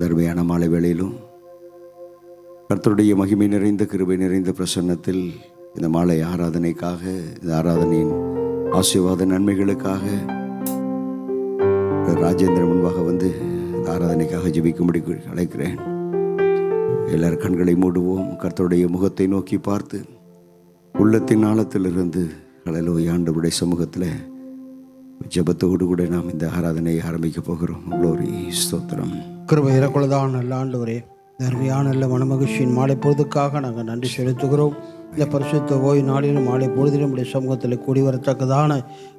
தர்மையான மாலை வேளையிலும் கர்த்தருடைய மகிமை நிறைந்த கிருபை நிறைந்த பிரசன்னத்தில் இந்த மாலை ஆராதனைக்காக, இந்த ஆராதனையின் ஆசீர்வாத நன்மைகளுக்காக ராஜேந்திரன் முன்பாக வந்து இந்த ஆராதனைக்காக ஜெபிக்கும்படி அழைக்கிறேன். எல்லார் கண்களை மூடுவோம். கர்த்தருடைய முகத்தை நோக்கி பார்த்து உள்ளத்தின் ஆழத்திலிருந்து ஹல்லேலூயா ஆண்டவருடைய சமூகத்தில் ஜெபத்தோடு கூட நாம் இந்த ஆராதனையை ஆரம்பிக்க போகிறோம். க்ளோரி, ஸ்தோத்திரம். கிருபை இறக்குள்ளதான் நல்ல ஆண்டவரே, அருமையான நல்ல மனமகிழ்ச்சியின் மாலை பொழுதுக்காக நாங்கள் நன்றி செலுத்துகிறோம். இந்த பரிசுத்த ஓய்வு நாளிலும் மாலை பொழுதிலும் உடைய சமூகத்தில் கூடி வரத்தக்கதான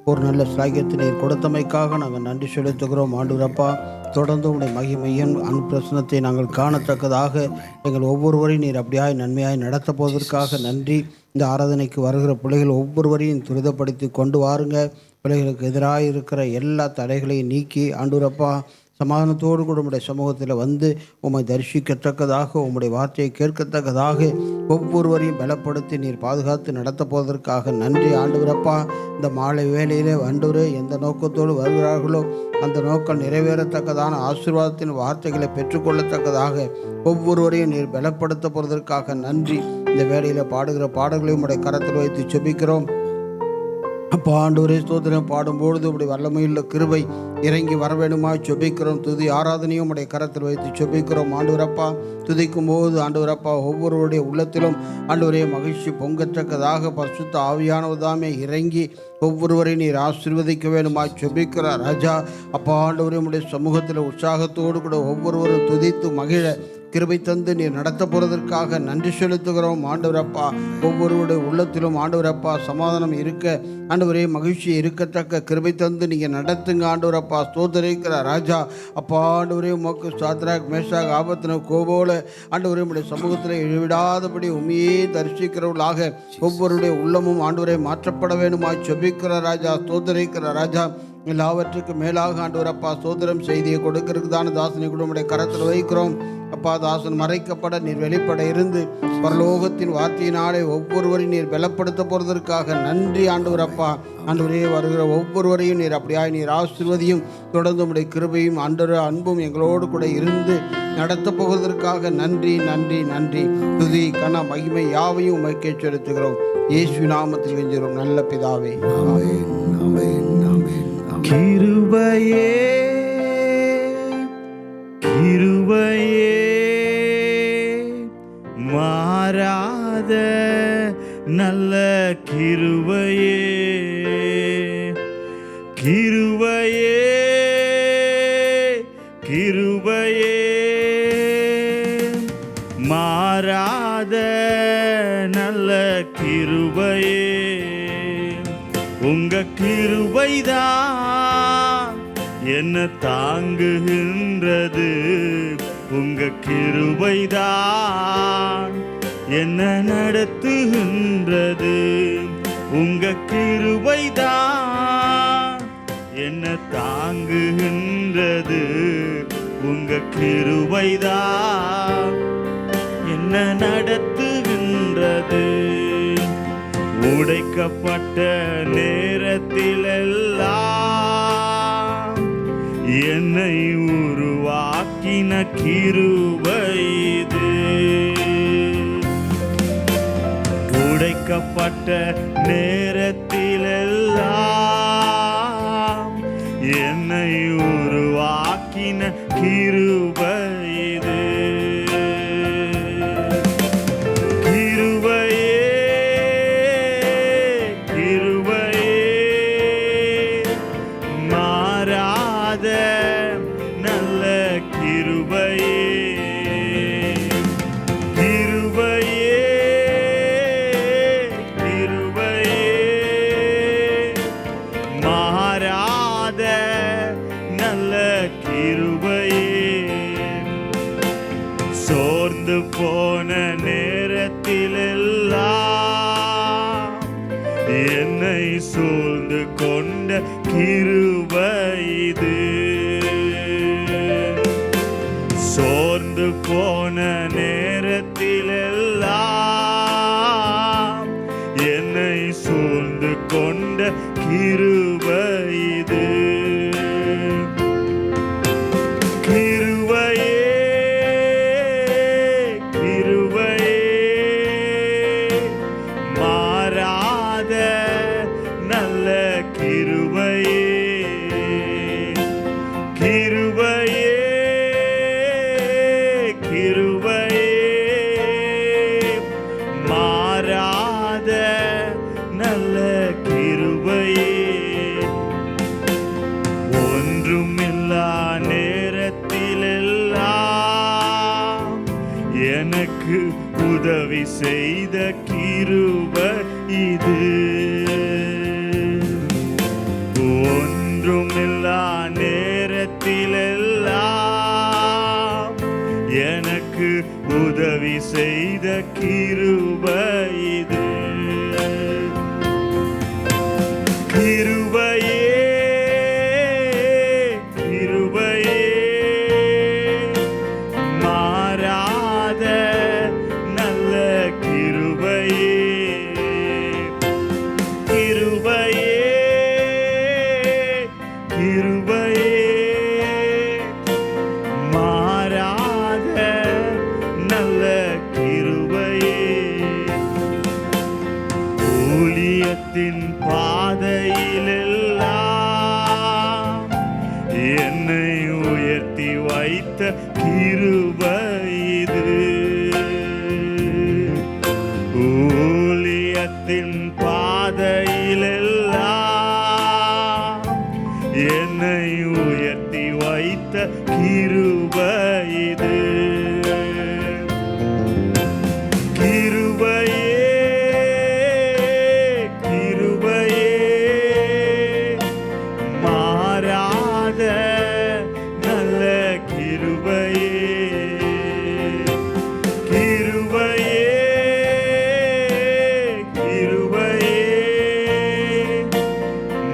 ஒரு நல்ல சாகியத்தை நீர் கொடுத்தமைக்காக நாங்கள் நன்றி செலுத்துகிறோம். ஆண்டவரப்பா, தொடர்ந்து உடைய மகிமையின் அனுப்பிரசனத்தை நாங்கள் காணத்தக்கதாக எங்கள் ஒவ்வொருவரையும் நீர் அப்படியாய் நன்மையாய் நடத்த போவதற்காக நன்றி. இந்த ஆராதனைக்கு வருகிற பிள்ளைகள் ஒவ்வொருவரையும் துரிதப்படுத்தி கொண்டு வாருங்க. பிள்ளைகளுக்கு எதிராக இருக்கிற எல்லா தடைகளையும் நீக்கி ஆண்டவரப்பா சமாதானத்தோடு கூட உம்முடைய சமூகத்தில் வந்து உம்மை தரிசிக்கத்தக்கதாக, உம்முடைய வார்த்தையை கேட்கத்தக்கதாக ஒவ்வொருவரையும் பலப்படுத்தி நீர் பாதுகாத்து நடத்த போவதற்காக நன்றி. ஆண்டவரப்பா, இந்த மாலை வேளையிலே ஆண்டவரே எந்த நோக்கத்தோடு வருகிறார்களோ அந்த நோக்கம் நிறைவேறத்தக்கதான ஆசீர்வாதத்தின் வார்த்தைகளை பெற்றுக்கொள்ளத்தக்கதாக ஒவ்வொருவரையும் நீர் பலப்படுத்த போவதற்காக நன்றி. இந்த வேளையில் பாடுகிற பாடல்களையும் உம்முடைய கரத்தில் வைத்து செபிக்கிறோம். அப்போ ஆண்டவரே ஸ்தோத்திரம், பாடும்பொழுது உடைய வல்லமையுள்ள கிருபை இறங்கி வர வேண்டுமாய் செபிக்கிறோம். துதி ஆராதனையும் உடைய கரத்தில் வைத்து செபிக்கிறோம். ஆண்டவரப்பா, துதிக்கும் போது ஆண்டவரப்பா ஒவ்வொருவருடைய உள்ளத்திலும் ஆண்டவரே மகிழ்ச்சி பொங்கத்தக்கதாக பரிசுத்த ஆவியானவர்தாமே இறங்கி ஒவ்வொருவரையும் நீர் ஆசீர்வதிக்க வேண்டுமாய் செபிக்கிறார் ராஜா. அப்பா ஆண்டவரே உடைய சமூகத்தில் உற்சாகத்தோடு கூட ஒவ்வொருவரும் துதித்து மகிழ கிருபை தந்து நீர் நடத்த போகிறதற்காக நன்றி செலுத்துகிறோம். ஆண்டவரப்பா, ஒவ்வொருவருடைய உள்ளத்திலும் ஆண்டவரப்பா சமாதானம் இருக்க, ஆண்டவரே மகிழ்ச்சி இருக்கத்தக்க கிருபை தந்து நீங்கள் நடத்துங்க. ஆண்டவரப்பா ஸ்தோத்திரிக்கிற ராஜா. அப்பா ஆண்டவரே உமக்கு சாத்ராக் மேஷாக் ஆபத்னேகோ கோபோல ஆண்டவரே உடைய சமூகத்தில் இழிவிடாதபடி உண்மையே தரிசிக்கிறவர்களாக ஒவ்வொருடைய உள்ளமும் ஆண்டவரை மாற்றப்பட வேண்டுமாய் செபிக்கிற ராஜா. ஸ்தோத்திரிக்கிற ராஜா. எல்லாவற்றுக்கும் மேலாக ஆண்டவரப்பா சோதரம் செய்தியை கொடுக்கறதுக்கு தானே தாசனை கூட உடைய கரத்தில் வைக்கிறோம். அப்பா, தாசன் மறைக்கப்பட நீர் வெளிப்பட இருந்து பரலோகத்தின் வார்த்தையினாலே ஒவ்வொருவரையும் நீர் பலப்படுத்த போவதற்காக நன்றி. ஆண்டவரப்பா, ஆண்டவரே வருகிற ஒவ்வொருவரையும் நீர் அப்படியாய் நீர் ஆசீர்வதியும். தொடர்ந்து உடைய கிருபையும் ஆண்டவர் அன்பும் எங்களோடு கூட இருந்து நடத்த போவதற்காக நன்றி நன்றி நன்றி. துதி கன மகிமை யாவையும் உமக்கே செலுத்துகிறோம். இயேசு நாமத்தில் வெஞ்சிரும் நல்ல பிதாவே, ஆமென், ஆமென், ஆமென். கிருபையே கிருபையே மாறாத நல்ல கிருபையே, கிருபையே கிருபையே மாறாத நல்ல கிருபையே. உங்க கிருபைதான் என்ன தாங்குகின்றது, உங்க கிருபைதான் என்ன நடத்துகின்றது, உங்க கிருபைதான் என்ன தாங்குகின்றது, உங்க கிருபைதான் என்ன நடத்துகின்றது. உடைக்கப்பட்ட நேரத்திலெல்லாம் என்னை உருவாக்கின கிருபை இது. உடைக்கப்பட்ட நேரத்திலெல்லாம் என்னை உருவாக்கின கிருபை இது. சோர்ந்து போன நேரத்திலெல்லாம் என்னை சூழ்ந்து கொண்ட கிருபை இது. சோர்ந்து போன நேரத்திலெல்லாம் என்னை சூழ்ந்து கொண்ட கிருபை இது. கிருபையே எனக்கு உதவி செய்த கிருபை இது. ஒன்றுமில்லா நேரத்திலெல்லாம் எனக்கு உதவி செய்த கிருபை இது. கிருபையே கிருபையே மாறாத நல்ல கிருபையே. கிருபையே கிருபையே மாறாத நல்ல கிருபையே. ஊழியத்தின் பாதையிலெல்லாம் என்னை உயர்த்தி வைத்த கிருபை இது. ஊழியத்தின் பாதையிலெல்லாம் என்னை உயர்த்தி வைத்த கிருபை இது. கிருபையே கிருபையே மாறாத நல்ல கிருபையே. கிருபையே கிருபையே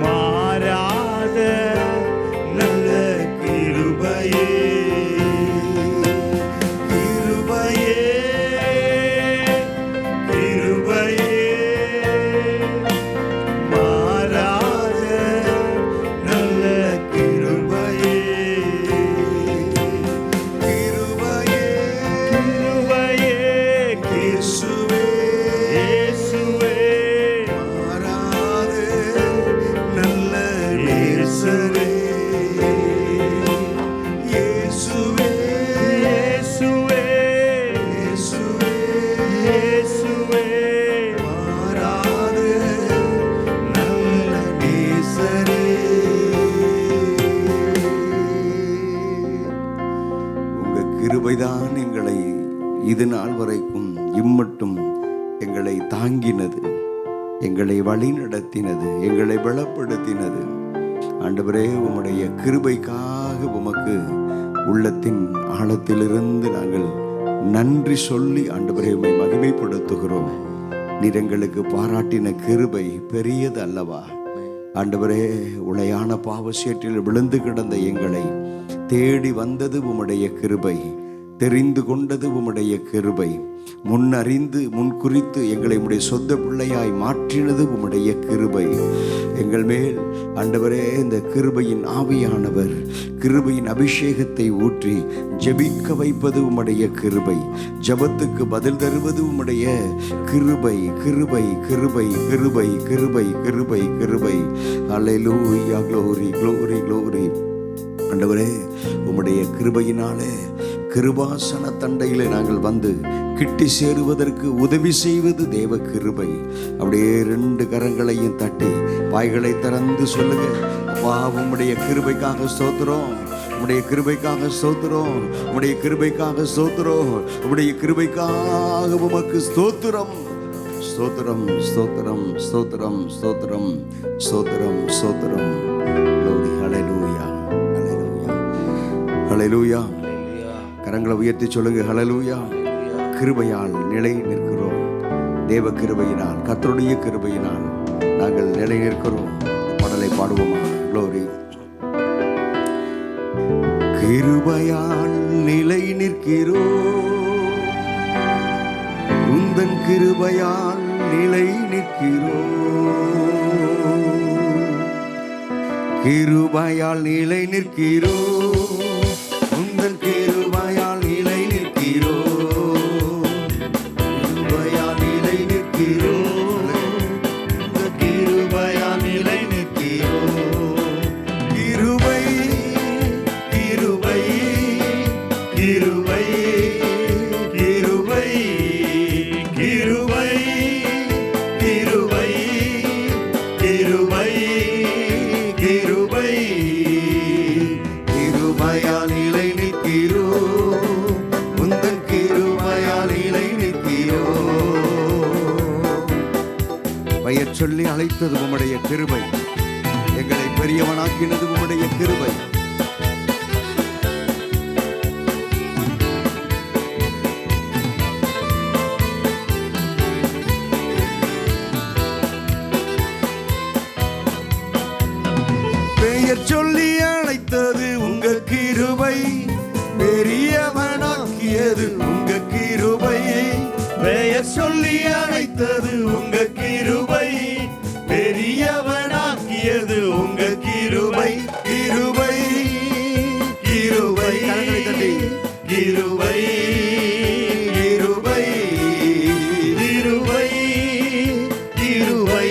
மாறாத நல்ல கிருபையே. கிருபையே கிருபையே மாறாத நல்ல கிருபையே. கிருபையே கிருபையே இயேசுவே இயேசுவே மாறாத நல்ல நேசரே. இயேசுவே இயேசுவே இயேசுவே இயேசுவே மாறாத நல்ல நேசரே. உங்க கிருபைதான் எங்களை இது நாள் வரைக்கும் இம்மட்டும் எங்களை தாங்கினது, எங்களை வழி நடத்தினது, எங்களை பலப்படுத்தினது. ஆண்டவரே, உம்முடைய கிருபைக்காக உமக்கு உள்ளத்தின் ஆழத்திலிருந்து நாங்கள் நன்றி சொல்லி ஆண்டவரே உம்மை மகிமைப்படுத்துகிறோம். நீர் எங்களுக்கு பாராட்டின கிருபை பெரியது அல்லவா? ஆண்டவரே, உளையான பாவசேற்றில் விழுந்து கிடந்த எங்களை தேடி வந்தது உம்முடைய கிருபை, தெரிந்து கொண்டது உம்முடைய கிருபை, முன்னறிந்து முன்குறித்து எங்களை உம்முடைய சொந்த பிள்ளையாய் மாற்றினது உம்முடைய கிருபை. எங்கள் மேல் ஆண்டவரே இந்த கிருபையின் ஆவியானவர் கிருபையின் அபிஷேகத்தை ஊற்றி ஜெபிக்க வைப்பது உம்முடைய கிருபை, ஜெபத்துக்கு பதில் தருவது உம்முடைய கிருபை. கிருபை கிருபை கிருபை கிருபை கிருபை கிருபை. அல்லேலூயா, க்ளோரி க்ளோரி க்ளோரி. ஆண்டவரே, உம்முடைய கிருபையினாலே கிருபாசன தண்டையிலே நாங்கள் வந்து கிட்டி சேருவதற்கு உதவி செய்வது தேவ கிருபை. அப்படியே ரெண்டு கரங்களையும் தட்டி வாய்களை திறந்து சொல்லுங்க, அப்பா உம்முடைய கிருபைக்காக ஸ்தோத்திரம், உம்முடைய கிருபைக்காக ஸ்தோத்திரம், உம்முடைய கிருபைக்காக ஸ்தோத்திரம், உம்முடைய கிருபைக்காக உமக்கு ஸ்தோத்திரம். ஸ்தோத்திரம் ஸ்தோத்திரம் ஸ்தோத்திரம் ஸ்தோத்திரம் ஸ்தோத்திரம் ஸ்தோத்திரம். ஹல்லேலூயா ஹல்லேலூயா ஹல்லேலூயா. கரங்களை உயர்த்தி சொல்லுங்க, ஹல்லேலூயா. கிருபையால் நிலை நிற்கிறோம். தேவ கிருபையினால், கர்த்தருடைய கிருபையினால் நாங்கள் நிலை நிற்கிறோம். பாடலை பாடுவோமா? க்ளோரி. கிருபையால் நிலை நிற்கிறோம், உந்தன் கிருபையால் நிலை நிற்கிறோம். கிருபையால் நிலை நிற்கிறோம், உந்தன் கிருபையால் நிலை நிற்கிறோம். கிருபையால் நிலை நிற்கிறோம், உந்தன் கிருபையால் நிலை நிற்கிறோம். கிருபை கிருபை கிருபை கிருபை கிருபை கிருபை கிருபை கிருபை. கிருபையால் நிலை நிற்கிறோம், உந்தன் கிருபையால் அழைத்தது உம்முடைய கிருபை, எங்களை பெரியவனாக்கினது உம்முடைய கிருபை. பெயர் சொல்லி அழைத்தது உங்க கிருபை, பெரியவனாக்கியது உங்க கிருபை. பெயர் சொல்லி அழைத்தது உங்க கிருபை, பெரியவனாக்கியது உங்க கிருபை. கிருபை கிருபை கிருபை கிருபை கிருபை கிருபை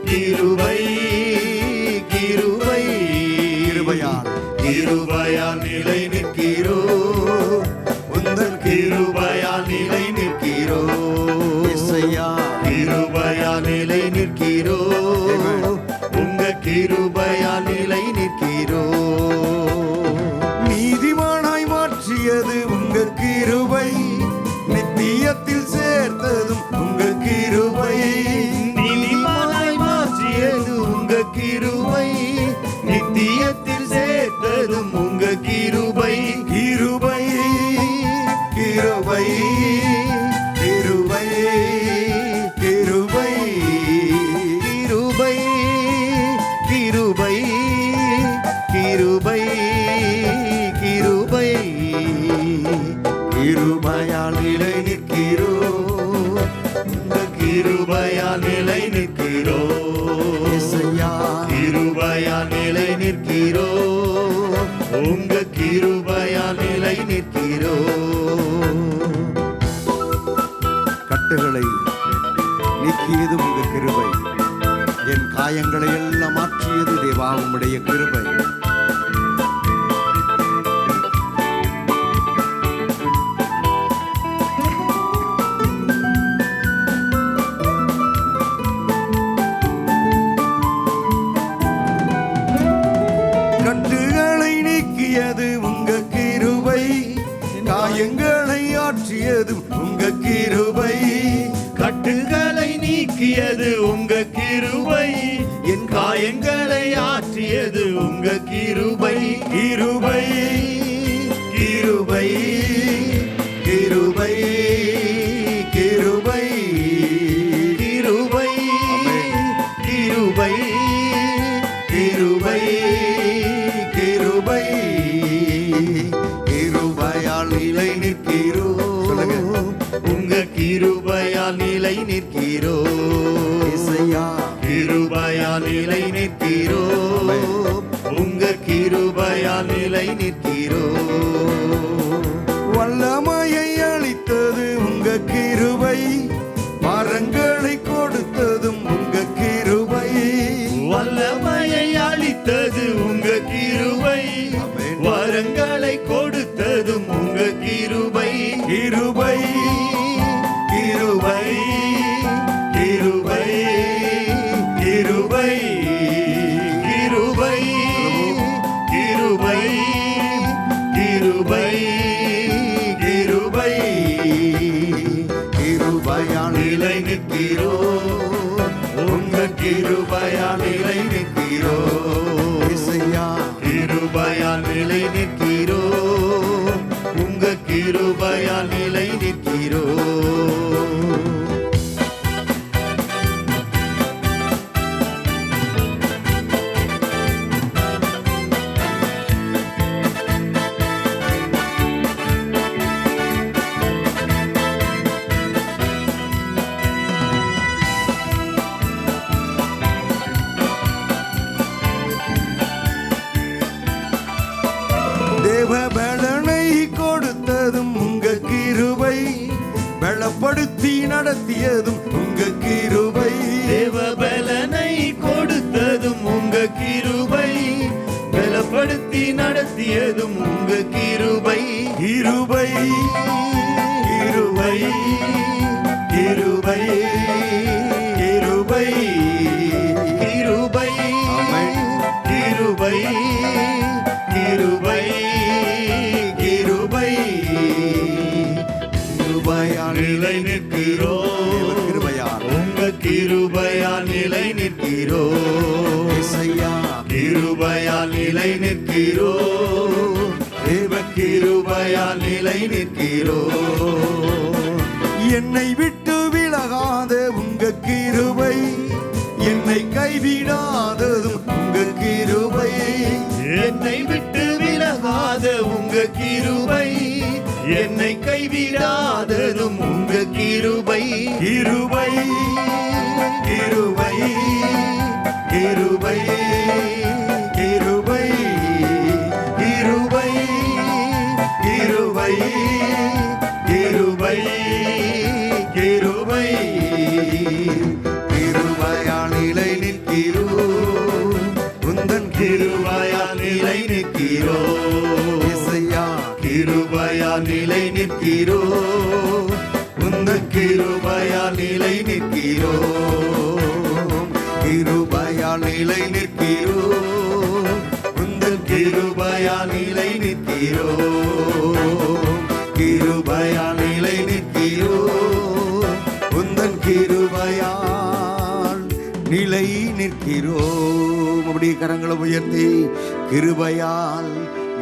கிருபை கிருபை கிருபையால் கிருபையால் நிலை நிற்கிறோ, உந்தன் கிருபையால் நிலை நிற்கிறோ, இசையா கிருபையால் நிலை நிற்கிறோ, உங்க கிருபையால் நிலை நிற்கிறோ. நீதிமானாய் மாற்றியது உங்க கிருபை, நித்தியத்தில் சேர்த்ததும் உங்க கிருபை. நீதிமானாய் மாற்றியது உங்க கிருபை, நித்தியத்தில் சேர்த்ததும் உங்க கிருபை. கிருபை கிருபை கிருபை கிருபை கிருபை கிருபை கிருபை கிருபை கிருபையால் நிலை நிற்கிறோ, உங்க கிருபையால் நிலை நிற்கிறோ, இசையா கிருபையால் நிலை நிற்கிறோ, உங்க கிருபையால் நிலை நிற்கிறோ. கட்டுகளை நீக்கியது உங்க கிருபை, என் காயங்களை எல்லாம் மாற்றியது தேவா உம்முடைய கிருபை. கட்டுகளை நீக்கியது உங்க கிருபை, காயங்களை ஆற்றியது உங்க கிருபை. கட்டுகளை நீக்கியது உங்க கிருபை, என் காயங்களை ஆற்றியது உங்க கிருபை. கிருபை கிருபை கிருபை கிருபை கிருபை கிருபை கிருபை கிருபை கிருபையால் நிலை நிற்கிறோ. சொல்லுங்க. உங்க கிருபையால் நிலை நிற்கிறோ, இசையா கிருபையால் நிலை நிற்கிறோ, உங்க கிருபையால் நிலை நிற்கிறோ. வல்லமையை அளித்தது உங்க கிருபை, வரங்களை கொடுத்ததும் உங்க கிருபை. வல்லமையை அளித்தது உங்க கிருபை, வரங்களை கொடுத்ததும் உங்க கிருபை. கிருபை கிருபை கிருபை கிருபை கிருபை கிருபை கிருபை கிருபை கிருபையால் நிலை நிற்கிறோ, உங்க கிருபையால் நிலை நிற்கிறோ, இசையா கிருபையால் நிலை நிற்கிறோ, உங்க கிருபையால் நிலை நிற்கிறோ. தேவபலனை கொடுத்ததும் உங்க கிருபை, பலப்படுத்தி நடத்தியதும் உங்க கிருபை. தேவபலனை கொடுத்ததும் உங்க கிருபை, பலப்படுத்தி நடத்தியதும் உங்க கிருபை. கிருபை கிருபை கிருபை கிருபை கிருபை கிருபை கிருபை கிருபை கிருபையால் நிலை நிற்கிறோ, கிருபையால் உங்க கிருபையால் நிலை நிலை நிற்கிறோ, தேவ கிருபையால் நிலை நிற்கிறோ. என்னை விட்டு விலகாத உங்க கிருபை, என்னை கைவிடாததும் உங்க கிருபை. என்னை விட்டு விலகாத உங்க கிருபை, என்னை கைவிடாததும் உங்க கிருபை. கிருபை கிருபை கிருபை கிருபை கிருபை கிருபை கிருபை கிருபை. கிருபையால் நிலை நிற்கிறோ, உந்தன் கிருபையால் நிலை நிற்கிறோ. இசையா கிருபையால் நிலை நிற்கிறோ, உந்தன் கிருபையால் நிலை நிற்கிறோ. கிருபையால் நிலை நிற்கிறோ, உந்தன் கிருபையால் நிலை நிற்கிறோ. கிருபையால் நிலை நிற்கிறோ, உந்தன் கிருபையால் நிலை நிற்கிறோம். அப்படியே கரங்களை உயர்த்தி கிருபையால்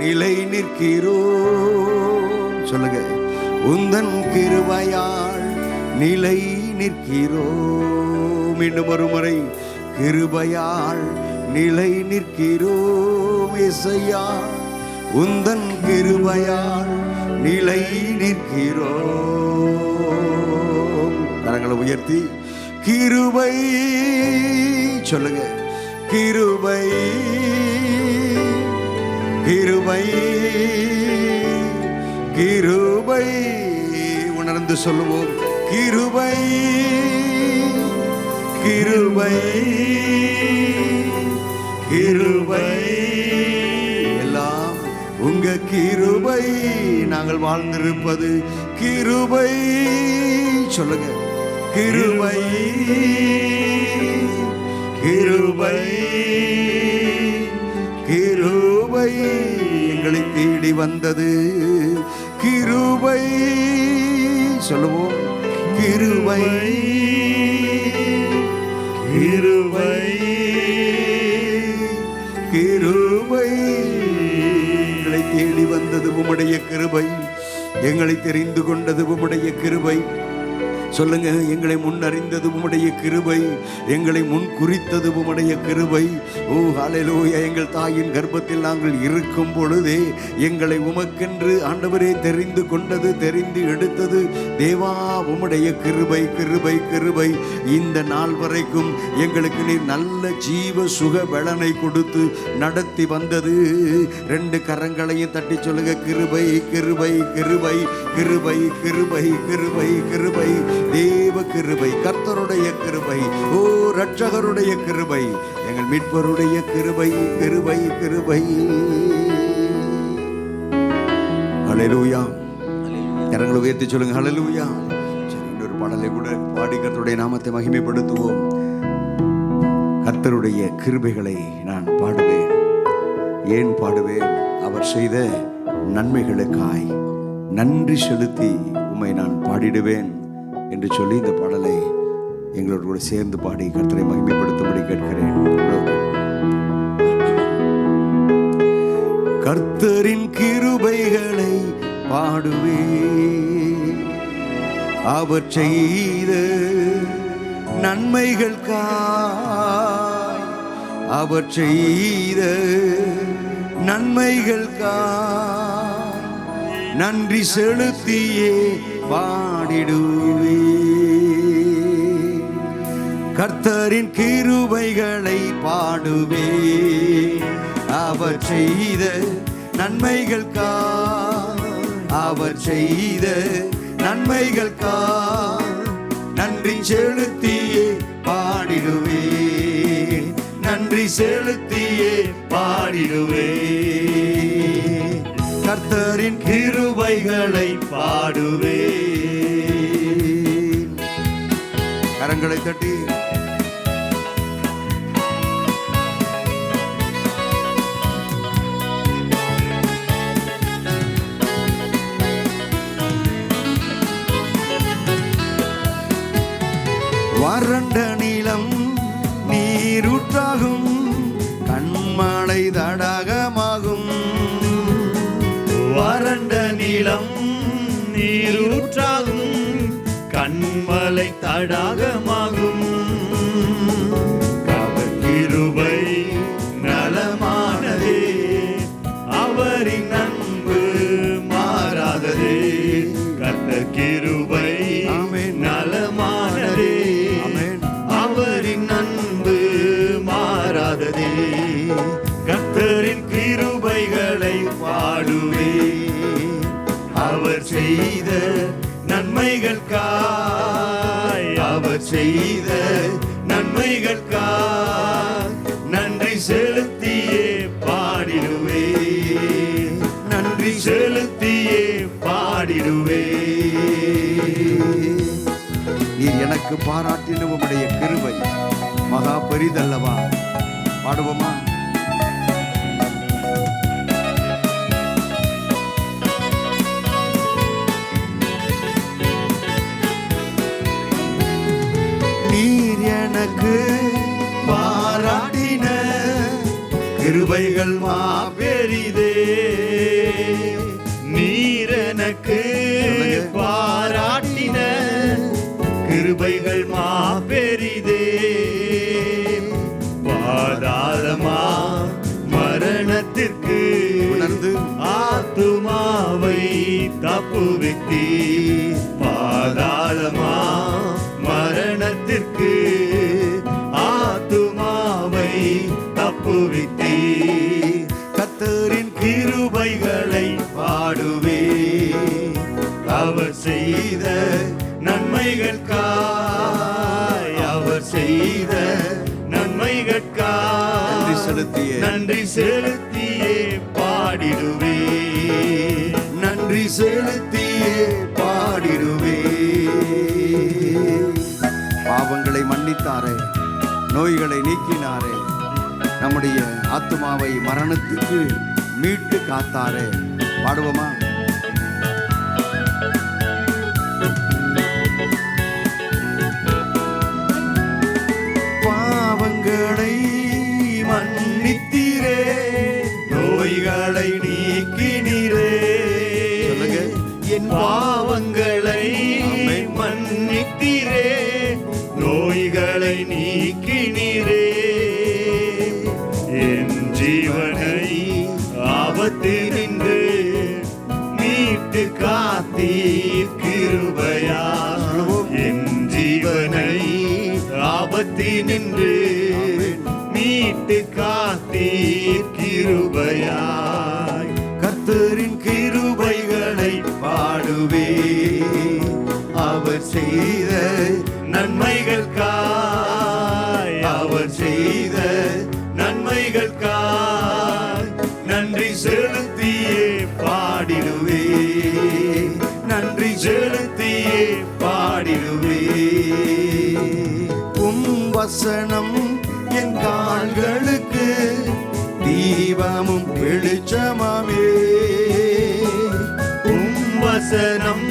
நிலை நிற்கிறோம் சொல்லுங்க. உந்தன் கிருபையால் நிலை நிற்கிறோம். மீண்டும் ஒரு முறை கிருபையால் நிலை நிற்கிறோம். இசையா உந்தன் கிருபையால் நிலை நிற்கிறோம். கரங்களை உயர்த்தி கிருபை சொல்லுங்க. கிருபை கிருபை கிருபை உணர்ந்து சொல்லுவோம். கிருபை கிருபை கிருபை எல்லாம் உங்க கிருபை. நாங்கள் வாழ்ந்திருப்பது கிருபை சொல்லுங்க. கிருபை கிருபை கிருபை எங்களை தேடி வந்தது கிருபை சொல்லுவோம். கிருபை கிருபை கிருபை எங்களை தேடி வந்தது உம்முடைய கிருபை. எங்களை தெரிந்து கொண்டது உம்முடைய கிருபை. சொல்லுங்க. எங்களை முன்னறிந்தது உம்முடைய கிருபை, எங்களை முன் குறித்தது உம்முடைய கிருபை. ஓ ஹல்லேலூயா. எங்கள் தாயின் கர்ப்பத்தில் நாங்கள் இருக்கும் பொழுதே எங்களை உமக்கென்று ஆண்டவரே தெரிந்து கொண்டது, தெரிந்து எடுத்தது தேவா உம்முடைய கிருபை கிருபை கிருபை. இந்த நாள் வரைக்கும் எங்களுக்கு நீர் நல்ல ஜீவ சுக பலனை கொடுத்து நடத்தி வந்தது. ரெண்டு கரங்களையும் தட்டி சொல்லுங்க. கிருபை கிருபை கிருபை கிருபை கிருபை கிருபை கிருபை. தேவ கிருபை, கர்த்தருடைய கிருபை, ஓ ரட்சகருடைய கிருபை, எங்கள் மீட்பருடைய கிருபை கிருபை கிருபை. ஹல்லேலூயா. கரங்களை உயர்த்தி சொல்லுங்க. ஹல்லேலூயா. இன்னொரு பாடலை கூட பாடி கர்த்தருடைய நாமத்தை மகிமைப்படுத்துவோம். கர்த்தருடைய கிருபைகளை நான் பாடுவேன். ஏன் பாடுவேன்? அவர் செய்த நன்மைகளுக்காய் நன்றி செலுத்தி உம்மை நான் பாடிடுவேன் என்று சொல்லி இந்த பாடலை எங்களோடு கூட சேர்ந்து பாடி கர்த்தரை மகிமைப்படுத்தும்படி கேட்கிறேன். கர்த்தரின் கிருபைகளை பாடுவே, அவர் செய்த நன்மைகளுக்காய், அவர் செய்த நன்மைகளுக்காய் நன்றி செலுத்தியே பாடிடுவே. கர்த்தரின் கிருபைகளை பாடுவே, அவர் செய்த நன்மைகளுக்காய், அவர் செய்த நன்மைகளுக்காய் நன்றி செலுத்தியே பாடிடுவே, நன்றி செலுத்தியே பாடிடுவே. கர்த்தரின் கிருபைகளை பாடுவே. கரங்களை தட்டி வறண்ட நிலம் நீரூற்றாகும், கண்மழை தடாக நிலம் நீரூற்றாகும், கண்மலை தடாகமாகும். அவர் கிருபை நலமானதே, அவரின் அன்பு மாறாததே. கர்த்தர் கிருபை நலமானதே, அவரின் அன்பு மாறாததே. கர்த்தரின் கிருபைகளை பாடுவே, அவர் செய்த நன்மைகளுக்காய், அவர் செய்த நன்மைகளுக்காய் நன்றி செலுத்தியே பாடிடுவே, நன்றி செலுத்தியே பாடிடுவே. நீர் எனக்கு பாராட்டின உம்முடைய கிருபை மகா பெரிதல்லவா. பாடுவோமா? நீர் எனக்கு பாராட்டின கிருபைகள் மாபெரிதே, நீர் எனக்கு பாராட்டின கிருபைகள் மாபெரிதே. பாதாளமா மரணத்திற்கு உணர்ந்து ஆத்துமாவை தப்புவித்தீ. பாதாளமா மரணத்திற்கு ஆத்துமாவை தப்புவித்தீ. கர்த்தரின் கிருபைகளை பாடுவே, அவர் செய்த நன்மைகளுக்காய், அவர் செய்த நன்மைகளுக்காய் நன்றி செலுத்தியே பாடிடுவே, நன்றி செலுத்தியே பாடிடுவே. பாவங்களை மன்னித்தாரே, நோய்களை நீக்கினாரே, நம்முடைய ஆத்துமாவை மரணத்துக்கு மீட்டு காத்தாரே. பாடுவோமா? பாவங்களை மன்னித்தீரே, நோய்களை நீக்கினீரே. என் பாவங்களை மன்னித்தீரே, நோய்களை நீக்கினீரே. என் ஜீவனை ஆபத்தினின்று மீட்டு காத்தீர் கிருபையா. என் ஜீவனை ஆபத்தினின்று மீட்டு காத்தீர் கிருபையாய். கர்த்தரின் கிருபைகளை பாடுவே, அவர் செய்த நன்மைகளுக்காய், அவர் செய்த நன்மைகளுக்காய் நன்றி செலுத்தியே பாடிடுவே, நன்றி செலுத்தியே பாடிடுவே. வசனம் என் கால்களுக்கு தீபமும் வெளிச்சமாமே. வசனம்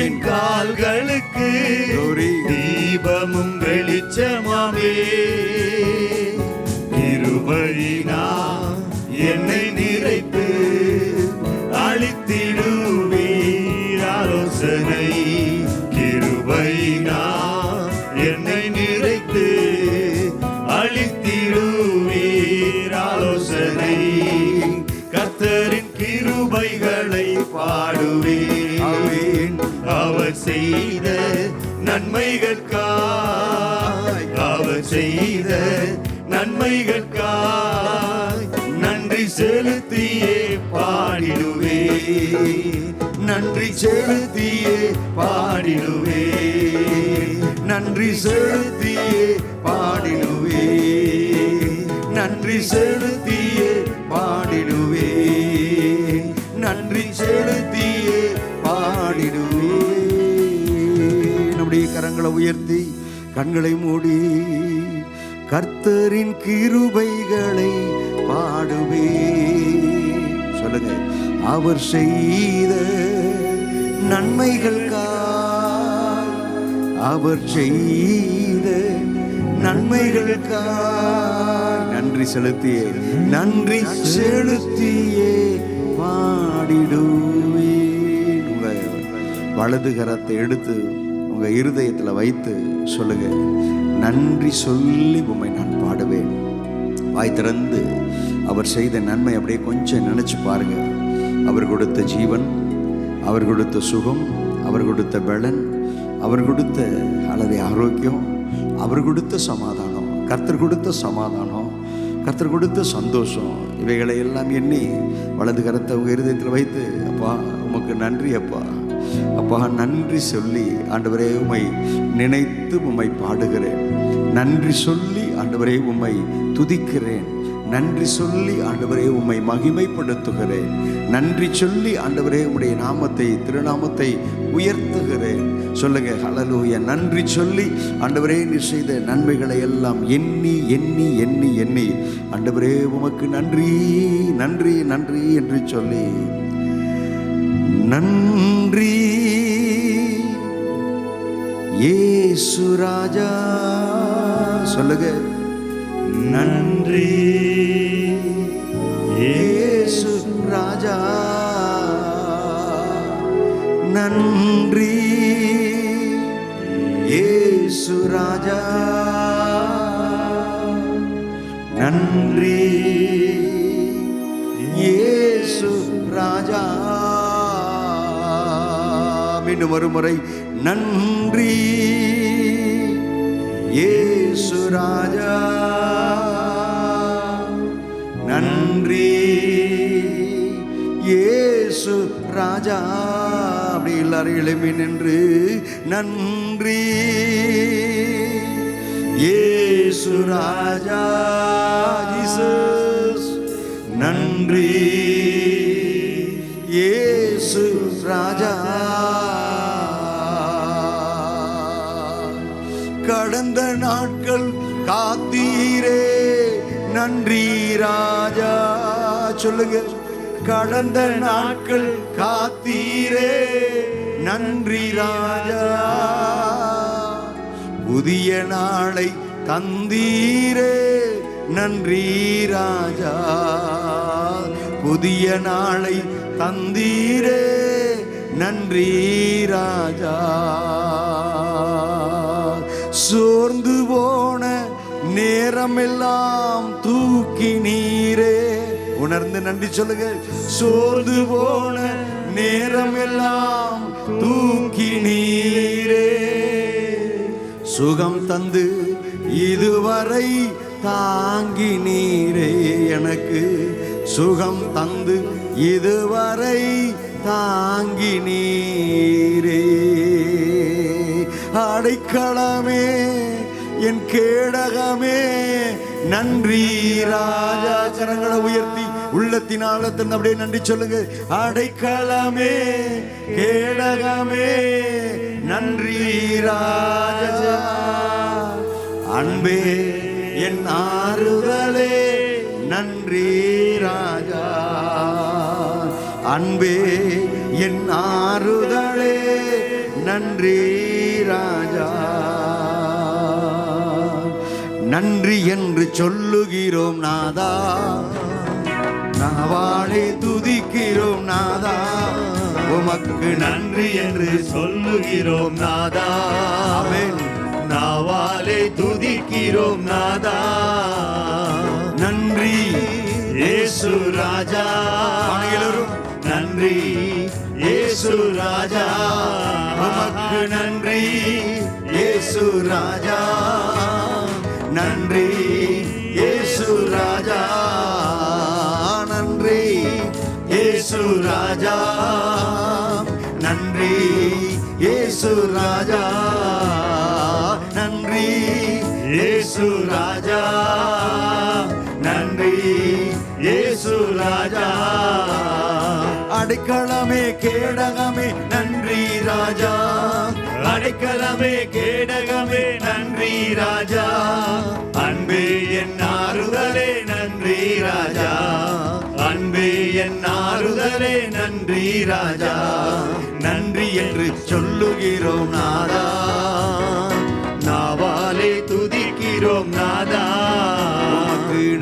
என் கால்களுக்கு தீபமும் வெளிச்சமாமே. கிருபையினா என்னை நிறைத்து அளித்திடுவீர் ஆலோசனை. கிருபையினா என்னை நிறைத்து அளித்திடுவீர் ஆலோசனை. கர்த்தரின் கிருபைகளை பாடுவேன், அவர் செய்த நன்மைகளுக்காய், அவர் செய்த நன்மைகளுக்காய் நன்றி செலுத்தியே பாடிடுவே, நன்றி செலுத்தியே பாடிடுவே, நன்றி செலுத்தியே பாடிடுவே, நன்றி செலுத்தியே பாடிடுவே, நன்றி செலுத்தியே பாடிடுவே. நம்முடைய கரங்களை உயர்த்தி கண்களை மூடி கர்த்தரின் கிருபைகளை பாடுவே. சொல்லுங்க. அவர் செய்த நன்மைகளுக்காய், அவர் செய்த நன்மைகளுக்காய் நன்றி செலுத்தியே, நன்றி செலுத்தியே பாடிடுவே. வலது கரத்தை எடுத்து உங்கள் இருதயத்தில் வைத்து சொல்லுங்க, நன்றி சொல்லி உம்மை நான் பாடுவேன். வாய் திறந்து அவர் செய்த நன்மை அப்படியே கொஞ்சம் நினச்சி பாருங்க. அவர் கொடுத்த ஜீவன், அவர் கொடுத்த சுகம், அவர் கொடுத்த பலன், அவர் கொடுத்த அளவை ஆரோக்கியம், அவர் கொடுத்த சமாதானம், கர்த்தர் கொடுத்த சமாதானம், கர்த்தர் கொடுத்த சந்தோஷம், இவைகளை எல்லாம் எண்ணி வலது கரத்தை உங்கள் இருதயத்தில் வைத்து, அப்பா உமக்கு நன்றி அப்பா, அப்பா நன்றி சொல்லி ஆண்டவரே உம்மை நினைத்து உம்மை பாடுகிறேன். நன்றி சொல்லி ஆண்டவரே உம்மை துதிக்கிறேன். நன்றி சொல்லி ஆண்டவரே உம்மை மகிமைப்படுத்துகிறேன். நன்றி சொல்லி ஆண்டவரே உம்முடைய நாமத்தை, திருநாமத்தை உயர்த்துகிறேன். சொல்லுங்க ஹல்லேலூயா. நன்றி சொல்லி ஆண்டவரே நீர் செய்த நன்மைகளை எல்லாம் எண்ணி எண்ணி எண்ணி எண்ணி ஆண்டவரே உமக்கு நன்றி நன்றி நன்றி என்று சொல்லி, நன்றி இயேசு ராஜா. சொல்லுங்க, நன்றி இயேசு ராஜா, நன்றி இயேசு ராஜா, நன்றி இயேசு ராஜா. மீண்டும் ஒரு முறை, நன்றி இயேசு ராஜா, நன்றி இயேசு ராஜா. அப்படி எல்லாரும் எழுப்பி நின்று, நன்றி இயேசு ராஜா, ஜீசஸ், நன்றி இயேசு ராஜா. கடந்த நாட்கள் காத்தீரே, நன்றி ராஜா. சொல்லுங்க, கடந்த நாட்கள் காத்தீரே, நன்றி ராஜா. புதிய நாளை தந்தீரே, நன்றி ராஜா. புதிய நாளை தந்தீரே, நன்றி ராஜா. சோர்ந்து போன நேரமெல்லாம் தூக்கி நீரே. உணர்ந்து நன்றி சொல்லுங்க. சோர்ந்து போன நேரமெல்லாம் தூக்கி நீரே. சுகம் தந்து இதுவரை தாங்கி நீரே. எனக்கு சுகம் தந்து இதுவரை தாங்கி நீரே. அடைக்கலமே என் கேடகமே, நன்றி ராஜா. கரங்களை உயர்த்தி உள்ளத்தின் ஆழத்தில் அப்படியே நன்றி சொல்லுங்க. அடைக்கலமே கேடகமே, நன்றி ராஜா. அன்பே என் ஆறுதலே, நன்றி ராஜா. அன்பே என் ஆறுதலே, நன்றி ராஜா. நன்றி என்று சொல்லுகிறோம் நாதா, நாவாளே துதிக்கிறோம் நாதா. உமக்கு நன்றி என்று சொல்லுகிறோம் நாதா. ஆமென். நாவாலே துதிக்கிறோம் நாதா. நன்றி இயேசு ராஜா. அனைவரும் நன்றி இயேசு ராஜா. உமக்கு நன்றி இயேசு ராஜா. நன்றி இயேசு ராஜா. நன்றி இயேசு ராஜா. நன்றி இயேசு ராஜா. நன்றி இயேசு ராஜா. நன்றி இயேசு ராஜா. அடைக்கலமே கேடகமே, நன்றி ராஜா. அடைக்கலமே கேடகமே, நன்றி ராஜா. அன்பே என் ஆறுதலே, நன்றி ராஜா. அன்பே என் ஆறுதலே, நன்றி ராஜா. நன்றி என்று சொல்லுகிறோம் நாதா. நாவாலே துதிக்கிறோம் நாதா.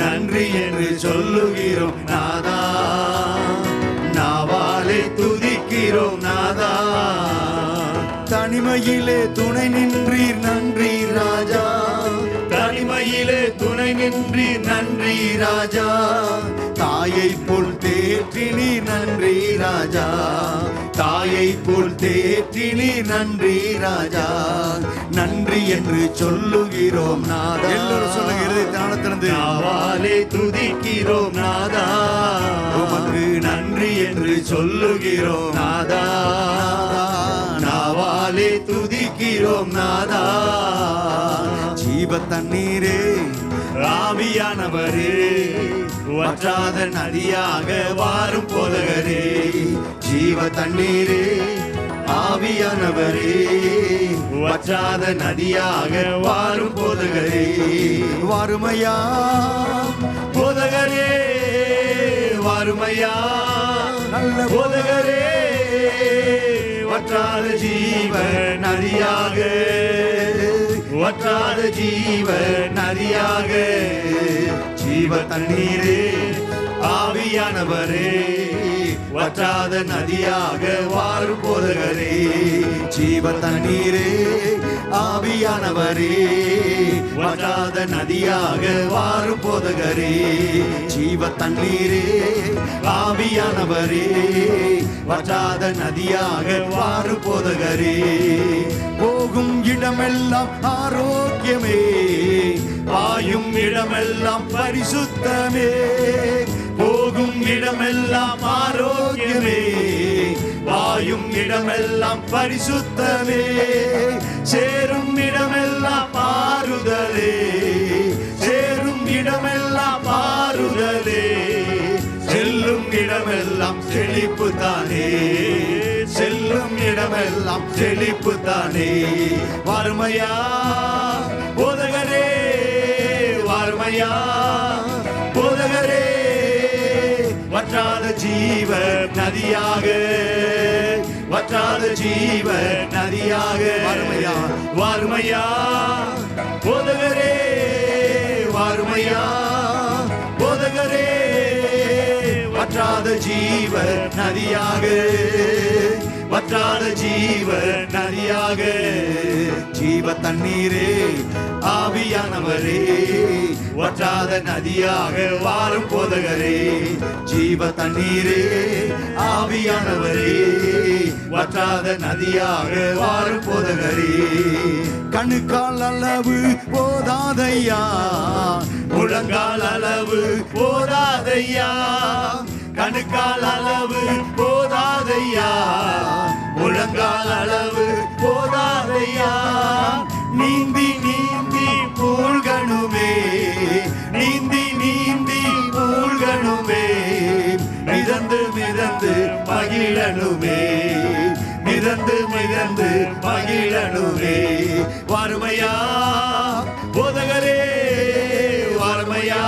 நன்றி என்று சொல்லுகிறோம் நாதா. நாவாலே துதிக்கிறோம் நாதா. தனிமையிலே துணை நின்றீர் நன்றி ராஜா, தனிமையிலே துணை நின்றீர் நன்றி ராஜா, தாயை போல் தேற்றினீர் நன்றி ராஜா, தாயை போல் தேற்றினீர் நன்றி ராஜா, நன்றி என்று சொல்லுகிறோம் நாதா. எல்லாரும் சொல்லுங்க, இருதயத்திலிருந்து நாவாலே துதிக்கிறோம் நாதா, உமக்கு நன்றி என்று சொல்லுகிறோம் நாதா, நாவாலே துதிக்கிறோம் நாதா. ஜீவ தண்ணீரே ஆவியானவரே, வற்றாத நதியாக வாரும் போதகரே, ஜீவ தண்ணீரே ஆவியானவரே, வற்றாத நதியாக வாரும் போதகரே, வாருமையா போதகரே வாருமையா, நல்ல போதகரே, வற்றாத ஜீவ நதியாக, வற்றாத ஜீவ நதியாக, ஜீவ தண்ணீரே ஆவியானவரே, வற்றாத நதியாக வாரும் போதகரே, ஜீவ தண்ணீரே ஆவியானவரே, வற்றாத நதியாக வாரும் போதகரே, ஜீவ தண்ணீரே ஆவியானவரே, வற்றாத நதியாக வாரும் போதகரே, போகும் இடமெல்லாம் ஆரோக்கியமே, பாயும் இடமெல்லாம் பரிசுத்தமே, போகும் இடமெல்லாம் ஆரோக்கியமே, பாயும் இடமெல்லாம் பரிசுத்தமே, சேரும் இடமெல்லாம் ஆறுதலே, சேரும் இடமெல்லாம் ஆறுதலே, செல்லும் இடமெல்லாம் செழிப்பு தானே, செல்லும் இடமெல்லாம் செழிப்பு தானே. வாருமையா போதகரே, வாருமையா போதகரே, வற்றாத ஜீவ நதியாக, வற்றாத ஜீவ நதியாக, வாருமையா வாருமையா போதகரே, வாருமையா போதகரே, வற்றாத ஜீவ நதியாக, வற்றாத ஜீவ நதியாக, ஜீவ தண்ணீரே ஆவியானவரே, வற்றாத நதியாக வாரும் போதகரே, ஜீவ தண்ணீரே ஆவியானவரே, வற்றாத நதியாக வாரும் போதகரே, கணுக்கால் அளவு போதாதையா, முழங்கால் அளவு போதாதையா, கணுக்கால் அளவு போதாதையா, முழங்கால் அளவு போதாதையா, நீந்தி நீந்தி மூழ்கணுமே, நீந்தி நீந்தி மூழ்கணுமே, மிதந்து மிதந்து மகிழனுமே, மிதந்து மிதந்து மகிழனுமே. வாருமையா போதகரே, வாருமையா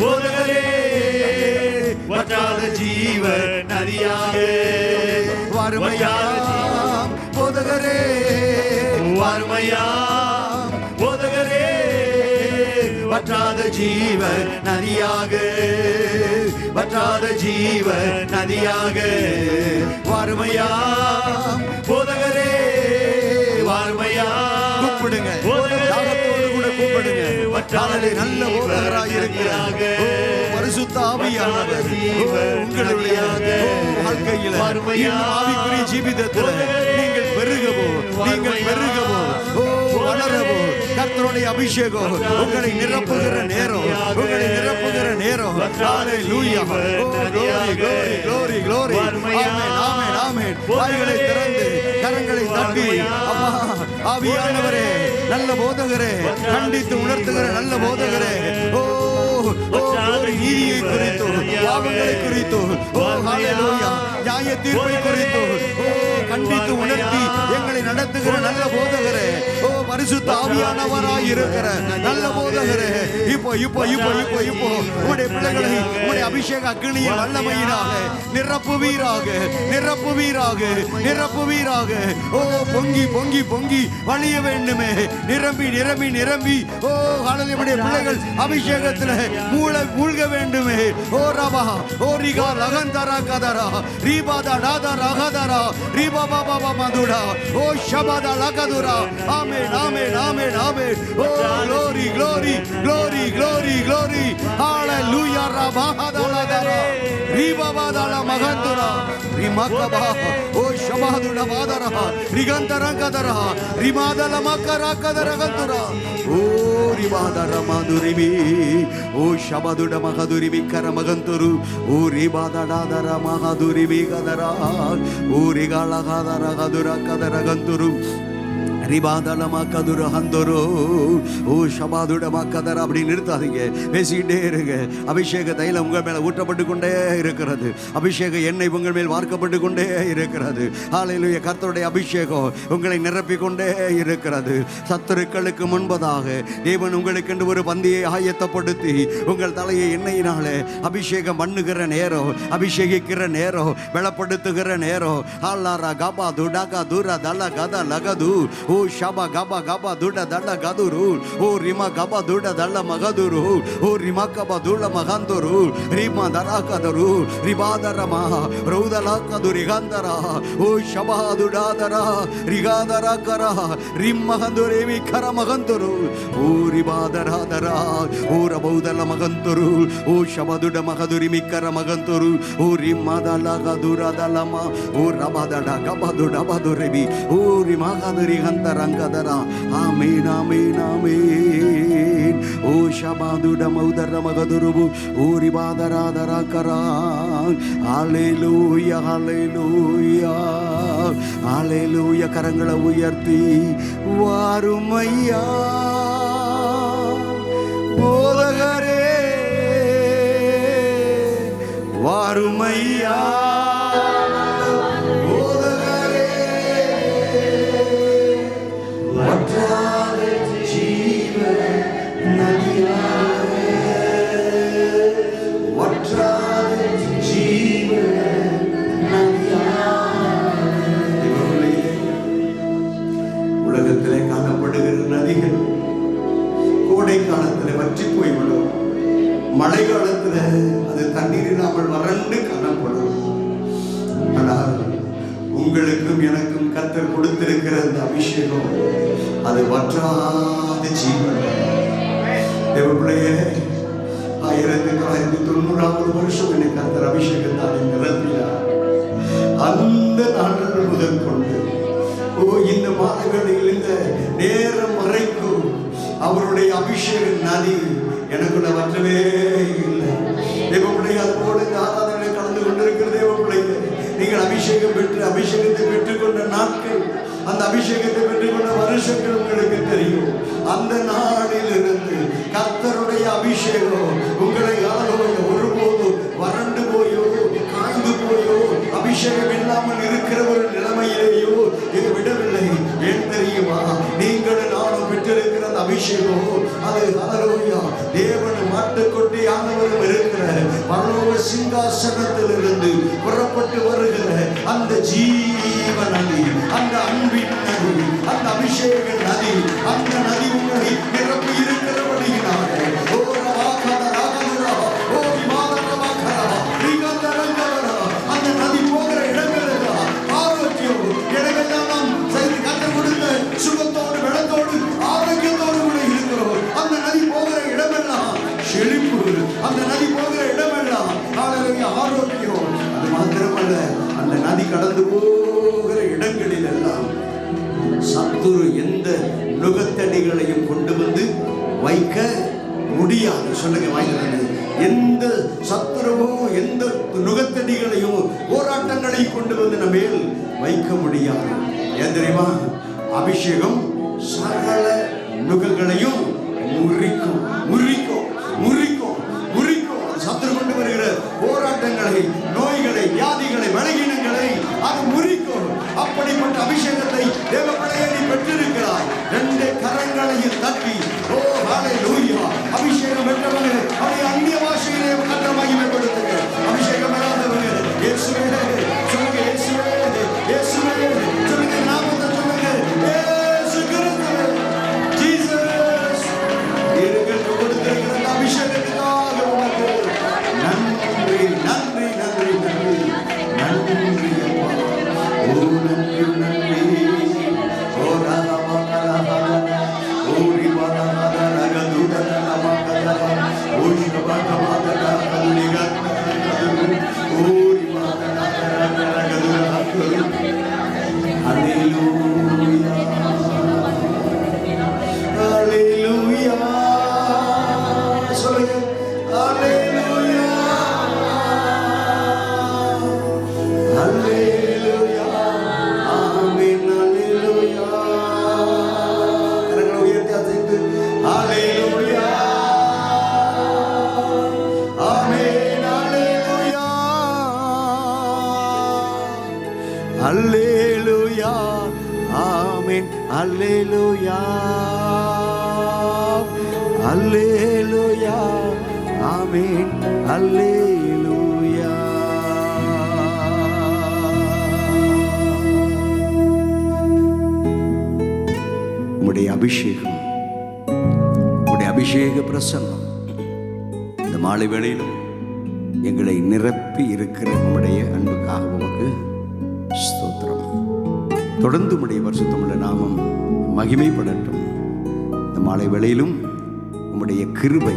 போதகரே, வற்றாத ஜீவ நதியாக, வாருமையா போதகரே, வாருமையா போதகரே, வற்றாத ஜீவ நதியாக, வற்றாத ஜீவ நதியாக, வாருமையா போதகரே, வாருமையா கூப்பிடுங்க, போதகரே, தாகத்தோடு கூட கூப்பிடுங்க. வற்றாத நல்ல போதகராய் இருக்கிறார் பரிசுத்த ஆவியானவர் உங்களுடைய வாழ்க்கையில ஆவிக்குரிய ஜீவிதத்தில் நீங்கள் பெருகவோ, நீங்கள் பெருகவோ, வளரவோ, கர்த்தருடைய அபிஷேகம் உங்களை நிரப்புகிற நேரம், உங்களை நிரப்புகிற நேரம். ஹல்லேலூயா, glory glory glory glory. ஆமென் ஆமென் ஆமென். வாய்களை திறந்து கரங்களை தட்டி, அம்மா ஆவியானவரே, நல்ல போதகரே, கண்டித்து உணர்த்துகிற நல்ல போதகரே, நீதியை குறித்து, பாவங்களை குறித்து, ஹல்லேலூயா, நியாய தீர்ப்பை குறித்து கண்டித்து உணர்த்தி எங்களை நடத்துகிற நல்ல போதகரே, பரிசுத்த ஆவியானவராய் இருக்கிற நல்ல போதகரே, இப்போ இப்போ இப்போ இப்போ இப்போ உம்முடைய பிள்ளைகளை உம்முடைய அபிஷேக அக்கினியின் வல்லமையினாக நிரப்புவீராக, நிரப்புவீராக, நிரப்புவீராக. பொங்கி பொங்கி பொங்கி வழிய வேண்டுமே, நிரம்பி நிரம்பி நிரம்பி. ஹல்லேலூயா, பிள்ளைகள் அபிஷேகத்தில் மூழ்க வேண்டுமே. ரபா ரிகா லகந்தரா கதரா ரீபாதா டாதா ரகதரா ரீபா Madura, oh Shabada Lakadura, Amen, Amen, Amen, Amen, oh glory, glory, glory, glory, glory, hallelujah, Rabahadala, Ribabadala Magandura, Rimakaba, oh Shabadula Madara, Rigantarangadara, Rimadala Makarakadaragandura, oh Ribadara Maduribi, oh Shabaduda Mahaduribi Karamaganturu, oh Ribadadara Mahaduribi Gadara, oh Rigala Gadara Gadura Kadaraganturu. ரிபாதலமா கதுர ஹந்தரோ ஓ ஷபாதுடமா கதர அப்படி நிறுத்தாதீங்க, பேசிக்கிட்டே இருங்க. அபிஷேக தைலம் உங்கள் மேலே ஊற்றப்பட்டு கொண்டே இருக்கிறது. அபிஷேக எண்ணெய் உங்கள் மேல் வார்க்கப்பட்டு கொண்டே இருக்கிறது. ஹல்லேலூயா. கர்த்தருடைய அபிஷேகம் உங்களை நிரப்பிக் கொண்டே இருக்கிறது. சத்துருக்களுக்கு முன்பதாக தேவன் உங்களுக்கென்று ஒரு பந்தியை ஆயத்தப்படுத்தி உங்கள் தலையை எண்ணெயினாலே அபிஷேகம் பண்ணுகிற நேரம், அபிஷேகிக்கிற நேரம், பலப்படுத்துகிற நேரம். ஹல்லாரா கபா துடகா துரா தல கத லகது ஓ ஷபா கபா கபா துட தல கதுரு ஓ ரிமா கபா துட தல மகதுரு ஓ ரிமா கபா துட மகந்துரு ரிமா தராகதரு ரிபாதரமா ரௌதலாகது ரிகந்தரா ஓ ஷபா துடாதரா ரிகாதரா கரா ரிம் மகந்துரு விகர மகந்துரு ஓ ரிபாதராதரா ஓ ரபௌதல மகந்துரு ஓ ஷபதுட மகதுரி மிக்கர மகந்துரு ஓ ரிமதல கதுர தலமா ஓ ரபதட கபதுட பதுரிபி ஓ ரிமகதுரி ரங்கதரா ஆமீன் ஆமீன் ஆமீன் ஓ ஷபாதுட மௌதர மகதுருபு ஓரி பாதராதரா கரா ஹல்லேலூயா ஹல்லேலூயா ஹல்லேலூயா. கரங்களை உயர்த்தி வாருமையா போதகரே வாருமையா உலகத்திலே காணப்படுகிற நதிகள் கோடை காலத்தில் வற்றி போய்விடும், மழை காலத்தில் அது தண்ணீர் இல்லாமல் வறண்டு காணப்படும். ஆனால் உங்களுக்கும் எனக்கும் கர்த்தர் கொடுத்திருக்கிற அந்த அபிஷேகம் அது வற்றாத ஜீவன். தேவப்பிள்ளையே, 1990 வருஷம் என்னை கர்த்தர் அபிஷேகத்தால் நிரப்பினார். அந்த நாட்கள் முதல் கொண்டு இந்த மாதங்களில் இந்த நேரம் வரைக்கும் அவருடைய அபிஷேக நதி எனக்குள்ள வற்றவே இல்லை. தேவப்பிள்ளை அதுபோல இந்த ஆராதனை கலந்து கொண்டிருக்கிற தேவப்பிள்ளையே, நீங்கள் அபிஷேகம் பெற்று அபிஷேகத்தை பெற்றுக்கொண்ட நாட்கள், அந்த அபிஷேகத்தை பெற்றுக்கொண்ட வருஷங்கள் உங்களுக்கு தெரியும். அந்த நாளில் இருந்து கர்த்தருடைய அபிஷேகம் உங்களை ஒருபோதும் வறண்டு போயோ காய்ந்து போயோ அபிஷேகம் இல்லாமல் இருக்கிற ஒரு நிலைமையிலேயோ இது விடவில்லை. ஏன் தெரியுமா? நீங்கள் நானும் பெற்றிருக்கிற அந்த அபிஷேகம் அது ஹல்லேலூயா தேவன் மாட்டுக்கொட்டியானவரும் இருக்கிற பரலோக சிங்காசனத்தில் இருந்து புறப்பட்டு வருகிற அந்த ஜீவ நதி, அந்த அன்பின் நதி, அந்த அபிஷேக நதி, அந்த நதி உங்களை நிரப்பி இருக்கிறபடியினாலே ஓ ரவாகத ராகதுரா ஓ விமானரவாகரா ரிகந்தரங்கரா அந்த நதி போகிற இடங்களெல்லாம் ஆரோக்கியம், இடங்களெல்லாம் செய்து கற்றுக் கொடுத்த சுகத்தோடு வெள்ளத்தோடு ஆரோக்கியத்தோடு கூட இருக்கிறோம். அந்த நதி போகிற இடமெல்லாம் செழிப்பு, அந்த நதி போகிற இடமெல்லாம் ஆரோக்கியம். அது மாத்திரமல்ல, அந்த நதி கடந்து போகிற இடங்களில் எல்லாம் சத்துரு எந்த நுகத்தடிகளையும் கொண்டு வந்து வைக்க முடியாது. சொல்லுங்க வாய்க்கிறது. எந்த சத்துருவோ எந்த நுகத்தடிகளையும் போராட்டங்களை கொண்டு வந்து நம்ம மேல் வைக்க முடியாது. ஏன் தெரியுமா? அபிஷேகம் சகல நுகங்களையும் முறிக்கும் முறிக்கும் முறிக்கும் முறிக்கும். சத்துரு கொண்டு வருகிற போராட்டங்களை, நோய்களை, வியாதிகளை, பலவீனங்களை அது முறிக்கும். அப்படிப்பட்ட அபிஷேகத்தை தேவப்பிள்ளையே நீ பெற்றிருக்கிறாய். 2 கரங்களையும் தட்டி ஓ ஹல்லேலூயா. அபிஷேகம் பெற்றவங்க அவரை அந்நிய பாஷையிலே கர்த்தரை மகிமைப்படுத்துங்க. அபிஷேகம் பெறாதவங்க இயேசுவே சொல்லுங்க, இயேசுவே இயேசுவே சொல்லுங்க, நாமத்தை சொல்லுங்க, இயேசு கிறிஸ்து ஜீசஸ். நீங்கள் கொடுத்திருக்கிற அல்லேலூயா ஆமென் அல்லேலூயா அல்லேலூயா ஆமென் அல்லேலூயா. உம்முடைய அபிஷேகம், உம்முடைய அபிஷேக பிரசன்னம் இந்த மாலை வேளையிலும் எங்களை நிரப்பி இருக்கிற உம்முடைய அன்புக்காக உமக்கு ஸ்தோத்திரம். தொடர்ந்து உம்முடைய பரிசுத்தமுள்ள நாமம் மகிமைப்படட்டும். இந்த மாலை வேளையிலும் உம்முடைய கிருபை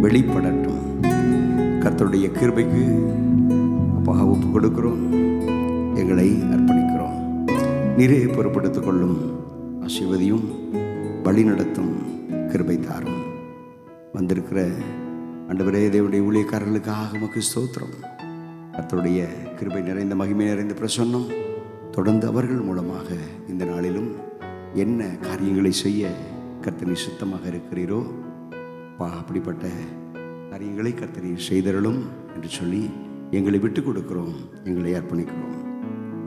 வெளிப்படட்டும். கர்த்தருடைய கிருபைக்கு அப்பாக ஒப்பு கொடுக்கிறோம், எங்களை அர்ப்பணிக்கிறோம். நீரே பொறுப்படுத்திக் கொள்ளும், ஆசீர்வதியும், வழி நடத்தும், கிருபை தாரும். வந்திருக்கிற ஆண்டவரே தேவனுடைய ஊழியக்காரர்களுக்காக உமக்கு ஸ்தோத்திரம். கர்த்தருடைய கிருபை நிறைந்த மகிமை நிறைந்த பிரசன்னம் தொடர்ந்து அவர்கள் மூலமாக இந்த நாளிலும் என்ன காரியங்களை செய்ய கர்த்தர் சுத்தமாக இருக்கிறீரோ அப்படிப்பட்ட காரியங்களை கர்த்தர் செய்தருளும் என்று சொல்லி எங்களை விட்டு கொடுக்கிறோம், எங்களை அர்ப்பணிக்கிறோம்.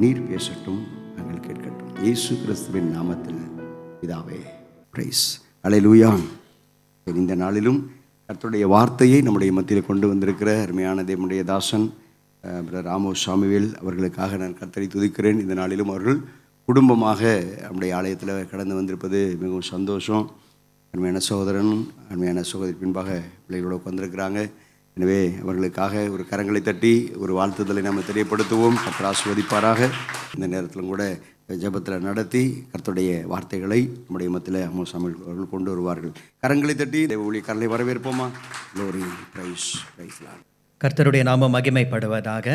நீர் பேசட்டும், நாங்கள் கேட்கட்டும். இயேசு கிறிஸ்துவின் நாமத்தில் பிதாவே, பிரைஸ். அல்லேலூயா. இந்த நாளிலும் கர்த்தருடைய வார்த்தையை நம்முடைய மத்தியில் கொண்டு வந்திருக்கிற அருமையான தேவனுடைய தாசன் ராமோ சாமுவேல் அவர்களுக்காக நான் கர்த்தரை துதிக்கிறேன். இந்த நாளிலும் அவர்கள் குடும்பமாக நம்முடைய ஆலயத்தில் கடந்து வந்திருப்பது மிகவும் சந்தோஷம். அருமையான சகோதரன், அருமையான சகோதரி பின்பாக பிள்ளைகளோடு வந்திருக்கிறாங்க. எனவே அவர்களுக்காக ஒரு கரங்களை தட்டி ஒரு வாழ்த்துதலை நாம் தெரியப்படுத்துவோம். கர்த்தர் ஆசீர்வதிப்பாராக. இந்த நேரத்திலும் கூட ஜெபத்தில் நடத்தி கர்த்தருடைய வார்த்தைகளை நம்முடைய மத்தியில் ராமோ சாமுவேல் அவர்கள் கொண்டு வருவார்கள். கரங்களை தட்டி தேவ ஊழியக்காரர்களை வரவேற்போமா? Glory, praise, praise lord. கர்த்தருடைய நாமம் மகிமைப்படுவதாக.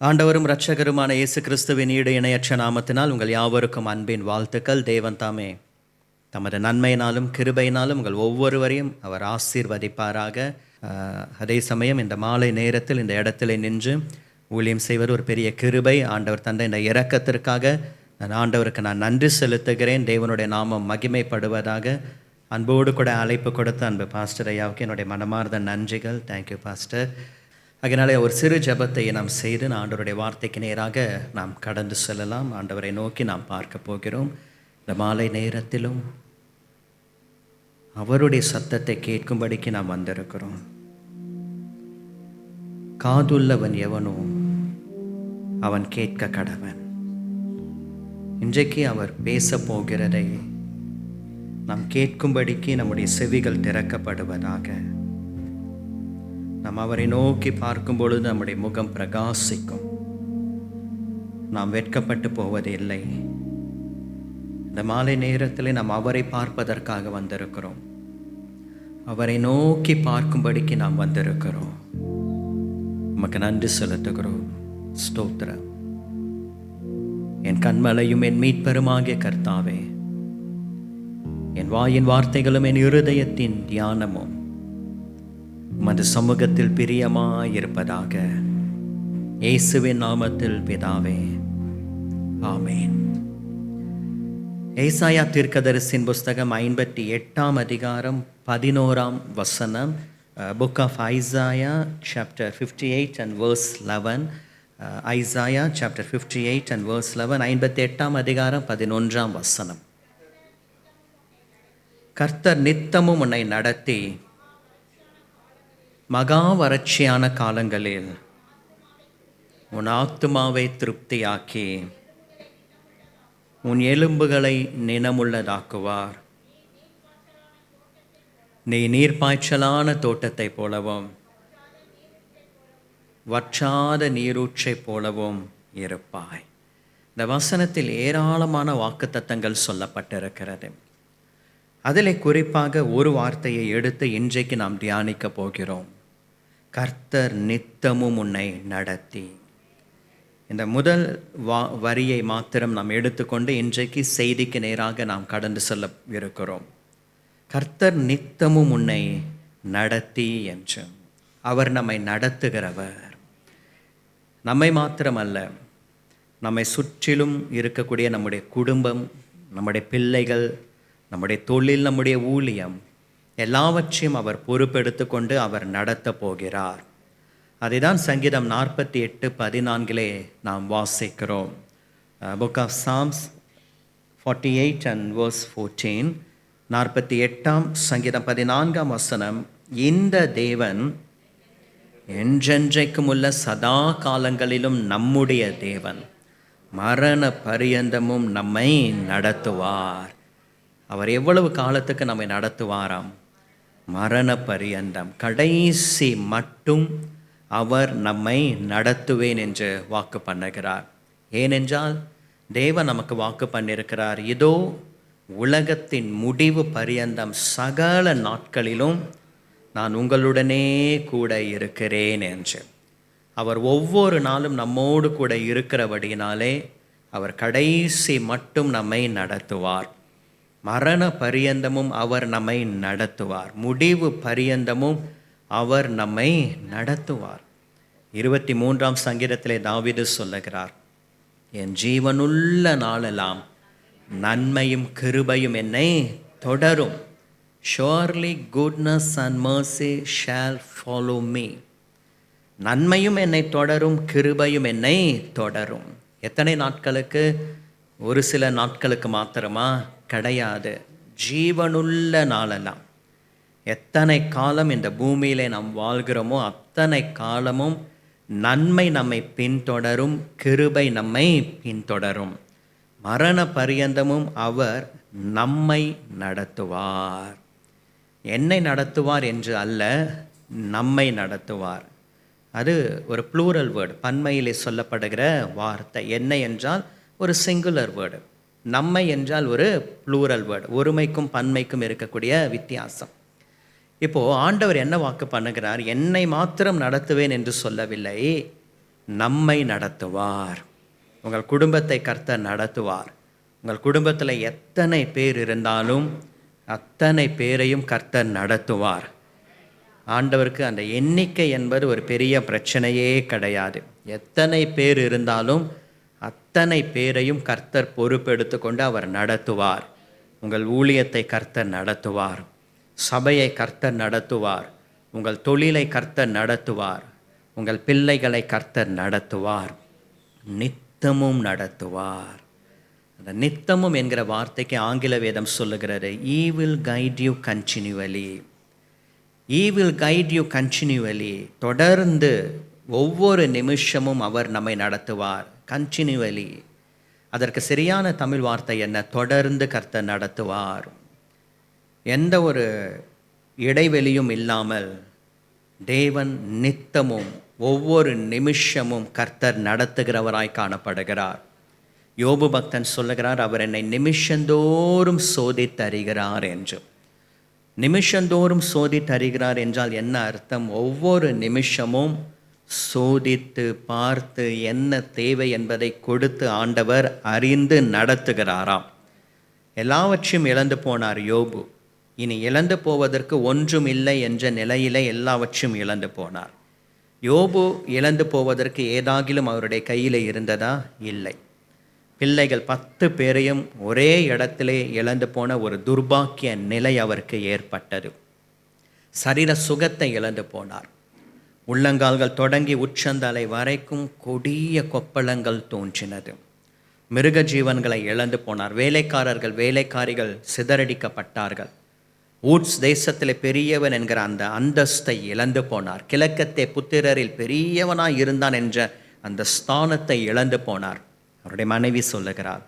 ஆண்டவரும் இரட்சகருமான இயேசு கிறிஸ்துவின் ஈடு இணையற்ற நாமத்தினால் உங்கள் யாவருக்கும் அன்பின் வாழ்த்துக்கள். தேவன் தாமே தமது நன்மையினாலும் கிருபையினாலும் உங்கள் ஒவ்வொருவரையும் அவர் ஆசீர்வதிப்பாராக. அதே சமயம் இந்த மாலை நேரத்தில் இந்த இடத்துல நின்று ஊழியம் செய்வது ஒரு பெரிய கிருபை. ஆண்டவர் தந்த இந்த இரக்கத்திற்காக ஆண்டவருக்கு நான் நன்றி செலுத்துகிறேன். தேவனுடைய நாமம் மகிமைப்படுவதாக. அன்போடு கூட அழைப்பு கொடுத்த அன்பு பாஸ்டர் ஐயாவுக்கு என்னுடைய மனமார்ந்த நன்றிகள். Thank you pastor. அதனாலே ஒரு சிறு ஜெபத்தை நாம் செய்து ஆண்டவருடைய வார்த்தைக்கு நேராக நாம் கடந்து செல்லலாம். ஆண்டவரை நோக்கி நாம் பார்க்க போகிறோம். இந்த மாலை நேரத்திலும் அவருடைய சத்தத்தை கேட்கும்படிக்கு நாம் வந்திருக்கிறோம். காதுள்ளவன் எவனோ அவன் கேட்க கடவன். இன்றைக்கு அவர் பேச போகிறதை நாம் கேட்கும்படிக்கு நம்முடைய செவிகள் திறக்கப்படுவதாக. நாம் அவரை நோக்கி பார்க்கும் பொழுது நம்முடைய முகம் பிரகாசிக்கும். நாம் வெட்கப்பட்டு போவதில்லை. இந்த மாலை நேரத்தில் நாம் அவரை பார்ப்பதற்காக வந்திருக்கிறோம். அவரை நோக்கி பார்க்கும்படிக்கு நாம் வந்திருக்கிறோம். உமக்கு நன்றி செலுத்துகிறோம். ஸ்தோத்திரம். என் கண்மலையும் என் மீட்பெருமாகிய கர்த்தாவே, என் வாயின் வார்த்தைகளும் என் இருதயத்தின் தியானமும் உமது சமூகத்தில் பிரியமாயிருப்பதாக. இயேசுவின் நாமத்தில் பிதாவே, ஆமேன். ஏசாயா தீர்க்கதரிசியின் புஸ்தகம் 58 அதிகாரம் 11 Book of Isaiah chapter 58 and verse 11. Isaiah chapter 58 and verse 11. 58 அதிகாரம் 11 கர்த்தர் நித்தமும் உன்னை நடத்தி மகா வறட்சியான காலங்களில் உன் ஆத்துமாவை திருப்தியாக்கி உன் எலும்புகளை நினமுள்ளதாக்குவார். நீ நீர்ப்பாய்ச்சலான தோட்டத்தை போலவும் வற்றாத நீரூற்றை போலவும் இருப்பாய். இந்த வசனத்தில் ஏராளமான வாக்குத்தத்தங்கள் சொல்லப்பட்டிருக்கிறது. அதில் குறிப்பாக ஒரு வார்த்தையை எடுத்து இன்றைக்கு நாம் தியானிக்க போகிறோம். கர்த்தர் நித்தமும் உன்னை நடத்தி. இந்த முதல் வரியை மாத்திரம் நாம் எடுத்துக்கொண்டு இன்றைக்கு செய்திக்கு நேராக நாம் கடந்து செல்ல இருக்கிறோம். கர்த்தர் நித்தமும் உன்னை நடத்தி என்று. அவர் நம்மை நடத்துகிறவர். நம்மை மாத்திரமல்ல, நம்மை சுற்றிலும் இருக்கக்கூடிய நம்முடைய குடும்பம், நம்முடைய பிள்ளைகள், நம்முடைய தொழில், நம்முடைய ஊழியம் எல்லாவற்றையும் அவர் பொறுப்பெடுத்து கொண்டு அவர் நடத்த போகிறார். அதைதான் சங்கீதம் 48:14 நாம் வாசிக்கிறோம். Book of Psalms 48 and verse 14. 48ஆம் சங்கீதம் 14ஆம் வசனம், இந்த தேவன் என்றென்றைக்கும் உள்ள சதா காலங்களிலும் நம்முடைய தேவன், மரண பரியந்தமும் நம்மை நடத்துவார். அவர் எவ்வளவு காலத்துக்கு நம்மை நடத்துவாராம்? மரண பரியந்தம், கடைசி மட்டும் அவர் நம்மை நடத்துவேன் என்று வாக்கு பண்ணுகிறார். ஏனென்றால் தேவன் நமக்கு வாக்கு பண்ணியிருக்கிறார், இதோ உலகத்தின் முடிவு பரியந்தம் சகல நாட்களிலும் நான் உங்களுடனே கூட இருக்கிறேன் என்று. அவர் ஒவ்வொரு நாளும் நம்மோடு கூட இருக்கிறபடியினாலே அவர் கடைசி மட்டும் நம்மை நடத்துவார். மரண பரியந்தமும் அவர் நம்மை நடத்துவார், முடிவு பரியந்தமும் அவர் நம்மை நடத்துவார். 23ஆம் சங்கீதத்திலே தாவீது சொல்லுகிறார், என் ஜீவனுள்ள நாளெல்லாம் நன்மையும் கிருபையும் என்னை தொடரும். Surely goodness and mercy shall follow me. நன்மையும் என்னை தொடரும், கிருபையும் என்னை தொடரும். எத்தனை நாட்களுக்கு? ஒரு சில நாட்களுக்கு மாத்திரமா? கிடையாது. ஜீவனுள்ள நாளெல்லாம், எத்தனை காலம் இந்த பூமியிலே நாம் வாழ்கிறோமோ அத்தனை காலமும் நன்மை நம்மை பின்தொடரும், கிருபை நம்மை பின்தொடரும். மரண பரியந்தமும் அவர் நம்மை நடத்துவார். என்னை நடத்துவார் என்று அல்ல, நம்மை நடத்துவார். அது ஒரு ப்ளூரல் வேர்டு, பன்மையிலே சொல்லப்படுகிற வார்த்தை. என்னை என்றால் ஒரு சிங்குலர் வேர்டு, நம்மை என்றால் ஒரு ப்ளூரல் வேர்டு. ஒருமைக்கும் பன்மைக்கும் இருக்கக்கூடிய வித்தியாசம். இப்போது ஆண்டவர் என்ன வாக்கு பண்ணுகிறார்? என்னை மாத்திரம் நடத்துவேன் என்று சொல்லவில்லை, நம்மை நடத்துவார். உங்கள் குடும்பத்தை கர்த்தர் நடத்துவார். உங்கள் குடும்பத்தில் எத்தனை பேர் இருந்தாலும் அத்தனை பேரையும் கர்த்தர் நடத்துவார். ஆண்டவருக்கு அந்த எண்ணிக்கை என்பது ஒரு பெரிய பிரச்சனையே கிடையாது. எத்தனை பேர் இருந்தாலும் அத்தனை பேரையும் கர்த்தர் பொறுப்பெடுத்து கொண்டு அவர் நடத்துவார். உங்கள் ஊழியத்தை கர்த்தர் நடத்துவார், சபையை கர்த்தர் நடத்துவார், உங்கள் தொழிலை கர்த்தர் நடத்துவார், உங்கள் பிள்ளைகளை கர்த்தர் நடத்துவார், நித்தமும் நடத்துவார். அந்த நித்தமும் என்கிற வார்த்தைக்கு ஆங்கில வேதம் சொல்லுகிறது, He will guide you continually. He will guide you continually. தொடர்ந்து ஒவ்வொரு நிமிஷமும் அவர் நம்மை நடத்துவார். கண்டினியூவலி, அதற்கு சரியான தமிழ் வார்த்தை என்ன? தொடர்ந்து கர்த்தர் நடத்துவார். எந்த ஒரு இடைவெளியும் இல்லாமல் தேவன் நித்தமும் ஒவ்வொரு நிமிஷமும் கர்த்தர் நடத்துகிறவராய் காணப்படுகிறார். யோபு பக்தன் சொல்லுகிறார், அவர் என்னை நிமிஷந்தோறும் சோதித்தறிகிறார் என்று. நிமிஷந்தோறும் சோதித்தறிகிறார் என்றால் என்ன அர்த்தம்? ஒவ்வொரு நிமிஷமும் சோதித்து பார்த்து என்ன தேவை என்பதை கொடுத்து ஆண்டவர் அறிந்து நடத்துகிறாராம். எல்லாவற்றையும் இழந்து போனார் யோபு. இனி இழந்து போவதற்கு ஒன்றும் இல்லை என்ற நிலையிலே எல்லாவற்றையும் இழந்து போனார். யோபு இழந்து போவதற்கு ஏதாகிலும் அவருடைய கையில் இருந்ததா? இல்லை. பிள்ளைகள் 10 பேரையும் ஒரே இடத்திலே இழந்து போன ஒரு துர்பாக்கிய நிலை அவருக்கு ஏற்பட்டது. சரீர சுகத்தை இழந்து போனார். உள்ளங்கால்கள் தொடங்கி உச்சந்தலை வரைக்கும் கொடிய கொப்பளங்கள் தோன்றினது. மிருக ஜீவன்களை இழந்து போனார். வேலைக்காரிகள் சிதறடிக்கப்பட்டார்கள். ஊட்ஸ் தேசத்தில் பெரியவன் என்கிற அந்த அந்தஸ்தை இழந்து போனார். கிழக்கத்தே புத்திரரில் பெரியவனாய் இருந்தான் என்ற அந்த ஸ்தானத்தை இழந்து போனார். அவருடைய மனைவி சொல்லுகிறார்,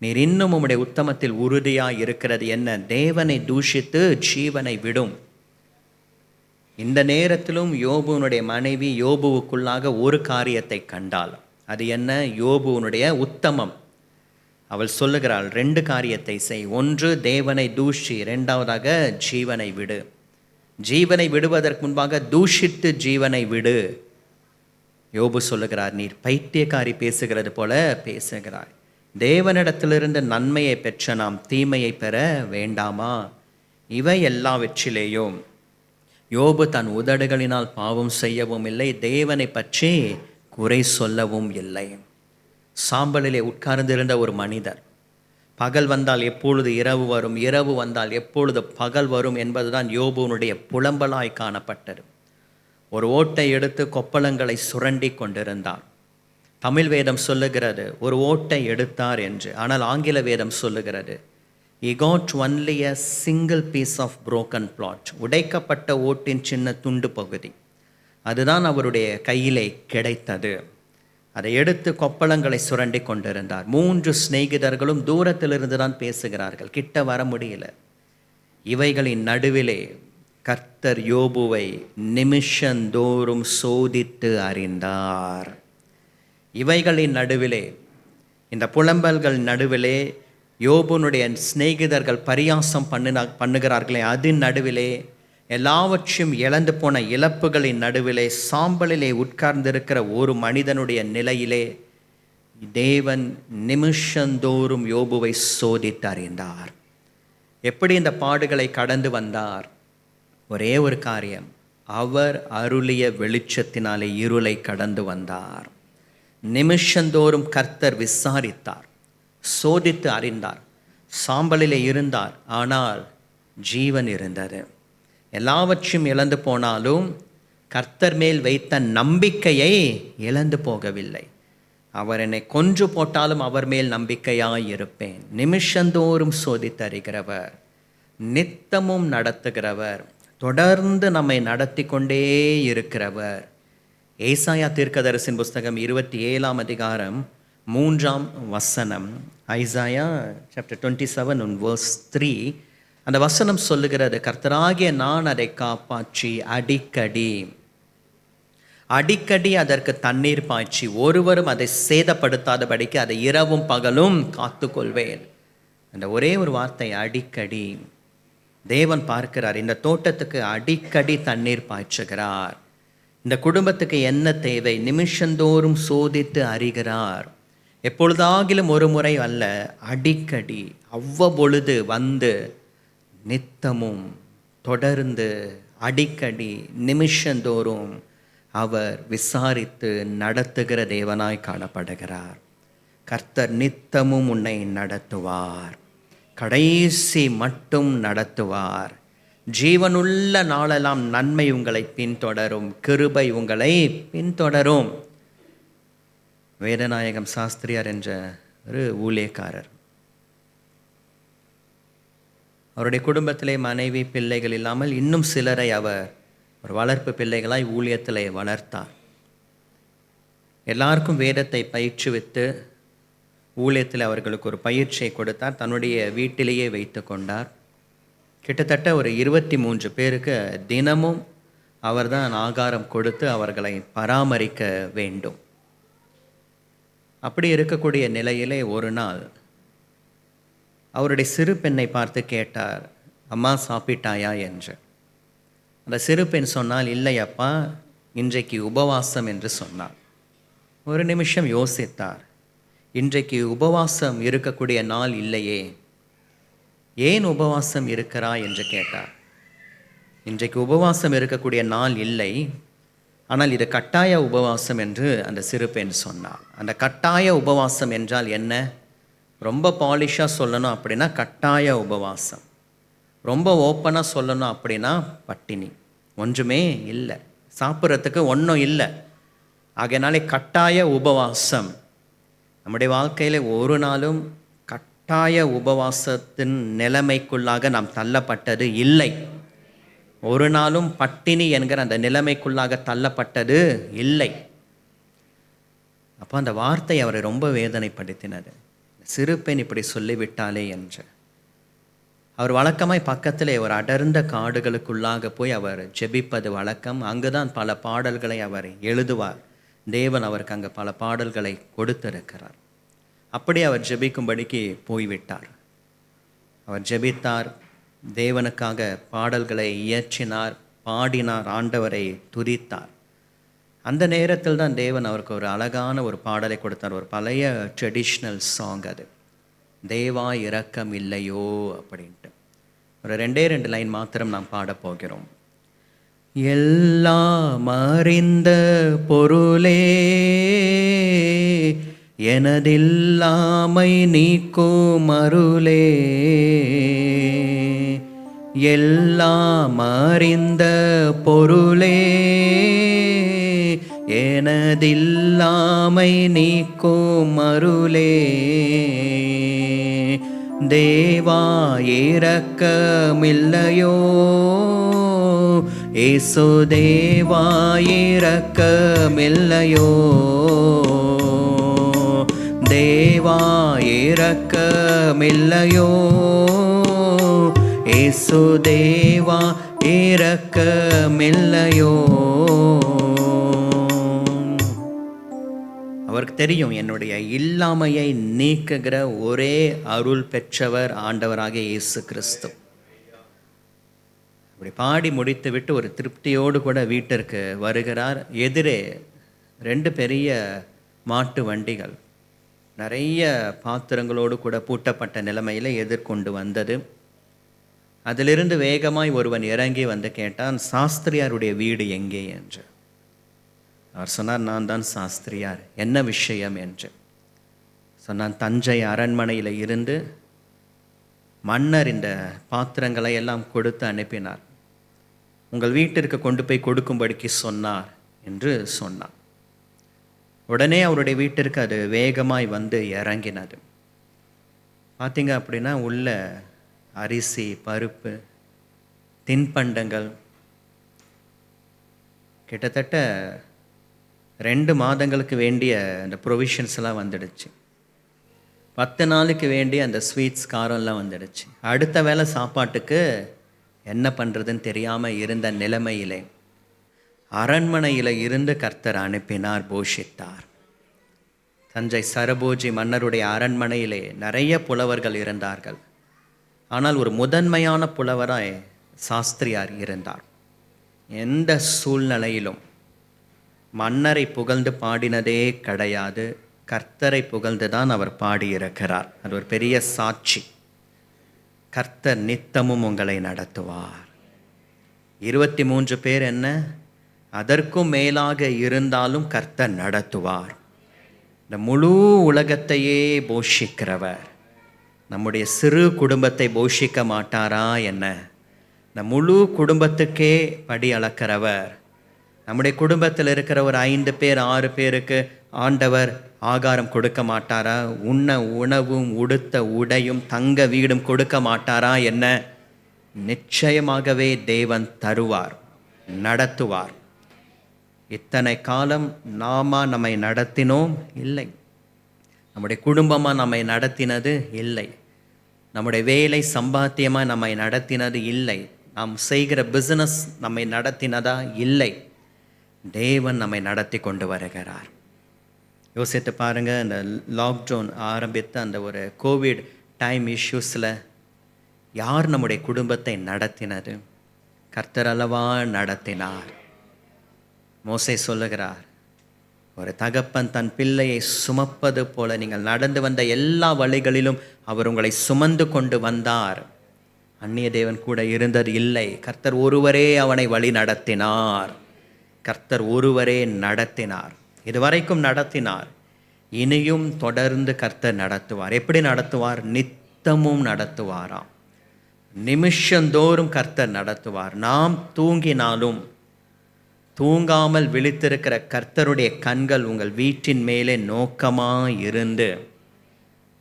நீர் இன்னும் உம்முடைய உத்தமத்தில் உறுதியாய் இருக்கிறது என்ன? தேவனை தூஷித்து ஜீவனை விடும். இந்த நேரத்திலும் யோபுனுடைய மனைவி யோபுவுக்குள்ளாக ஒரு காரியத்தை கண்டாள். அது என்ன? யோபுனுடைய உத்தமம். அவள் சொல்லுகிறாள், 2 காரியத்தை செய். ஒன்று, தேவனை தூஷி. 2வதாக, ஜீவனை விடு. ஜீவனை விடுவதற்கு முன்பாக தூஷித்து ஜீவனை விடு. யோபு சொல்லுகிறார், நீர் பைத்தியக்காரி பேசுகிறது போல பேசுகிறாய். தேவனிடத்திலிருந்து நன்மையை பெற்ற நாம் தீமையை பெற வேண்டாமா? இவை எல்லாவற்றிலேயும் யோபு தன் உதடுகளினால் பாவம் செய்யவும் இல்லை, தேவனை பற்றி குறை சொல்லவும் இல்லை. சாம்பலிலே உட்கார்ந்திருந்த ஒரு மனிதர், பகல் வந்தால் எப்பொழுது இரவு வரும், இரவு வந்தால் எப்பொழுது பகல் வரும் என்பதுதான் யோபுனுடைய புலம்பலாய் காணப்பட்டது. ஒரு ஓட்டை எடுத்து கொப்பளங்களை சுரண்டி கொண்டிருந்தார். தமிழ் வேதம் சொல்லுகிறது ஒரு ஓட்டை எடுத்தார் என்று. ஆனால் ஆங்கில வேதம் சொல்லுகிறது he got only a single piece of broken plot. உடைக்கப்பட்ட ஓட்டின் சின்ன துண்டு பகுதி அதுதான் அவருடைய கையிலே கிடைத்தது. அதை எடுத்து கொப்பளங்களை சுரண்டி கொண்டிருந்தார். 3 சிநேகிதர்களும் தூரத்திலிருந்து தான் பேசுகிறார்கள், கிட்ட வர முடியல. இவைகளின் நடுவிலே கர்த்தர் யோபுவை நிமிஷந்தோறும் சோதித்து அறிந்தார். இவைகளின் நடுவிலே, இந்த புலம்பல்கள் நடுவிலே யோபுனுடைய சிநேகிதர்கள் பரியாசம் பண்ணுகிறார்களே, அதன் நடுவிலே, எல்லாவற்றையும் இழந்து போன இழப்புகளின் நடுவிலே, சாம்பலிலே உட்கார்ந்திருக்கிற ஒரு மனிதனுடைய நிலையிலே தேவன் நிமிஷந்தோறும் யோபுவை சோதித்து அறிந்தார். எப்படி இந்த பாடுகளை கடந்து வந்தார்? ஒரே ஒரு காரியம், அவர் அருளிய வெளிச்சத்தினாலே இருளை கடந்து வந்தார். நிமிஷந்தோறும் கர்த்தர் விசாரித்தார், சோதித்து அறிந்தார். சாம்பலிலே இருந்தார், ஆனால் ஜீவன் இருந்தது. எல்லாவற்றையும் இழந்து போனாலும் கர்த்தர் மேல் வைத்த நம்பிக்கையை இழந்து போகவில்லை. அவர் என்னை கொன்று போட்டாலும் அவர் மேல் நம்பிக்கையாய் இருப்பேன். நிமிஷந்தோறும் சோதித்தறிகிறவர், நித்தமும் நடத்துகிறவர், தொடர்ந்து நம்மை நடத்தி கொண்டே இருக்கிறவர். ஏசாயா தீர்க்கதரிசியின் புஸ்தகம் 27ஆம் அதிகாரம் 3ஆம் வசனம். Isaiah chapter 27 verse 3. அந்த வசனம் சொல்லுகிறது, கர்த்தராகிய நான் அதை காப்பாற்றி அடிக்கடி அதற்கு தண்ணீர் பாய்ச்சி ஒருவரும் அதை சேதப்படுத்தாதபடிக்கு அதை இரவும் பகலும் காத்துக்கொள்வேன். அந்த ஒரே ஒரு வார்த்தை அடிக்கடி. தேவன் பார்க்கிறார், இந்த தோட்டத்துக்கு அடிக்கடி தண்ணீர் பாய்ச்சுகிறார். இந்த குடும்பத்துக்கு என்ன தேவை நிமிஷந்தோறும் சோதித்து அறிகிறார். எப்பொழுதாகிலும் ஒரு முறை அல்ல, அடிக்கடி அவ்வப்பொழுது வந்து நித்தமும் தொடர்ந்து அடிக்கடி நிமிஷந்தோறும் அவர் விசாரித்து நடத்துகிற தேவனாய் காணப்படுகிறார். கர்த்தர் நித்தமும் உன்னை நடத்துவார், கடைசி மட்டும் நடத்துவார். ஜீவனுள்ள நாளெல்லாம் நன்மை உங்களை பின்தொடரும், கிருபை உங்களை பின்தொடரும். வேதநாயகம் சாஸ்திரியார் என்ற ஒரு ஊழியக்காரர், அவருடைய குடும்பத்திலே மனைவி பிள்ளைகள் இல்லாமல் இன்னும் சிலரை அவர் ஒரு வளர்ப்பு பிள்ளைகளாய் ஊழியத்திலே வளர்த்தார். எல்லாருக்கும் வேதத்தை பயிற்றுவித்து ஊழியத்தில் அவர்களுக்கு ஒரு பயிற்சியை கொடுத்தார். தன்னுடைய வீட்டிலேயே வைத்து கொண்டார். கிட்டத்தட்ட ஒரு 23 பேருக்கு தினமும் அவர்தான் ஆகாரம் கொடுத்து அவர்களை பராமரிக்க வேண்டும். அப்படி இருக்கக்கூடிய நிலையிலே ஒரு நாள் அவருடைய சிறு பெண்ணை பார்த்து கேட்டார், அம்மா சாப்பிட்டாயா என்று. அந்த சிறு பெண் சொன்னால், இல்லையப்பா, இன்றைக்கு உபவாசம் என்று சொன்னார். ஒரு நிமிஷம் யோசித்தார், இன்றைக்கு உபவாசம் இருக்கக்கூடிய நாள் இல்லையே, ஏன் உபவாசம் இருக்கிறாய் என்று கேட்டார். இன்றைக்கு உபவாசம் இருக்கக்கூடிய நாள் இல்லை, ஆனால் இது கட்டாய உபவாசம் என்று அந்த சிறு பெண் சொன்னார். அந்த கட்டாய உபவாசம் என்றால் என்ன? ரொம்ப பாலிஷாக சொல்லணும் அப்படின்னா கட்டாய உபவாசம், ரொம்ப ஓப்பனாக சொல்லணும் அப்படின்னா பட்டினி, ஒன்றுமே இல்லை, சாப்பிட்றதுக்கு ஒன்றும் இல்லை. ஆகையினாலே கட்டாய உபவாசம். நம்முடைய வாழ்க்கையில் ஒரு நாளும் கட்டாய உபவாசத்தின் நிலைமைக்குள்ளாக நாம் தள்ளப்பட்டது இல்லை. ஒரு நாளும் பட்டினி என்கிற அந்த நிலைமைக்குள்ளாக தள்ளப்பட்டது இல்லை. அப்போ அந்த வார்த்தை அவரை ரொம்ப வேதனைப்படுத்தினது. சிறு பெண் இப்படி சொல்லிவிட்டாலே என்று. அவர் வழக்கமாய் பக்கத்திலே ஒரு அடர்ந்த காடுகளுக்குள்ளாக போய் அவர் ஜெபிப்பது வழக்கம். அங்குதான் பல பாடல்களை அவர் எழுதுவார். தேவன் அவருக்கு அங்கே பல பாடல்களை கொடுத்திருக்கிறார். அப்படி அவர் ஜெபிக்கும்படிக்கு போய்விட்டார். அவர் ஜெபித்தார், தேவனுக்காக பாடல்களை இயற்றினார், பாடினார், ஆண்டவரை துதித்தார். அந்த நேரத்தில் தான் தேவன் அவருக்கு ஒரு அழகான ஒரு பாடலை கொடுத்தார். ஒரு பழைய ட்ரெடிஷ்னல் சாங் அது, தேவா இரக்கம் இல்லையோ அப்படின்ட்டு. ஒரு 2 லைன் மாத்திரம் நாம் பாடப்போகிறோம். எல்லாம் அறிந்த பொருளே எனதில்லாமை நீக்கும் அருளே, எல்லாம் அறிந்த பொருளே எனதில்லாமை நீக்கும் அருளே தேவா இரக்கமில்லையோ, ஏசு தேவா இரக்கமில்லையோ, தேவா இரக்கமில்லையோ, ஏசு தேவா இரக்கமில்லையோ. அவருக்கு தெரியும் என்னுடைய இல்லாமையை நீக்குகிற ஒரே அருள் பெற்றவர் ஆண்டவராகிய இயேசு கிறிஸ்து. அப்படி பாடி முடித்து விட்டு ஒரு திருப்தியோடு கூட வீட்டிற்கு வருகிறார். எதிரே 2 பெரிய மாட்டு வண்டிகள் நிறைய பாத்திரங்களோடு கூட பூட்டப்பட்ட நிலைமையில் எதிர்கொண்டு வந்தது. அதிலிருந்து வேகமாய் ஒருவன் இறங்கி வந்து கேட்டான், சாஸ்திரியாருடைய வீடு எங்கே என்று. அவர் சொன்னார், நான் தான் சாஸ்திரியார், என்ன விஷயம் என்று சொன்னான். தஞ்சை அரண்மனையில் இருந்து மன்னர் இந்த பாத்திரங்களை எல்லாம் கொடுத்து அனுப்பினார், உங்கள் வீட்டிற்கு கொண்டு போய் கொடுக்கும்படிக்கு சொன்னார் என்று சொன்னார். உடனே அவருடைய வீட்டிற்கு அது வேகமாய் வந்து இறங்கினது. பார்த்தீங்க அப்படின்னா உள்ள அரிசி, பருப்பு, தின்பண்டங்கள் கிட்டத்தட்ட 2 மாதங்களுக்கு வேண்டிய அந்த ப்ரொவிஷன்ஸ் எல்லாம் வந்துடுச்சு. 10 நாளுக்கு வேண்டிய அந்த ஸ்வீட்ஸ், காரம்லாம் வந்துடுச்சு. அடுத்த வேளை சாப்பாட்டுக்கு என்ன பண்ணுறதுன்னு தெரியாமல் இருந்த நிலைமையிலே அரண்மனையில் இருந்து கர்த்தர் அனுப்பினார், போஷித்தார். தஞ்சை சரபோஜி மன்னருடைய அரண்மனையிலே நிறைய புலவர்கள் இருந்தார்கள். ஆனால் ஒரு முதன்மையான புலவராய் சாஸ்திரியார் இருந்தார். எந்த சூழ்நிலையிலும் மன்னரை புகழ்ந்து பாடினதே கிடையாது, கர்த்தரை புகழ்ந்து தான் அவர் பாடியிருக்கிறார். அது ஒரு பெரிய சாட்சி. கர்த்தர் நித்தமும் உங்களை நடத்துவார். 23 பேர் என்ன, அதற்கும் மேலாக இருந்தாலும் கர்த்தர் நடத்துவார். இந்த முழு உலகத்தையே போஷிக்கிறவர் நம்முடைய சிறு குடும்பத்தை போஷிக்க மாட்டாரா என்ன? இந்த முழு குடும்பத்துக்கே படி அளக்கிறவர். நம்முடைய குடும்பத்தில் இருக்கிற ஒரு 5 பேர் 6 பேருக்கு ஆண்டவர் ஆகாரம் கொடுக்க மாட்டாரா? உண்ண உணவும் உடுத்த உடையும் தங்க வீடும் கொடுக்க மாட்டாரா என்ன? நிச்சயமாகவே தேவன் தருவார், நடத்துவார். இத்தனை காலம் நம்மை நடத்தினோம்? இல்லை. நம்முடைய குடும்பமாக நம்மை நடத்தினது இல்லை. நம்முடைய வேலை சம்பாத்தியமாக நம்மை நடத்தினது இல்லை. நாம் செய்கிற பிஸ்னஸ் நம்மை நடத்தினதா? இல்லை. தேவன் நம்மை நடத்தி கொண்டு வருகிறார். யோசித்து பாருங்கள், இந்த லாக்டவுன் ஆரம்பித்த அந்த ஒரு கோவிட் டைம் இஷ்யூஸில் யார் நம்முடைய குடும்பத்தை நடத்தினது? கர்த்தர் அல்லவா நடத்தினார். மோசே சொல்லுகிறார், ஒரு தகப்பன் தன் பிள்ளையை சுமப்பது போல நீங்கள் நடந்து வந்த எல்லா வழிகளிலும் அவர் உங்களை சுமந்து கொண்டு வந்தார். அந்நிய தேவன் கூட இருந்தது இல்லை. கர்த்தர் ஒருவரே அவனை வழி நடத்தினார். கர்த்தர் ஒருவரே நடத்தினார். இதுவரைக்கும் நடத்தினார், இனியும் தொடர்ந்து கர்த்தர் நடத்துவார். எப்படி நடத்துவார்? நித்தமும் நடத்துவாராம். நிமிஷந்தோறும் கர்த்தர் நடத்துவார். நாம் தூங்கினாலும் தூங்காமல் விழித்திருக்கிற கர்த்தருடைய கண்கள் உங்கள் வீட்டின் மேலே நோக்கமாக இருந்து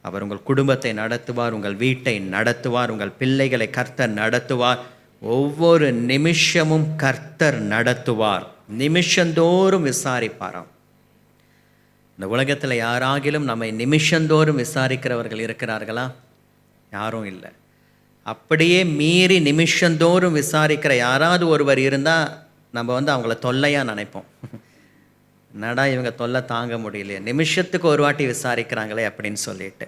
அவர் உங்கள் குடும்பத்தை நடத்துவார், உங்கள் வீட்டை நடத்துவார், உங்கள் பிள்ளைகளை கர்த்தர் நடத்துவார். ஒவ்வொரு நிமிஷமும் கர்த்தர் நடத்துவார். நிமிஷந்தோறும் விசாரிப்பாராம். இந்த உலகத்தில் யாராகிலும் நம்மை நிமிஷந்தோறும் விசாரிக்கிறவர்கள் இருக்கிறார்களா? யாரும் இல்லை. அப்படியே மீறி நிமிஷந்தோறும் விசாரிக்கிற யாராவது ஒருவர் இருந்தால் நம்ம அவங்கள தொல்லையாக நினைப்போம். என்னடா இவங்க தொல்லை தாங்க முடியலையே, நிமிஷத்துக்கு ஒரு வாட்டி விசாரிக்கிறாங்களே அப்படின்னு சொல்லிட்டு.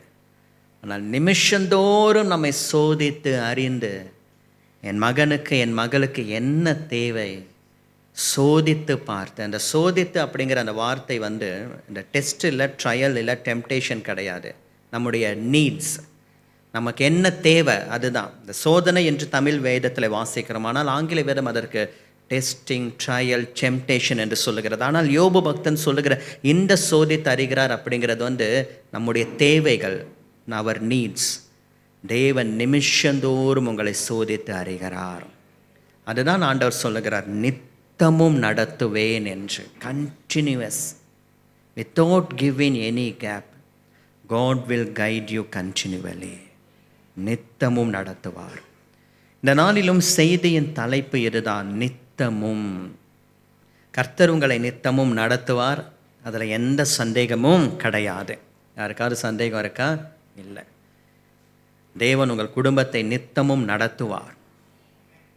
ஆனால் நிமிஷந்தோறும் நம்மை சோதித்து அறிந்து என் மகனுக்கு என் மகளுக்கு என்ன தேவை சோதித்து பார்த்து, அந்த சோதித்து அப்படிங்கிற அந்த வார்த்தை இந்த டெஸ்ட் இல்லை, ட்ரையல் இல்லை, டெம்டேஷன் கிடையாது. நம்முடைய நீட்ஸ், நமக்கு என்ன தேவை அதுதான் இந்த சோதனை என்று தமிழ் வேதத்தில் வாசிக்கிறோம். ஆனால் ஆங்கில வேதம் அதற்கு டெஸ்டிங், ட்ரையல், டெம்டேஷன் என்று சொல்லுகிறது. ஆனால் யோபு பக்தன் சொல்லுகிற இந்த சோதித்து அறிகிறார் அப்படிங்கிறது நம்முடைய தேவைகள், அவர் நீட்ஸ். தேவன் நிமிஷந்தோறும் உங்களை சோதித்து அறிகிறார். அதுதான் ஆண்டவர் சொல்லுகிறார், நித்தமும் நடத்துவேன் என்று. Continues without giving any gap God will guide you continually. நித்தமும் நடத்துவார். இந்த நாளிலும் செய்தியின் தலைப்பு இதுதான், நித்தமும். கர்த்தர் உங்களை நித்தமும் நடத்துவார். அதில் எந்த சந்தேகமும் கிடையாது. யாருக்காவது சந்தேகம் இருக்கா? இல்லை. தேவன் உங்கள் குடும்பத்தை நித்தமும் நடத்துவார்.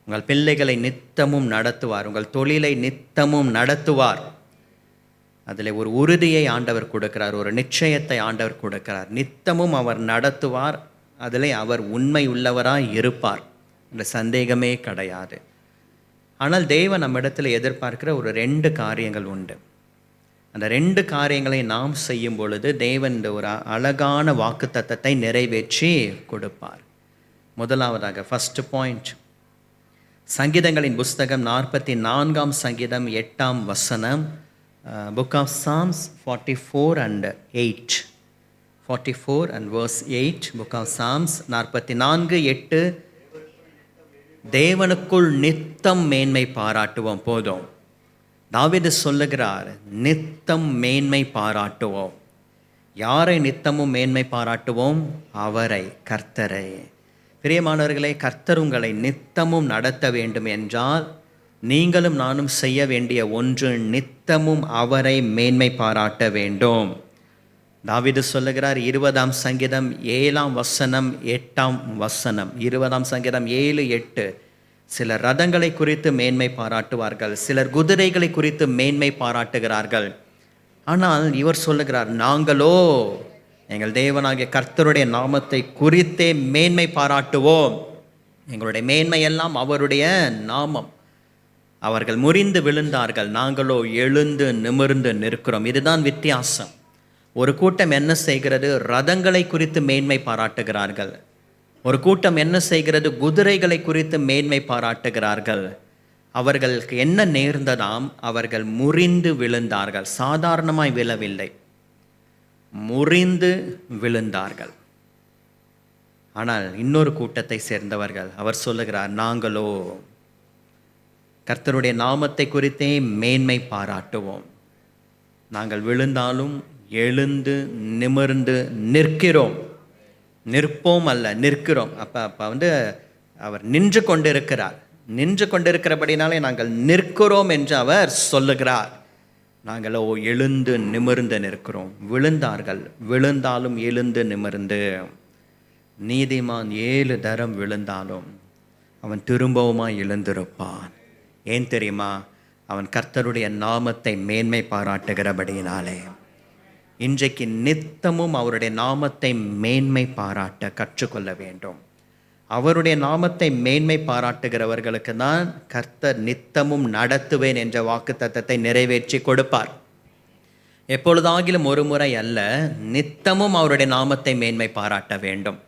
உங்கள் பிள்ளைகளை நித்தமும் நடத்துவார். உங்கள் தொழிலை நித்தமும் நடத்துவார். அதில் ஒரு உறுதியை ஆண்டவர் கொடுக்கிறார், ஒரு நிச்சயத்தை ஆண்டவர் கொடுக்கிறார். நித்தமும் அவர் நடத்துவார். அதில் அவர் உண்மை உள்ளவராய் இருப்பார். அந்த சந்தேகமே கிடையாது. ஆனால் தேவன் நம்மிடத்தில் எதிர்பார்க்கிற ஒரு 2 காரியங்கள் உண்டு. அந்த 2 காரியங்களை நாம் செய்யும் பொழுது தேவன் இந்த ஒரு அழகான வாக்குத்தத்தத்தை நிறைவேற்றி கொடுப்பார். முதலாவதாக ஃபர்ஸ்ட் பாயிண்ட், சங்கீதங்களின் புஸ்தகம் 44ஆம் சங்கீதம் 8ஆம் வசனம், book of Psalms 44 and 8. 44 and verse 8, book of Psalms 44:8. தேவனுக்குள் நித்தம் மேன்மை பாராட்டுவோம். போதும். தாவீது சொல்லுகிறார், நித்தம் மேன்மை பாராட்டுவோம். யாரை நித்தமும் மேன்மை பாராட்டுவோம்? அவரை, கர்த்தரை. பிரியமானவர்களே, கர்த்தர் உங்களை நித்தமும் நடத்த வேண்டும் என்றால் நீங்களும் நானும் செய்ய வேண்டிய ஒன்று, நித்தமும் அவரை மேன்மை பாராட்ட வேண்டும். தாவீது சொல்லுகிறார் 20ஆம் சங்கீதம் 7ஆம் வசனம் 8ஆம் வசனம், 20ஆம் சங்கீதம் 7:8, சிலர் ரதங்களை குறித்து மேன்மை பாராட்டுவார்கள், சிலர் குதிரைகளை குறித்து மேன்மை பாராட்டுகிறார்கள். ஆனால் இவர் சொல்லுகிறார், நாங்களோ எங்கள் தேவனாகிய கர்த்தருடைய நாமத்தை குறித்தே மேன்மை பாராட்டுவோம். எங்களுடைய மேன்மை எல்லாம் அவருடைய நாமம். அவர்கள் முறிந்து விழுந்தார்கள், நாங்களோ எழுந்து நிமிர்ந்து நிற்கிறோம். இதுதான் வித்தியாசம். ஒரு கூட்டம் என்ன செய்கிறது? ரதங்களை குறித்து மேன்மை பாராட்டுகிறார்கள். ஒரு கூட்டம் என்ன செய்கிறது? குதிரைகளை குறித்து மேன்மை பாராட்டுகிறார்கள். அவர்களுக்கு என்ன நேர்ந்ததாம்? அவர்கள் முறிந்து விழுந்தார்கள். சாதாரணமாய் விழவில்லை, முறிந்து விழுந்தார்கள். ஆனால் இன்னொரு கூட்டத்தை சேர்ந்தவர்கள், அவர் சொல்லுகிறார், நாங்களோ கர்த்தருடைய நாமத்தை குறித்தே மேன்மை பாராட்டுவோம். நாங்கள் விழுந்தாலும் எழுந்து நிமிர்ந்து நிற்கிறோம். நிற்போம் அல்ல, நிற்கிறோம். அப்போ அவர் நின்று கொண்டிருக்கிறார். நின்று கொண்டிருக்கிறபடினாலே நாங்கள் நிற்கிறோம் என்று அவர் சொல்லுகிறார். நாங்களோ எழுந்து நிமிர்ந்து நிற்கிறோம். விழுந்தார்கள், விழுந்தாலும் எழுந்து நிமிர்ந்து. நீதிமான் 7 தரம் விழுந்தாலும் அவன் திரும்பவுமா எழுந்திருப்பான். ஏன் தெரியுமா? அவன் கர்த்தருடைய நாமத்தை மேன்மை பாராட்டுகிறபடியினாலே. இன்றைக்கு நித்தமும் அவருடைய நாமத்தை மேன்மை பாராட்ட கற்றுக்கொள்ள வேண்டும். அவருடைய நாமத்தை மேன்மை பாராட்டுகிறவர்களுக்கு தான் கர்த்தர் நித்தமும் நடத்துவேன் என்ற வாக்குத்தத்தத்தை நிறைவேற்றி கொடுப்பார். எப்பொழுதாகிலும் ஒரு முறை அல்ல, நித்தமும் அவருடைய நாமத்தை மேன்மை பாராட்ட வேண்டும்.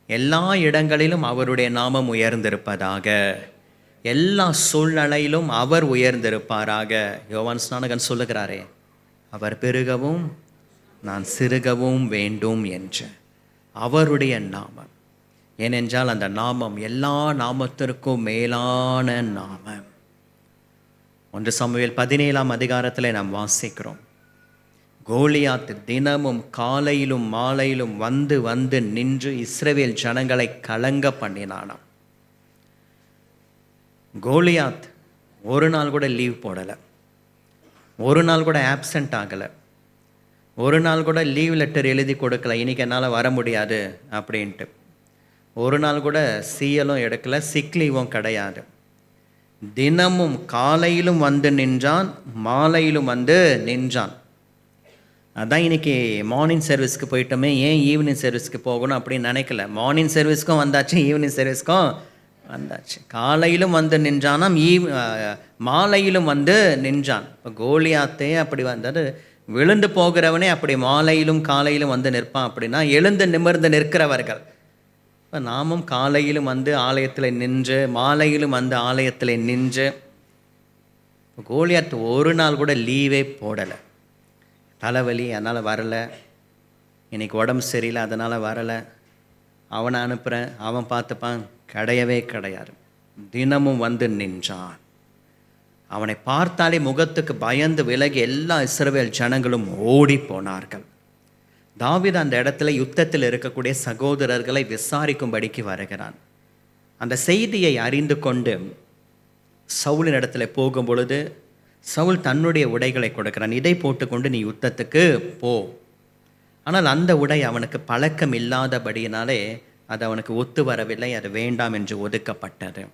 எல்லா இடங்களிலும் அவருடைய நாமம் உயர்ந்திருப்பதாக, எல்லா சூழ்நிலையிலும் அவர் உயர்ந்திருப்பாராக. யோவான் ஸ்நானகன் சொல்லுகிறாரே, அவர் பெருகவும் நான் சிறுகவும் வேண்டும் என்று. அவருடைய நாமம். ஏனென்றால் அந்த நாமம் எல்லா நாமத்திற்கும் மேலான நாமம். 1 சாமுவேல் 17ஆம் அதிகாரத்தில் நாம் வாசிக்கிறோம், கோலியாத் தினமும் காலையிலும் மாலையிலும் வந்து வந்து நின்று இஸ்ரவேல் ஜனங்களை கலங்க பண்ணினானாம். கோலியாத் ஒரு நாள் கூட லீவ் போடலை, ஒரு நாள் கூட ஆப்சண்ட் ஆகலை, ஒரு நாள் கூட லீவ் லெட்டர் எழுதி கொடுக்கல, இன்றைக்கி என்னால் வர முடியாது அப்படின்ட்டு. ஒரு நாள் கூட சிஎலும் எடுக்கலை, சிக் லீவும் கிடையாது. தினமும் காலையிலும் வந்து நின்றான், மாலையிலும் வந்து நின்றான். அதான் இன்றைக்கி மார்னிங் சர்வீஸ்க்கு போயிட்டோமே, ஏன் ஈவினிங் சர்வீஸ்க்கு போகணும் அப்படின்னு நினைக்கல. மார்னிங் சர்வீஸ்க்கும் வந்தாச்சு, ஈவினிங் சர்வீஸ்க்கும் வந்தாச்சு. காலையிலும் வந்து நின்றானாம், மாலையிலும் வந்து நின்றான். இப்போ கோலியாத்தே அப்படி வந்தது. விழுந்து போகிறவனே அப்படி மாலையிலும் காலையிலும் வந்து நிற்பான். அப்படின்னா எழுந்து நிமிர்ந்து நிற்கிறவர்கள். இப்போ நாமும் காலையிலும் வந்து ஆலயத்தில் நின்று, மாலையிலும் வந்து ஆலயத்தில் நின்று. கோலியாத் ஒரு நாள் கூட லீவே போடலை. தலைவலி அதனால் வரலை, இன்றைக்கி உடம்பு சரியில்லை அதனால் வரலை, அவனை அனுப்புகிறேன் அவன் பார்த்துப்பான், கிடையவே கிடையாது. தினமும் வந்து நின்றான். அவனை பார்த்தாலே முகத்துக்கு பயந்து விலகி எல்லா இஸ்ரவேல் ஜனங்களும் ஓடி போனார்கள். தாவீது அந்த இடத்துல யுத்தத்தில் இருக்கக்கூடிய சகோதரர்களை விசாரிக்கும்படிக்கு வருகிறான். அந்த செய்தியை அறிந்து கொண்டு சவுலின் இடத்துல போகும் பொழுது சவுல் தன்னுடைய உடைகளை கொடுக்கிறான். இதை போட்டுக்கொண்டு நீ யுத்தத்துக்கு போ. ஆனால் அந்த உடை அவனுக்கு பழக்கம் இல்லாதபடியினாலே அது அவனுக்கு ஒத்து வரவில்லை. அது வேண்டாம் என்று ஒதுக்கப்பட்டது.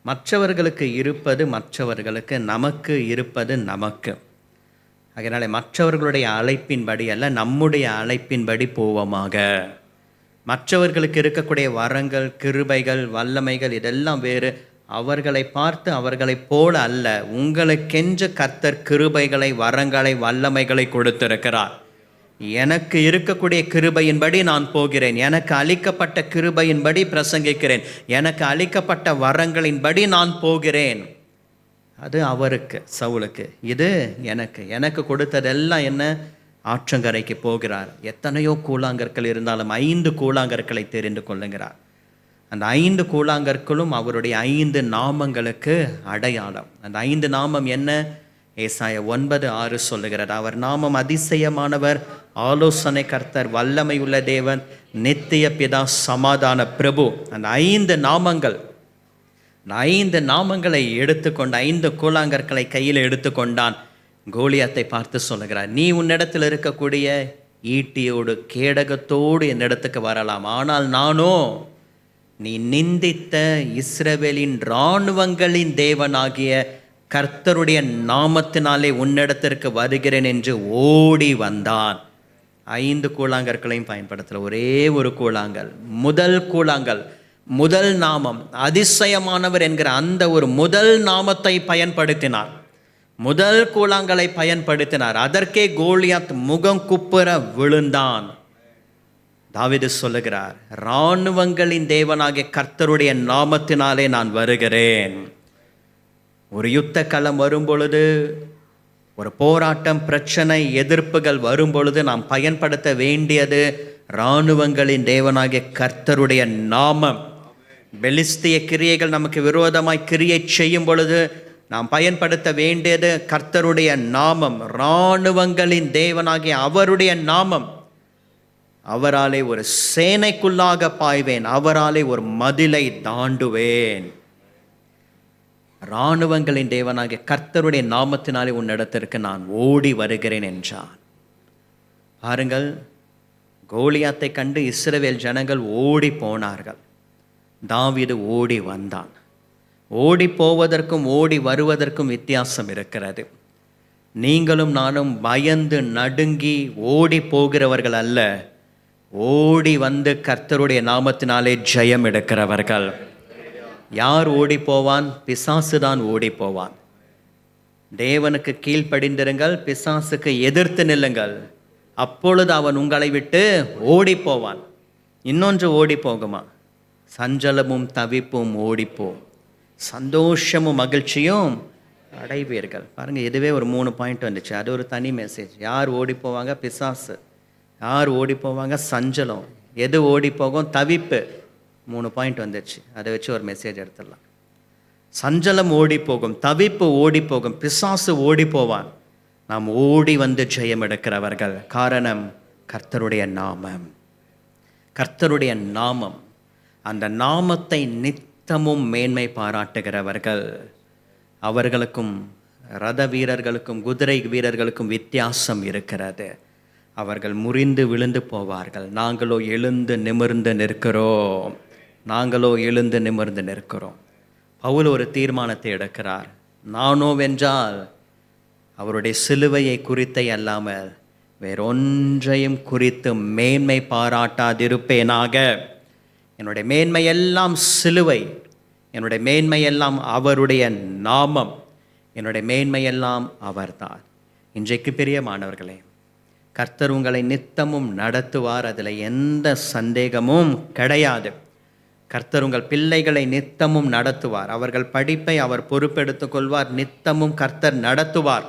மற்றவர்களுக்கு இருப்பது மற்றவர்களுக்கு, நமக்கு இருப்பது நமக்கு. அதனால மற்றவர்களுடைய அழைப்பின்படி அல்ல, நம்முடைய அழைப்பின்படி போவோமாக. மற்றவர்களுக்கு இருக்கக்கூடிய வரங்கள், கிருபைகள், வல்லமைகள் இதெல்லாம் வேறு. அவர்களை பார்த்து அவர்களைப் போல அல்ல, உங்களுக்கென்று கர்த்தர் கிருபைகளை, வரங்களை, வல்லமைகளை கொடுத்திருக்கிறார். எனக்கு இருக்கக்கூடிய கிருபையின்படி நான் போகிறேன். எனக்கு அளிக்கப்பட்ட கிருபையின்படி பிரசங்கிக்கிறேன். எனக்கு அளிக்கப்பட்ட வரங்களின்படி நான் போகிறேன். அது அவருக்கு, சவுலுக்கு. இது எனக்கு கொடுத்ததெல்லாம் என்ன? ஆற்றங்கரைக்கு போகிறார். எத்தனையோ கூழாங்கற்கள் இருந்தாலும் 5 கூழாங்கற்களை தெரிந்து கொள்ளுகிறார். அந்த 5 கூழாங்கற்களும் அவருடைய 5 நாமங்களுக்கு அடையாளம். அந்த 5 நாமம் என்ன? ஏசாயா 9:6 சொல்லுகிறார். அவர் நாமம் அதிசயமானவர், ஆலோசனை கர்த்தர், வல்லமை உள்ள தேவன், நித்திய பிதா, சமாதான பிரபு. அந்த 5 நாமங்கள், 5 நாமங்களை எடுத்துக்கொண்டு 5 கூழாங்கற்களை கையில் எடுத்துக்கொண்டான். கோலியாத்தை பார்த்து சொல்லுகிறார், நீ உன்னிடத்தில் இருக்கக்கூடிய ஈட்டியோடு கேடகத்தோடு என்னிடத்துக்கு வரலாம், ஆனால் நானோ நீ நிந்தித்த இஸ்ரவேலின் இராணுவங்களின் தேவனாகிய கர்த்தருடைய நாமத்தினாலே உன்னிடத்திற்கு வருகிறேன் என்று ஓடி வந்தான். 5 கூழாங்கற்களையும் பயன்படுத்தல, ஒரே ஒரு கூழாங்கல், முதல் கூழாங்கல், முதல் நாமம், அதிசயமானவர் என்கிற அந்த ஒரு முதல் நாமத்தை பயன்படுத்தினார். முதல் கூழாங்கலை பயன்படுத்தினார். அதற்கே கோலியாத் முகம் குப்புற விழுந்தான். தாவீது சொல்லுகிறார், இராணுவங்களின் தேவனாகிய கர்த்தருடைய நாமத்தினாலே நான் வருகிறேன். ஒரு யுத்த களம் வரும் பொழுது, ஒரு போராட்டம், பிரச்சனை, எதிர்ப்புகள் வரும் பொழுது நாம் பயன்படுத்த வேண்டியது இராணுவங்களின் தேவனாகிய கர்த்தருடைய நாமம். பெலிஸ்திய கிரியைகள் நமக்கு விரோதமாய் கிரியை செய்யும் பொழுது நாம் பயன்படுத்த வேண்டியது கர்த்தருடைய நாமம், இராணுவங்களின் தேவனாகிய அவருடைய நாமம். அவராலே ஒரு சேனைக்குள்ளாக பாய்வேன், அவராலே ஒரு மதிலை தாண்டுவேன். இராணுவங்களின் தேவனாகிய கர்த்தருடைய நாமத்தினாலே உன்னிடத்திற்கு நான் ஓடி வருகிறேன் என்றான். பாருங்கள், கோலியாத்தை கண்டு இஸ்ரவேல் ஜனங்கள் ஓடி போனார்கள். தாவீது ஓடி வந்தான். ஓடி போவதற்கும் ஓடி வருவதற்கும் வித்தியாசம் இருக்கிறது. நீங்களும் நானும் பயந்து நடுங்கி ஓடி போகிறவர்கள் அல்ல, ஓடி வந்து கர்த்தருடைய நாமத்தினாலே ஜெயம் எடுக்கிறவர்கள். யார் ஓடி போவான்? பிசாசு தான் ஓடி போவான். தேவனுக்கு கீழ்ப்படிந்திருங்கள், பிசாசுக்கு எதிர்த்து நில்லுங்கள், அப்பொழுது அவன் உங்களை விட்டு ஓடி போவான். இன்னொன்று ஓடி போகுமா? சஞ்சலமும் தவிப்பும் ஓடிப்போம், சந்தோஷமும் மகிழ்ச்சியும் அடைவீர்கள். பாருங்கள், இதுவே ஒரு 3 பாயிண்ட் வந்துச்சு. அது ஒரு தனி மெசேஜ். யார் ஓடி போவாங்க? பிசாசு. யார் ஓடி போவாங்க? சஞ்சலம். எது ஓடி போகும்? தவிப்பு. 3 பாயிண்ட் வந்துச்சு. அதை வச்சு ஒரு மெசேஜ் எடுத்துடலாம். சஞ்சலம் ஓடி போகும், தவிப்பு ஓடி போகும், பிசாசு ஓடி போவான். நாம் ஓடி வந்து ஜெயம் எடுக்கிறவர்கள். காரணம் கர்த்தருடைய நாமம். கர்த்தருடைய நாமம். அந்த நாமத்தை நித்தமும் மேன்மை பாராட்டுகிறவர்கள். அவர்களுக்கும் ரத வீரர்களுக்கும் குதிரை வீரர்களுக்கும் வித்தியாசம் இருக்கிறது. அவர்கள் முறிந்து விழுந்து போவார்கள். நாங்களோ எழுந்து நிமிர்ந்து நிற்கிறோம். நாங்களோ எழுந்து நிமிர்ந்து நிற்கிறோம். பவுல் ஒரு தீர்மானத்தை எடுக்கிறார். நானோவென்றால் அவருடைய சிலுவையை குறித்தை அல்லாமல் வேறொன்றையும் குறித்து மேன்மை பாராட்டாதிருப்பேனாக. என்னுடைய மேன்மையெல்லாம் சிலுவை, என்னுடைய மேன்மையெல்லாம் அவருடைய நாமம், என்னுடைய மேன்மையெல்லாம் அவர்தான். இன்றைக்கு பிரியமானவர்களே, கர்த்தர் உங்களை நித்தமும் நடத்துவார், அதில் எந்த சந்தேகமும் கிடையாது. கர்த்தர் உங்கள் பிள்ளைகளை நித்தமும் நடத்துவார். அவர்கள் படிப்பை அவர் பொறுப்பெடுத்துக் கொள்வார். நித்தமும் கர்த்தர் நடத்துவார்.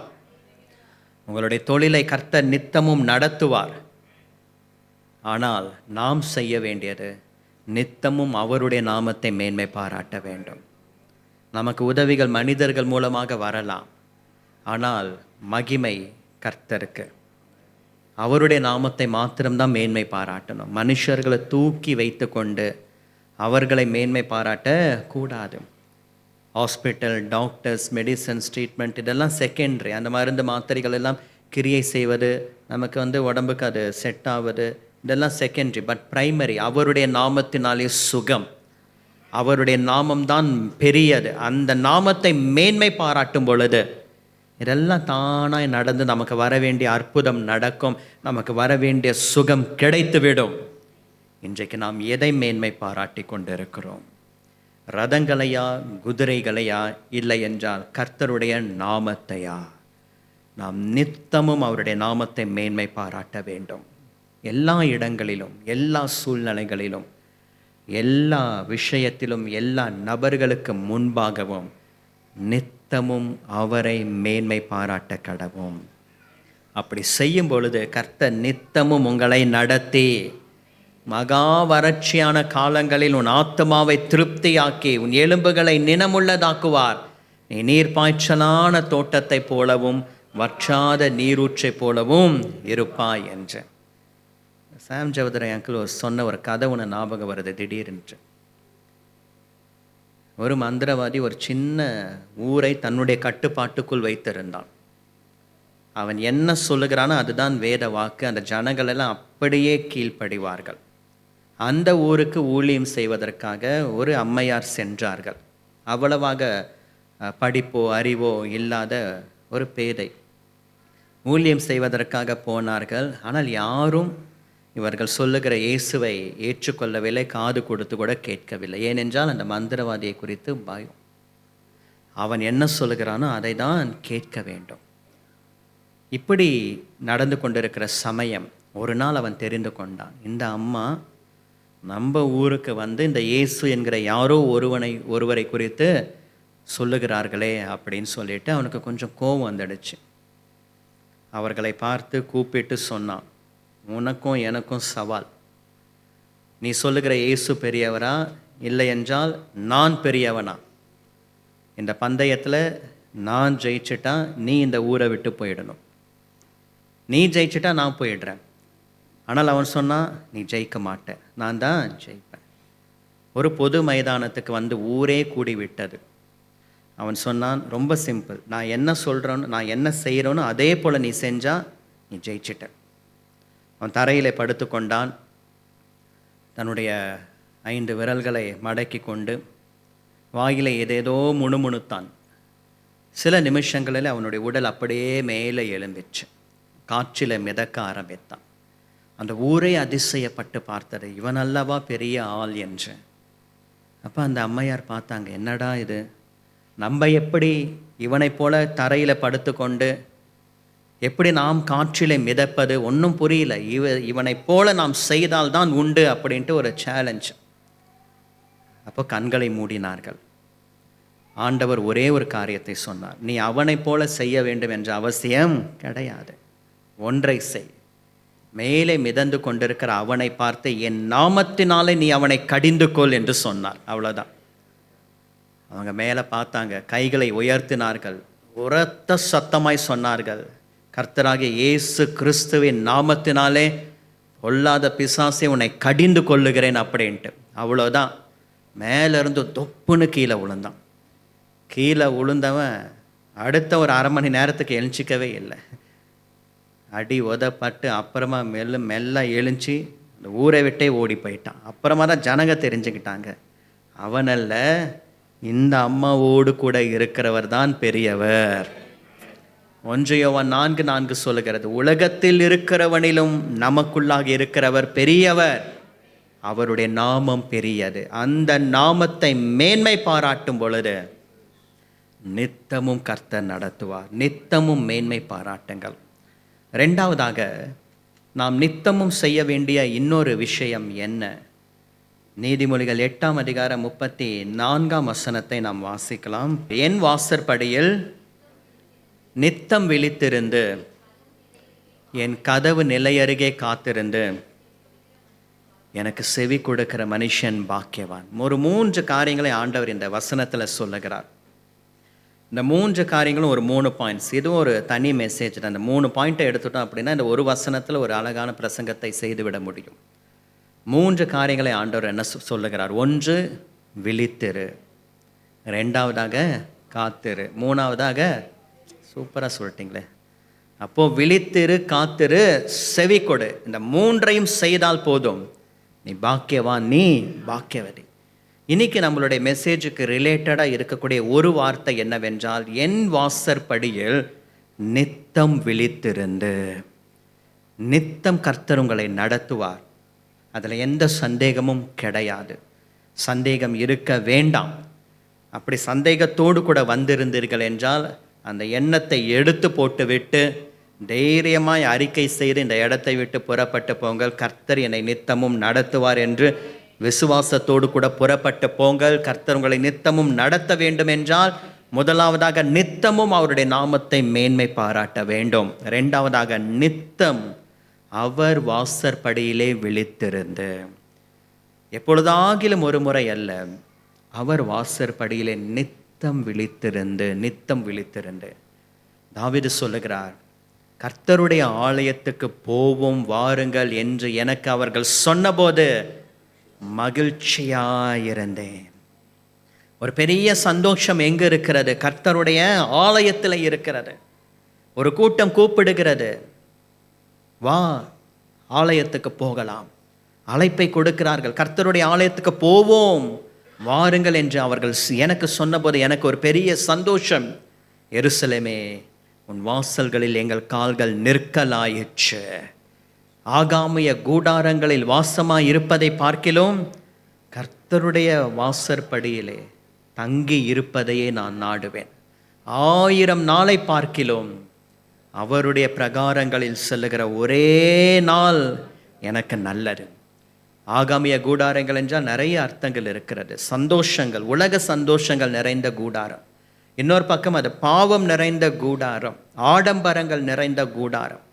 உங்களுடைய தொழிலை கர்த்தர் நித்தமும் நடத்துவார். ஆனால் நாம் செய்ய வேண்டியது நித்தமும் அவருடைய நாமத்தை மேன்மை பாராட்ட வேண்டும். நமக்கு உதவிகள் மனிதர்கள் மூலமாக வரலாம். ஆனால் மகிமை கர்த்தருக்கு. அவருடைய நாமத்தை மாத்திரம்தான் மேன்மை பாராட்டணும். மனுஷர்களை தூக்கி வைத்து கொண்டு அவர்களை மேன்மை பாராட்ட கூடாது. ஹாஸ்பிட்டல், டாக்டர்ஸ், மெடிசன்ஸ், ட்ரீட்மெண்ட் இதெல்லாம் செகண்டரி. அந்த மருந்து மாத்திரைகள் எல்லாம் கிரியை செய்வது, நமக்கு உடம்புக்கு அது செட் ஆகுது, இதெல்லாம் செகண்டரி. பட் பிரைமரி அவருடைய நாமத்தினாலே சுகம். அவருடைய நாமம்தான் பெரியது. அந்த நாமத்தை மேன்மை பாராட்டும் பொழுது இதெல்லாம் தானாய் நடந்து நமக்கு வர வேண்டிய அற்புதம் நடக்கும். நமக்கு வர வேண்டிய சுகம் கிடைத்துவிடும். இன்றைக்கு நாம் எதை மேன்மை பாராட்டி கொண்டிருக்கிறோம்? ரதங்களையா, குதிரைகளையா, இல்லை என்றால் கர்த்தருடைய நாமத்தையா? நாம் நித்தமும் அவருடைய நாமத்தை மேன்மை பாராட்ட வேண்டும். எல்லா இடங்களிலும், எல்லா சூழ்நிலைகளிலும், எல்லா விஷயத்திலும், எல்லா நபர்களுக்கு முன்பாகவும் நித்தமும் அவரை மேன்மை பாராட்ட கடவும். அப்படி செய்யும் பொழுது கர்த்தர் நித்தமும் உங்களை நடத்தி மகா வறட்சியான காலங்களில் உன் ஆத்துமாவை திருப்தியாக்கி உன் எலும்புகளை நினமுள்ளதாக்குவார். நீ நீர்ப்பாய்ச்சலான தோட்டத்தை போலவும் வற்றாத நீரூற்றை போலவும் இருப்பாய் என்று சாம் ஜவதரை அங்கிள் சொன்ன ஒரு கதை ஒன்று ஞாபகம் வருது திடீரென்று. ஒரு மந்திரவாதி ஒரு சின்ன ஊரை தன்னுடைய கட்டுப்பாட்டுக்குள் வைத்திருந்தான். அவன் என்ன சொல்லுகிறானோ அதுதான் வேத வாக்கு. அந்த ஜனங்கள் எல்லாம் அப்படியே கீழ்ப்படிவார்கள். அந்த ஊருக்கு ஊழியம் செய்வதற்காக ஒரு அம்மையார் சென்றார்கள். அவ்வளவாக படிப்போ அறிவோ இல்லாத ஒரு பேதை. ஊழியம் செய்வதற்காக போனார்கள். ஆனால் யாரும் இவர்கள் சொல்லுகிற இயேசுவை ஏற்றுக்கொள்ளவில்லை, காது கொடுத்து கூட கேட்கவில்லை. ஏனென்றால் அந்த மந்திரவாதியை குறித்து பயம். அவன் என்ன சொல்லுகிறானோ அதை தான் கேட்க வேண்டும். இப்படி நடந்து கொண்டிருக்கிற சமயம் ஒரு நாள் அவன் தெரிந்து கொண்டான், இந்த அம்மா நம்ம ஊருக்கு இந்த இயேசு என்கிற யாரோ ஒருவரை குறித்து சொல்லுகிறார்களே அப்படின்னு சொல்லிட்டு அவனுக்கு கொஞ்சம் கோபம் வந்துடுச்சு. அவர்களை பார்த்து கூப்பிட்டு சொன்னான், உனக்கும் எனக்கும் சவால். நீ சொல்லுகிற இயேசு பெரியவரா, இல்லை என்றால் நான் பெரியவனா? இந்த பந்தயத்தில் நான் ஜெயிச்சிட்டா நீ இந்த ஊரை விட்டு போயிடணும், நீ ஜெயிச்சிட்டா நான் போயிடுறேன். ஆனால் அவன் சொன்னான், நீ ஜெயிக்க மாட்டேன், நான் தான் ஜெயிப்பேன். ஒரு பொது மைதானத்துக்கு ஊரே கூடி விட்டது. அவன் சொன்னான், ரொம்ப சிம்பிள், நான் என்ன சொல்கிறேன்னு, நான் என்ன செய்கிறோன்னு அதே போல் நீ செஞ்சால் நீ ஜெயிச்சிட்ட. அவன் தரையில் படுத்து கொண்டான். தன்னுடைய 5 விரல்களை மடக்கி கொண்டு வாயிலை ஏதேதோ முணுமுணுத்தான். சில நிமிஷங்களில் அவனுடைய உடல் அப்படியே மேலே எழும்பிச்சு, காற்றில் மிதக்க ஆரம்பித்தான். அந்த ஊரே அதிசயப்பட்டு பார்த்தது, இவன் அல்லவா பெரிய ஆள் என்று. அப்போ அந்த அம்மையார் பார்த்தாங்க, என்னடா இது, நம்ம எப்படி இவனை போல தரையில் படுத்து கொண்டு எப்படி நாம் காற்றிலே மிதப்பது, ஒன்றும் புரியல. இவனை போல நாம் செய்தால்தான் உண்டு அப்படின்ட்டு ஒரு சேலஞ்ச். அப்போ கண்களை மூடினார்கள். ஆண்டவர் ஒரே ஒரு காரியத்தை சொன்னார், நீ அவனை போல செய்ய வேண்டும் என்ற அவசியம் கிடையாது. ஒன்றை செய், மேலே மிதந்து கொண்டிருக்கிற அவனை பார்த்து என் நாமத்தினாலே நீ அவனை கடிந்து கொள் என்று சொன்னார். அவ்வளோதான். அவங்க மேலே பார்த்தாங்க, கைகளை உயர்த்தினார்கள், உரத்த சத்தமாய் சொன்னார்கள், கர்த்தராகிய இயேசு கிறிஸ்துவின் நாமத்தினாலே பொல்லாத பிசாசை உன்னை கடிந்து கொள்ளுகிறேன் அப்படின்ட்டு. அவ்வளோதான். மேலேருந்து தொப்புன்னு கீழே விழுந்தான். கீழே விழுந்தவன் அடுத்த ஒரு 1/2 மணி நேரத்துக்கு எழுச்சிக்கவே இல்லை. அடி உதப்பட்டு அப்புறமா மெல்ல எழுஞ்சி அந்த ஊரை விட்டே ஓடி போயிட்டான். அப்புறமா தான் ஜனங்க தெரிஞ்சுக்கிட்டாங்க, அவனல்ல இந்த அம்மாவோடு கூட இருக்கிறவர் தான் பெரியவர். 1 யோவான் 4:4 சொல்லுகிறது, உலகத்தில் இருக்கிறவனிலும் நமக்குள்ளாக இருக்கிறவர் பெரியவர், அவருடைய நாமம் பெரியது. அந்த நாமத்தை மேன்மை பாராட்டும் பொழுது நித்தமும் கர்த்தர் நடத்துவார். நித்தமும் மேன்மை பாராட்டுங்கள். 2வதாக நாம் நித்தமும் செய்ய வேண்டிய இன்னொரு விஷயம் என்ன? நீதிமொழிகள் 8ஆம் அதிகாரம் 34ஆம் வசனத்தை நாம் வாசிக்கலாம். என் வாசற்படியில் நித்தம் விழித்திருந்து என் கதவு நிலையருகே காத்திருந்து எனக்கு செவி கொடுக்கிற மனுஷன் பாக்கியவான். ஒரு 3 காரியங்களை ஆண்டவர் இந்த வசனத்தில் சொல்லுகிறார். இந்த 3 காரியங்களும் ஒரு 3 பாயிண்ட்ஸ். இதுவும் ஒரு தனி மெசேஜ் தான். இந்த 3 பாயிண்ட்டை எடுத்துட்டோம் அப்படின்னா இந்த ஒரு வசனத்தில் ஒரு அழகான பிரசங்கத்தை செய்துவிட முடியும். 3 காரியங்களை ஆண்டவர் என்ன சொல்லுகிறார்? 1, விழித்திரு. 2வதாக காத்திரு. 3வதாக சூப்பராக சொல்லிட்டீங்களே. அப்போது விழித்திரு, காத்திரு, செவி கொடு. இந்த 3ஐயும் செய்தால் போதும். நீ பாக்கியவான், நீ பாக்கியவதி. இன்னைக்கு நம்மளுடைய மெசேஜுக்கு ரிலேட்டடாக இருக்கக்கூடிய ஒரு வார்த்தை என்னவென்றால், என் வாசற்படியில் நித்தம் விழித்திருந்து. நித்தம் கர்த்தர் உங்களை நடத்துவார். அதில் எந்த சந்தேகமும் கிடையாது. சந்தேகம் இருக்க வேண்டாம். அப்படி சந்தேகத்தோடு கூட வந்திருந்தீர்கள் என்றால் அந்த எண்ணத்தை எடுத்து போட்டுவிட்டு தைரியமாய் அறிக்கை செய்து இந்த இடத்தை விட்டு புறப்பட்டு போங்கள். கர்த்தர் என்னை நித்தமும் நடத்துவார் என்று விசுவாசத்தோடு கூட புறப்பட்டு போங்கள். கர்த்தர் உங்களை நித்தமும் நடத்த வேண்டும் என்றால் முதலாவதாக நித்தமும் அவருடைய நாமத்தை மேன்மை பாராட்ட வேண்டும். 2வதாக நித்தம் அவர் வாசற்படியிலே விழித்திருந்து. எப்பொழுதாகிலும் ஒரு முறை அல்ல, அவர் வாசற்படியிலே நித்தம் விழித்திருந்து, நித்தம் விழித்திருந்து. தாவீது சொல்லுகிறார், கர்த்தருடைய ஆலயத்துக்கு போவோம் வாருங்கள் என்று எனக்கு அவர்கள் சொன்னபோது மகிழ்ச்சியாயிருந்தேன். ஒரு பெரிய சந்தோஷம் எங்கே இருக்கிறது? கர்த்தருடைய ஆலயத்தில் இருக்கிறது. ஒரு கூட்டம் கூப்பிடுகிறது, வா ஆலயத்துக்கு போகலாம். அழைப்பை கொடுக்கிறார்கள். கர்த்தருடைய ஆலயத்துக்கு போவோம் வாருங்கள் என்று அவர்கள் எனக்கு சொன்னபோது எனக்கு ஒரு பெரிய சந்தோஷம். எருசலேமே, உன் வாசல்களில் எங்கள் கால்கள் நிற்கலாயிற்று. ஆகாமிய கூடாரங்களில் வாசமாய் இருப்பதை பார்க்கிலும் கர்த்தருடைய வாசற்படியிலே தங்கி இருப்பதையே நான் நாடுவேன். 1000 நாளை பார்க்கிலும் அவருடைய பிரகாரங்களில் செல்லுகிற ஒரே நாள் எனக்கு நல்லது. ஆகாமிய கூடாரங்கள் என்றால் நிறைய அர்த்தங்கள் இருக்கிறது. சந்தோஷங்கள், உலக சந்தோஷங்கள் நிறைந்த கூடாரம். இன்னொரு பக்கம் அது பாவம் நிறைந்த கூடாரம், ஆடம்பரங்கள் நிறைந்த கூடாரம்.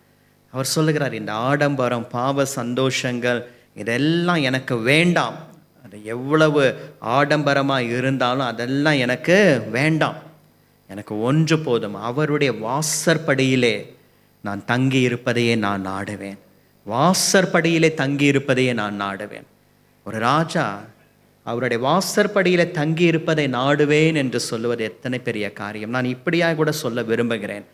அவர் சொல்லுகிறார், இந்த ஆடம்பரம், பாவ சந்தோஷங்கள் இதெல்லாம் எனக்கு வேண்டாம். அது எவ்வளவு ஆடம்பரமாக இருந்தாலும் அதெல்லாம் எனக்கு வேண்டாம். எனக்கு ஒன்று போதும், அவருடைய வாசற்படியிலே நான் தங்கி இருப்பதையே நான் நாடுவேன். வாசற்படியிலே தங்கி இருப்பதையே நான் நாடுவேன். ஒரு ராஜா அவருடைய வாசற்படியிலே தங்கி இருப்பதை நாடுவேன் என்று சொல்லுவது எத்தனை பெரிய காரியம். நான் இப்படியாக கூட சொல்ல விரும்புகிறேன்.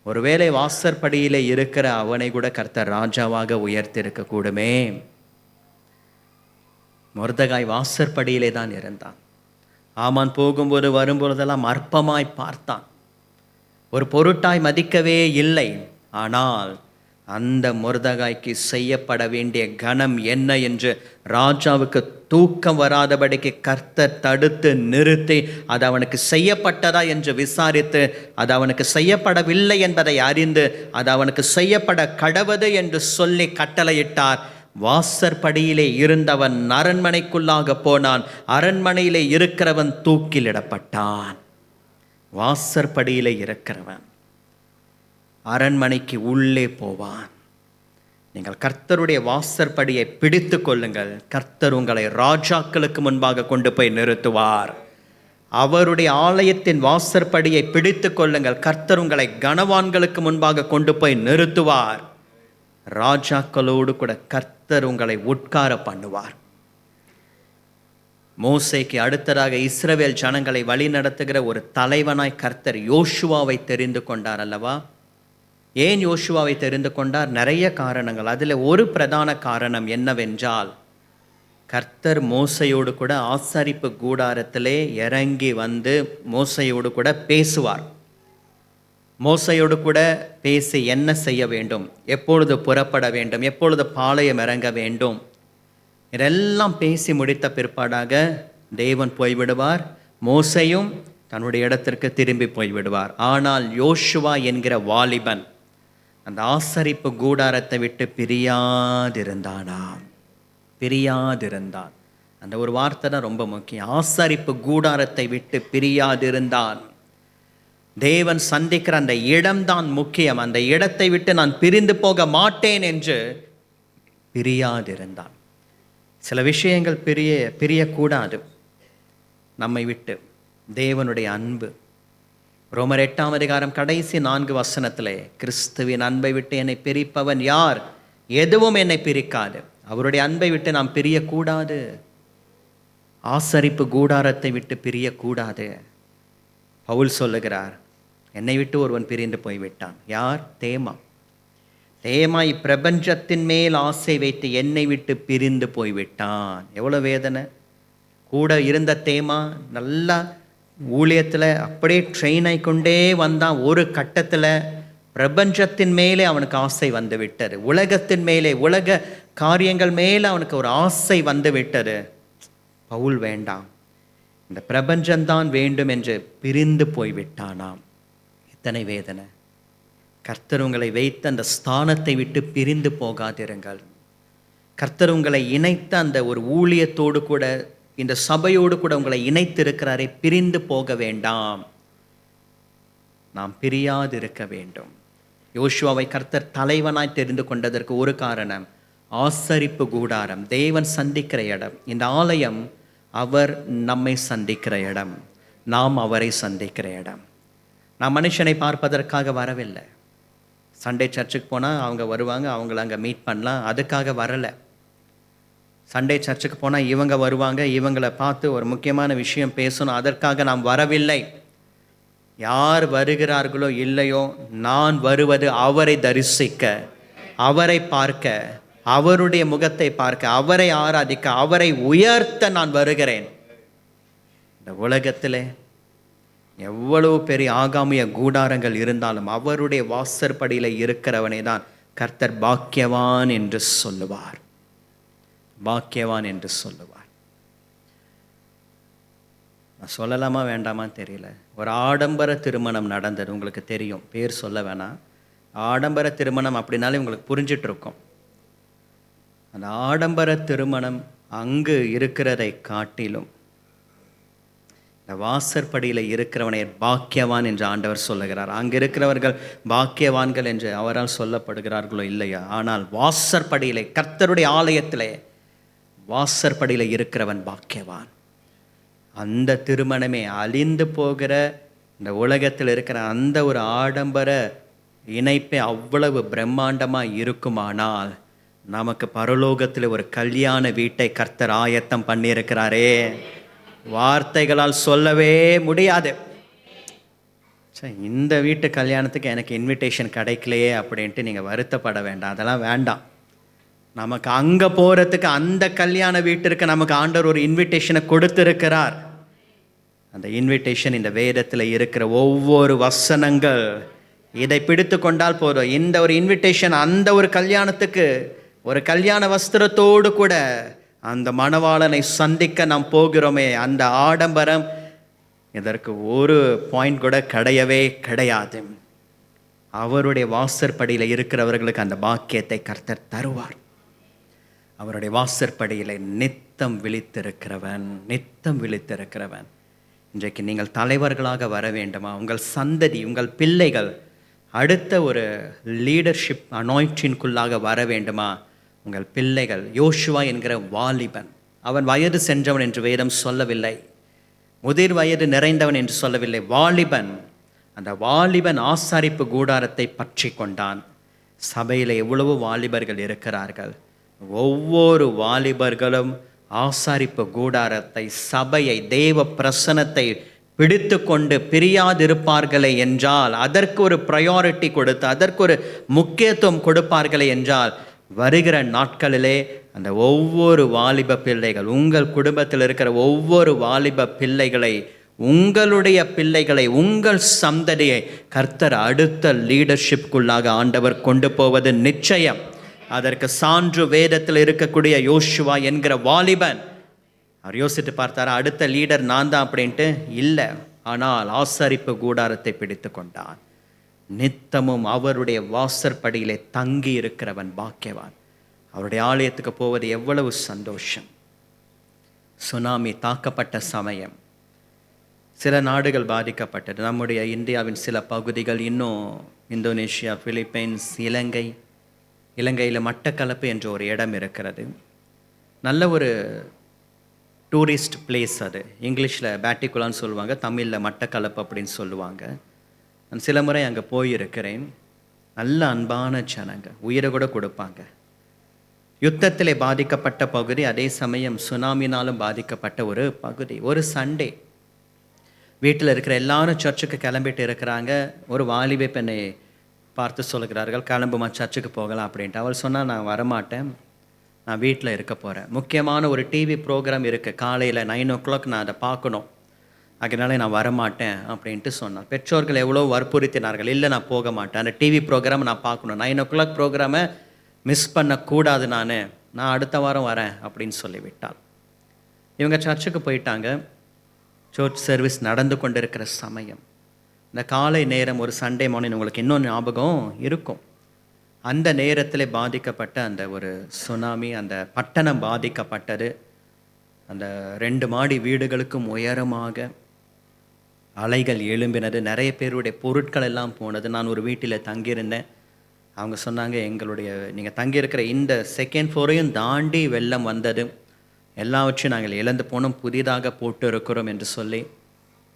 ஒருவேளை வாசற்படியிலே இருக்கிற அவனை கூட கர்த்தர் ராஜாவாக உயர்த்திருக்க கூடுமே. மொர்தெகாய் வாசற்படியிலே தான் இருந்தான். ஆமான் போகும்போது வரும்பொழுதெல்லாம் அற்பமாய் பார்த்தான், ஒரு பொருட்டாய் மதிக்கவே இல்லை. ஆனால் அந்த மொர்தெகாய்க்கு செய்யப்பட வேண்டிய கனம் என்ன என்று ராஜாவுக்கு தூக்கம் வராதபடிக்கு கர்த்தர் தடுத்து நிறுத்தி அது அவனுக்கு செய்யப்பட்டதா என்று விசாரித்து அது அவனுக்கு செய்யப்படவில்லை என்பதை அறிந்து அது அவனுக்கு செய்யப்பட கடவது என்று சொல்லி கட்டளையிட்டார். வாசற்படியிலே இருந்தவன் அரண்மனைக்குள்ளாக போனான். அரண்மனையிலே இருக்கிறவன் தூக்கிலிடப்பட்டான். வாசற்படியிலே இருக்கிறவன் அரண்மனைக்கு உள்ளே போவான். நீங்கள் கர்த்தருடைய வாசற்படியை பிடித்து கொள்ளுங்கள். கர்த்தர் உங்களை ராஜாக்களுக்கு முன்பாக கொண்டு போய் நிறுத்துவார். அவருடைய ஆலயத்தின் வாசற்படியை பிடித்து கொள்ளுங்கள். கர்த்தர் உங்களை கனவான்களுக்கு முன்பாக கொண்டு போய் நிறுத்துவார். ராஜாக்களோடு கூட கர்த்தர் உங்களை உட்கார பண்ணுவார். மோசேக்கு அடுத்ததாக இஸ்ரவேல் ஜனங்களை வழி நடத்துகிற ஒரு தலைவனாய் கர்த்தர் யோசுவாவை தெரிந்து கொண்டார் அல்லவா? ஏன் யோசுவாவை தெரிந்து கொண்டார்? நிறைய காரணங்கள். அதில் ஒரு பிரதான காரணம் என்னவென்றால், கர்த்தர் மோசையோடு கூட ஆசரிப்பு கூடாரத்திலே இறங்கி வந்து மோசையோடு கூட பேசுவார். மோசையோடு கூட பேசி என்ன செய்ய வேண்டும், எப்பொழுது புறப்பட வேண்டும், எப்பொழுது பாளையம் இறங்க வேண்டும், இதெல்லாம் பேசி முடித்த பிற்பாடாக தேவன் போய்விடுவார். மோசையும் தன்னுடைய இடத்திற்கு திரும்பி போய்விடுவார். ஆனால் யோசுவா என்கிற வாலிபன் அந்த ஆசரிப்பு கூடாரத்தை விட்டு பிரியாதிருந்தான். அந்த ஒரு வார்த்தை தான் ரொம்ப முக்கியம். ஆசரிப்பு கூடாரத்தை விட்டு பிரியாதிருந்தான். தேவன் சந்திக்கிற அந்த இடம்தான் முக்கியம். அந்த இடத்தை விட்டு நான் பிரிந்து போக மாட்டேன் என்று பிரியாதிருந்தான். சில விஷயங்கள் பிரியக்கூடாது நம்மை விட்டு. தேவனுடைய அன்பு, ரோமர் 8ஆம் அதிகாரம் கடைசி 4 வசனத்திலே, கிறிஸ்துவின் அன்பை விட்டு என்னை பிரிப்பவன் யார்? எதுவும் என்னை பிரிக்காது. அவருடைய அன்பை விட்டு நாம் பிரியக்கூடாது. ஆசரிப்பு கூடாரத்தை விட்டு பிரியக்கூடாது. பவுல் சொல்லுகிறார், என்னை விட்டு ஒருவன் பிரிந்து போய்விட்டான். யார்? தேமா. தேமா இப்பிரபஞ்சத்தின் மேல் ஆசை வைத்து என்னை விட்டு பிரிந்து போய்விட்டான். எவ்வளோ வேதனை! கூட இருந்த தேமா நல்லா ஊழியத்தில் அப்படியே ட்ரெயின் ஆகிக்கொண்டே வந்தான். ஒரு கட்டத்தில் பிரபஞ்சத்தின் மேலே அவனுக்கு ஆசை வந்து விட்டது. உலகத்தின் மேலே, உலக காரியங்கள் மேலே அவனுக்கு ஒரு ஆசை வந்து விட்டது. பவுல் வேண்டாம், இந்த பிரபஞ்சம்தான் வேண்டும் என்று பிரிந்து போய்விட்டானாம். இத்தனை வேதனை! கர்த்தர் உங்களை வைத்த அந்த ஸ்தானத்தை விட்டு பிரிந்து போகாதிருங்கள். கர்த்தர் உங்களை இணைத்த அந்த ஒரு ஊழியத்தோடு கூட, இந்த சபையோடு கூட உங்களை இணைத்திருக்கிறாரே, பிரிந்து போக வேண்டாம். நாம் பிரியாதிருக்க வேண்டும். யோசுவாவை கர்த்தர் தலைவனாய் தெரிந்து கொண்டதற்கு ஒரு காரணம், ஆசரிப்பு கூடாரம், தேவன் சந்திக்கிற இடம். இந்த ஆலயம் அவர் நம்மை சந்திக்கிற இடம், நாம் அவரை சந்திக்கிற இடம். நான் மனுஷனை பார்ப்பதற்காக வரவில்லை. சண்டே சர்ச்சுக்கு போனால் அவங்க வருவாங்க, அவங்கள அங்கே மீட் பண்ணலாம், அதுக்காக வரலை. சண்டே சர்ச்சுக்கு போனால் இவங்க வருவாங்க, இவங்களை பார்த்து ஒரு முக்கியமான விஷயம் பேசணும், அதற்காக நாம் வரவில்லை. யார் வருகிறார்களோ இல்லையோ, நான் வருவது அவரை தரிசிக்க, அவரை பார்க்க, அவருடைய முகத்தை பார்க்க, அவரை ஆராதிக்க, அவரை உயர்த்த நான் வருகிறேன். இந்த உலகத்தில் எவ்வளவு பெரிய ஆகாமிய கூடாரங்கள் இருந்தாலும் அவருடைய வாசற்படியில் இருக்கிறவனே தான் கர்த்தர் பாக்கியவான் என்று சொல்லுவார். பாக்கியவான் என்று சொல்லுவார். நான் சொல்லலாமா வேண்டாமான்னு தெரியல. ஒரு ஆடம்பர திருமணம் நடந்தது, உங்களுக்கு தெரியும், பேர் சொல்ல வேணாம். ஆடம்பர திருமணம் அப்படின்னாலே உங்களுக்கு புரிஞ்சிட்டு இருக்கும். அந்த ஆடம்பர திருமணம் அங்கு இருக்கிறதை காட்டிலும் இந்த வாசற்படியில் இருக்கிறவனை பாக்கியவான் என்று ஆண்டவர் சொல்லுகிறார். அங்கே இருக்கிறவர்கள் பாக்கியவான்கள் என்று அவரால் சொல்லப்படுகிறார்களோ இல்லையா, ஆனால் வாசற்படியிலே, கர்த்தருடைய ஆலயத்திலே வாசற்படியில் இருக்கிறவன் பாக்கியவான். அந்த திருமணமே அழிந்து போகிற இந்த உலகத்தில் இருக்கிற அந்த ஒரு ஆடம்பர இணைப்பே அவ்வளவு பிரம்மாண்டமாக இருக்குமானால், நமக்கு பரலோகத்தில் ஒரு கல்யாண வீட்டை கர்த்தர் ஆயத்தம் பண்ணியிருக்கிறாரே, வார்த்தைகளால் சொல்லவே முடியாது. இந்த வீட்டு கல்யாணத்துக்கு எனக்கு இன்விடேஷன் கிடைக்கலையே அப்படின்ட்டு நீங்கள் வருத்தப்பட வேண்டாம், அதெல்லாம் வேண்டாம். நமக்கு அங்கே போகிறதுக்கு, அந்த கல்யாண வீட்டிற்கு நமக்கு ஆண்டவர் ஒரு இன்விடேஷனை கொடுத்திருக்கிறார். அந்த இன்விடேஷன் இந்த வேதத்தில் இருக்கிற ஒவ்வொரு வசனங்கள், இதை பிடித்து கொண்டால் போதும். இந்த ஒரு இன்விடேஷன் அந்த ஒரு கல்யாணத்துக்கு, ஒரு கல்யாண வஸ்திரத்தோடு கூட அந்த மணவாளனை சந்திக்க நாம் போகிறோமே, அந்த ஆடம்பரம் இதற்கு ஒரு பாயிண்ட் கூட கிடையவே கிடையாது. அவருடைய வாசற்படியில் இருக்கிறவர்களுக்கு அந்த பாக்கியத்தை கர்த்தர் தருவார். அவருடைய வாசற்படியில் நித்தம் விழித்திருக்கிறவன், நித்தம் விழித்திருக்கிறவன். இன்றைக்கு நீங்கள் தலைவர்களாக வர வேண்டுமா? உங்கள் சந்ததி, உங்கள் பிள்ளைகள் அடுத்த ஒரு லீடர்ஷிப் அனாயிண்டிங்குள்ளாக வர வேண்டுமா? உங்கள் பிள்ளைகள், யோசுவா என்கிற வாலிபன், அவன் வயது சென்றவன் என்று வேதம் சொல்லவில்லை, முதிர் வயது நிறைந்தவன் என்று சொல்லவில்லை, வாலிபன். அந்த வாலிபன் ஆசாரிப்பு கூடாரத்தை பற்றி கொண்டான். சபையில் எவ்வளவு வாலிபர்கள் இருக்கிறார்கள். ஒவ்வொரு வாலிபர்களும் ஆசாரிப்பு கூடாரத்தை, சபையை, தேவ பிரசனத்தை பிடித்து கொண்டு பிரியாதிருப்பார்களே என்றால், அதற்கு ஒரு ப்ரையாரிட்டி கொடுத்து, அதற்கு ஒரு முக்கியத்துவம் கொடுப்பார்களே என்றால், வருகிற நாட்களிலே அந்த ஒவ்வொரு வாலிப பிள்ளைகள், உங்கள் குடும்பத்தில் இருக்கிற ஒவ்வொரு வாலிப பிள்ளைகளை, உங்களுடைய பிள்ளைகளை, உங்கள் சந்ததியை கர்த்தர் அடுத்த லீடர்ஷிப்குள்ளாக ஆண்டவர் கொண்டு போவது நிச்சயம். அதற்கு சான்று வேதத்தில் இருக்கக்கூடிய யோசுவா என்கிற வாலிபன். அவர் யோசித்து பார்த்தாரா, அடுத்த லீடர் நான் தான் அப்படின்ட்டு? இல்லை. ஆனால் ஆசரிப்பு கூடாரத்தை பிடித்து கொண்டான். நித்தமும் அவருடைய வாசற்படியிலே தங்கி இருக்கிறவன் பாக்கியவான். அவருடைய ஆலயத்துக்கு போவது எவ்வளவு சந்தோஷம். சுனாமி தாக்கப்பட்ட சமயம் சில நாடுகள் பாதிக்கப்பட்டது. நம்முடைய இந்தியாவின் சில பகுதிகள், இன்னும் இந்தோனேஷியா, பிலிப்பைன்ஸ், இலங்கையில் மட்டக்களப்பு என்ற ஒரு இடம் இருக்கிறது. நல்ல ஒரு டூரிஸ்ட் பிளேஸ் அது. இங்கிலீஷில் பேட்டிகுலான்னு சொல்லுவாங்க, தமிழில் மட்டக்களப்பு அப்படின்னு சொல்லுவாங்க. நான் சில முறை அங்கே போயிருக்கிறேன். நல்ல அன்பான ஜனங்க, உயிரை கூட கொடுப்பாங்க. யுத்தத்திலே பாதிக்கப்பட்ட பகுதி, அதே சமயம் சுனாமினாலும் பாதிக்கப்பட்ட ஒரு பகுதி. ஒரு சண்டே வீட்டில் இருக்கிற எல்லாரும் சர்ச்சுக்கு கிளம்பிட்டு இருக்கிறாங்க. ஒரு வாலிபை பெண்ணை பார்த்து சொல்கிறார்கள், கிளம்புமா சர்ச்சுக்கு போகலாம் அப்படின்ட்டு. அவள் சொன்னால், நான் வரமாட்டேன், நான் வீட்டில் இருக்க போகிறேன். முக்கியமான ஒரு டிவி ப்ரோக்ராம் இருக்குது, காலையில் 9 o'clock நான் அதை பார்க்கணும், அதனால நான் வரமாட்டேன் அப்படின்ட்டு சொன்னான். பெற்றோர்கள் எவ்வளோ வற்புறுத்தினார்கள், இல்லை நான் போக மாட்டேன், அந்த டிவி ப்ரோக்ராம் நான் பார்க்கணும், 9 o'clock ப்ரோக்ராமை மிஸ் பண்ணக்கூடாது, நான் அடுத்த வாரம் வரேன் அப்படின்னு சொல்லிவிட்டாள். இவங்க சர்ச்சுக்கு போயிட்டாங்க. சர்ச் சர்வீஸ் நடந்து கொண்டிருக்கிற சமயம், இந்த காலை நேரம், ஒரு சண்டே மார்னிங், உங்களுக்கு இன்னொன்று ஞாபகம் இருக்கும். அந்த நேரத்தில் பாதிக்கப்பட்ட அந்த ஒரு சுனாமி, அந்த பட்டணம் பாதிக்கப்பட்டது. அந்த 2 மாடி வீடுகளுக்கும் உயரமாக அலைகள் எழும்பினது. நிறைய பேருடைய பொருட்கள் எல்லாம் போனது. நான் ஒரு வீட்டில் தங்கியிருந்தேன். அவங்க சொன்னாங்க, நீங்கள் தங்கியிருக்கிற இந்த 2nd floor-ஐயும் தாண்டி வெள்ளம் வந்தது, எல்லாவற்றையும் நாங்கள் இழந்து போனோம், புதிதாக போட்டு இருக்கிறோம் என்று சொல்லி,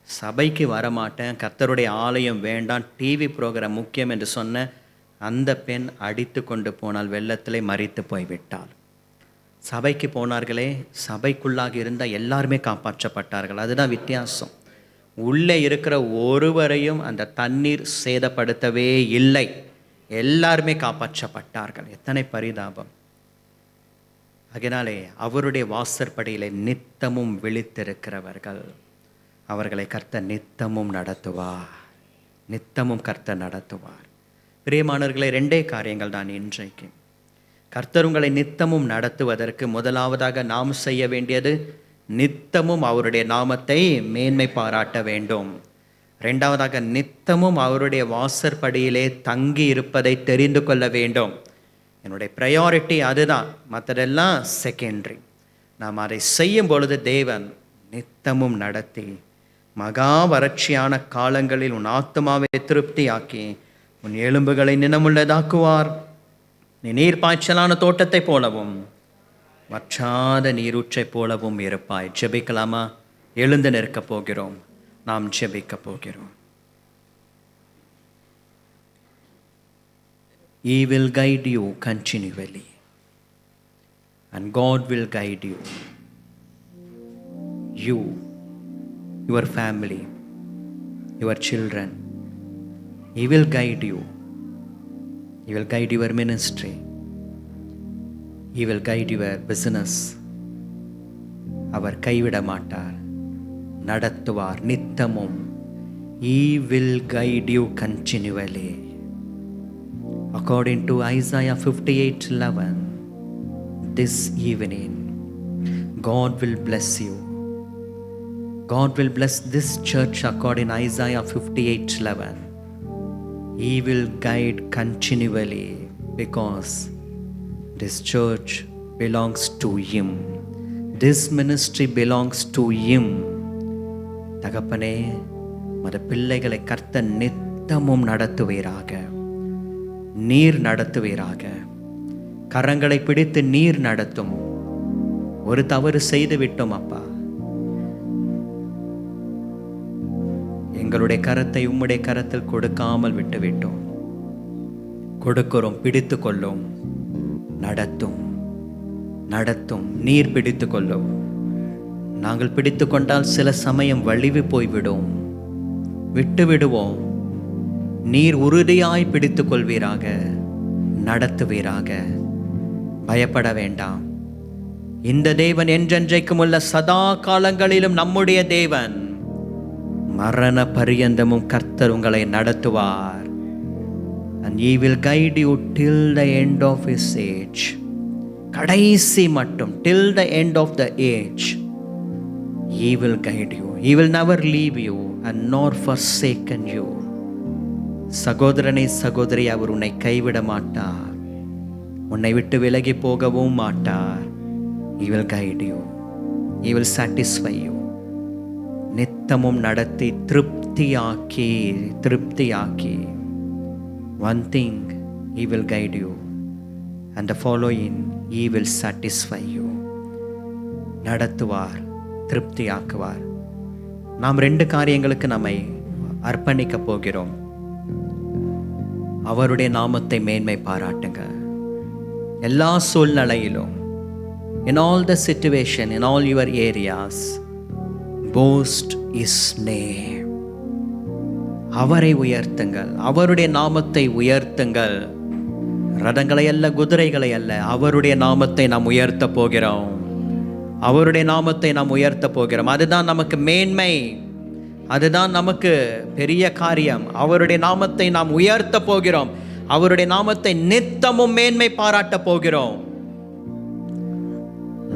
சபைக்கு வரமாட்டேன், கர்த்தருடைய ஆலயம் வேண்டாம், டிவி ப்ரோக்ராம் முக்கியம் என்று சொன்ன அந்த பெண் அடித்து கொண்டு போனால் வெள்ளத்திலே மரித்து போய்விட்டாள். சபைக்கு போனார்களே, சபைக்குள்ளாக இருந்த எல்லாருமே காப்பாற்றப்பட்டார்கள். அதுதான் வித்தியாசம். உள்ளே இருக்கிற ஒருவரையும் அந்த தண்ணீர் சேதப்படுத்தவே இல்லை, எல்லாருமே காப்பாற்றப்பட்டார்கள். எத்தனை பரிதாபம்! அதனாலே அவருடைய வாசற்படியிலே நித்தமும் விழித்திருக்கிறவர்கள், அவர்களை கர்த்தர் நித்தமும் நடத்துவார், நித்தமும் கர்த்தர் நடத்துவார். பிரியமானவர்களே, 2 காரியங்கள் தான் இன்றைக்கு. கர்த்தர் உங்களை நித்தமும் நடத்துவதற்கு முதலாவதாக நாம் செய்ய வேண்டியது, நித்தமும் அவருடைய நாமத்தை மேன்மை பாராட்ட வேண்டும். 2வதாக, நித்தமும் அவருடைய வாசற்படியிலே தங்கி இருப்பதை தெரிந்து கொள்ள வேண்டும். என்னுடைய ப்ரையாரிட்டி அதுதான், மற்றதெல்லாம் செகண்டரி. நாம் அதை செய்யும் பொழுது தேவன் நித்தமும் நடத்தி, மகா வறட்சியான காலங்களில் உன் ஆத்துமாவை திருப்தியாக்கி உன் எலும்புகளை நினமுள்ளதாக்குவார். நீ நீர் பாய்ச்சலான தோட்டத்தை போலவும் வற்றாத நீரூற்றை போலவும் இருப்பாய். ஜெபிக்கலாமா? எழுந்து நிற்கப் போகிறோம், நாம் ஜெபிக்க போகிறோம். He will guide you continually, and God will guide you. You, your family, your children. He will guide you. He will guide your ministry. He will guide your business. அவர் கைவிட மாட்டார், நடத்துவார் நித்தமும். He will guide you continually. According to Isaiah 58:11, this evening, God will bless you. God will bless this church according to Isaiah 58:11. He will guide continually because this church belongs to Him. This ministry belongs to Him. தகப்பனே, மத பிள்ளைகளை கர்த்தர் நித்தமும் நடத்துவீராக, நீர் நடத்துவீராக. கரங்களை பிடித்து நீர் நடத்தும். ஒரு தவறு செய்து விட்டோம் அப்பா, எங்களுடைய கரத்தை உம்முடைய கரத்தில் கொடுக்காமல் விட்டு விட்டோம். கொடுக்கிறோம், பிடித்து கொள்ளும், நடத்தும், நடத்தும். நீர் பிடித்து கொள்ளும். நாங்கள் பிடித்து கொண்டால் சில சமயம் வலிவு போய்விடும், விட்டு விடுவோம். நீர் உறுதியாய் பிடித்து கொள்வீராக, நடத்துவீராக. பயப்பட வேண்டாம். இந்த தேவன் என்றென்றைக்கும் உள்ள சதா காலங்களிலும் நம்முடைய தேவன். மரண பரியந்தமும் கர்த்தர் உங்களை நடத்துவார். And He will guide you till the end of His age. கடைசி மட்டும், till the end of the age, He will guide you. He will never leave you and nor forsaken you. சகோதரனே, சகோதரி, அவர் உன்னை கைவிட மாட்டார், உன்னை விட்டு விலகி போகவும் மாட்டார். He will guide you. He will satisfy you. நித்தமும் நடத்தி திருப்தியாக்கி, திருப்தியாக்கி. One thing, He will guide you, and the following, He will satisfy you. நடத்துவார், திருப்தியாக்குவார். நாம் 2 காரியங்களுக்கு நம்மை அர்ப்பணிக்க போகிறோம். அவருடைய நாமத்தை மேன்மை பாராட்டுங்க. எல்லா சூழ்நிலையிலும், in all the situation, in all your areas, boast his name. அவரை உயர்த்துங்கள், அவருடைய நாமத்தை உயர்த்துங்கள். ரதங்களை அல்ல, குதிரைகளை அல்ல, அவருடைய நாமத்தை நாம் உயர்த்த போகிறோம். அவருடைய நாமத்தை நாம் உயர்த்த போகிறோம். அதுதான் நமக்கு மேன்மை, அதுதான் நமக்கு பெரிய காரியம். அவருடைய நாமத்தை நாம் உயர்த்த போகிறோம். அவருடைய நாமத்தை நித்தமும் மேன்மை பாராட்ட போகிறோம்.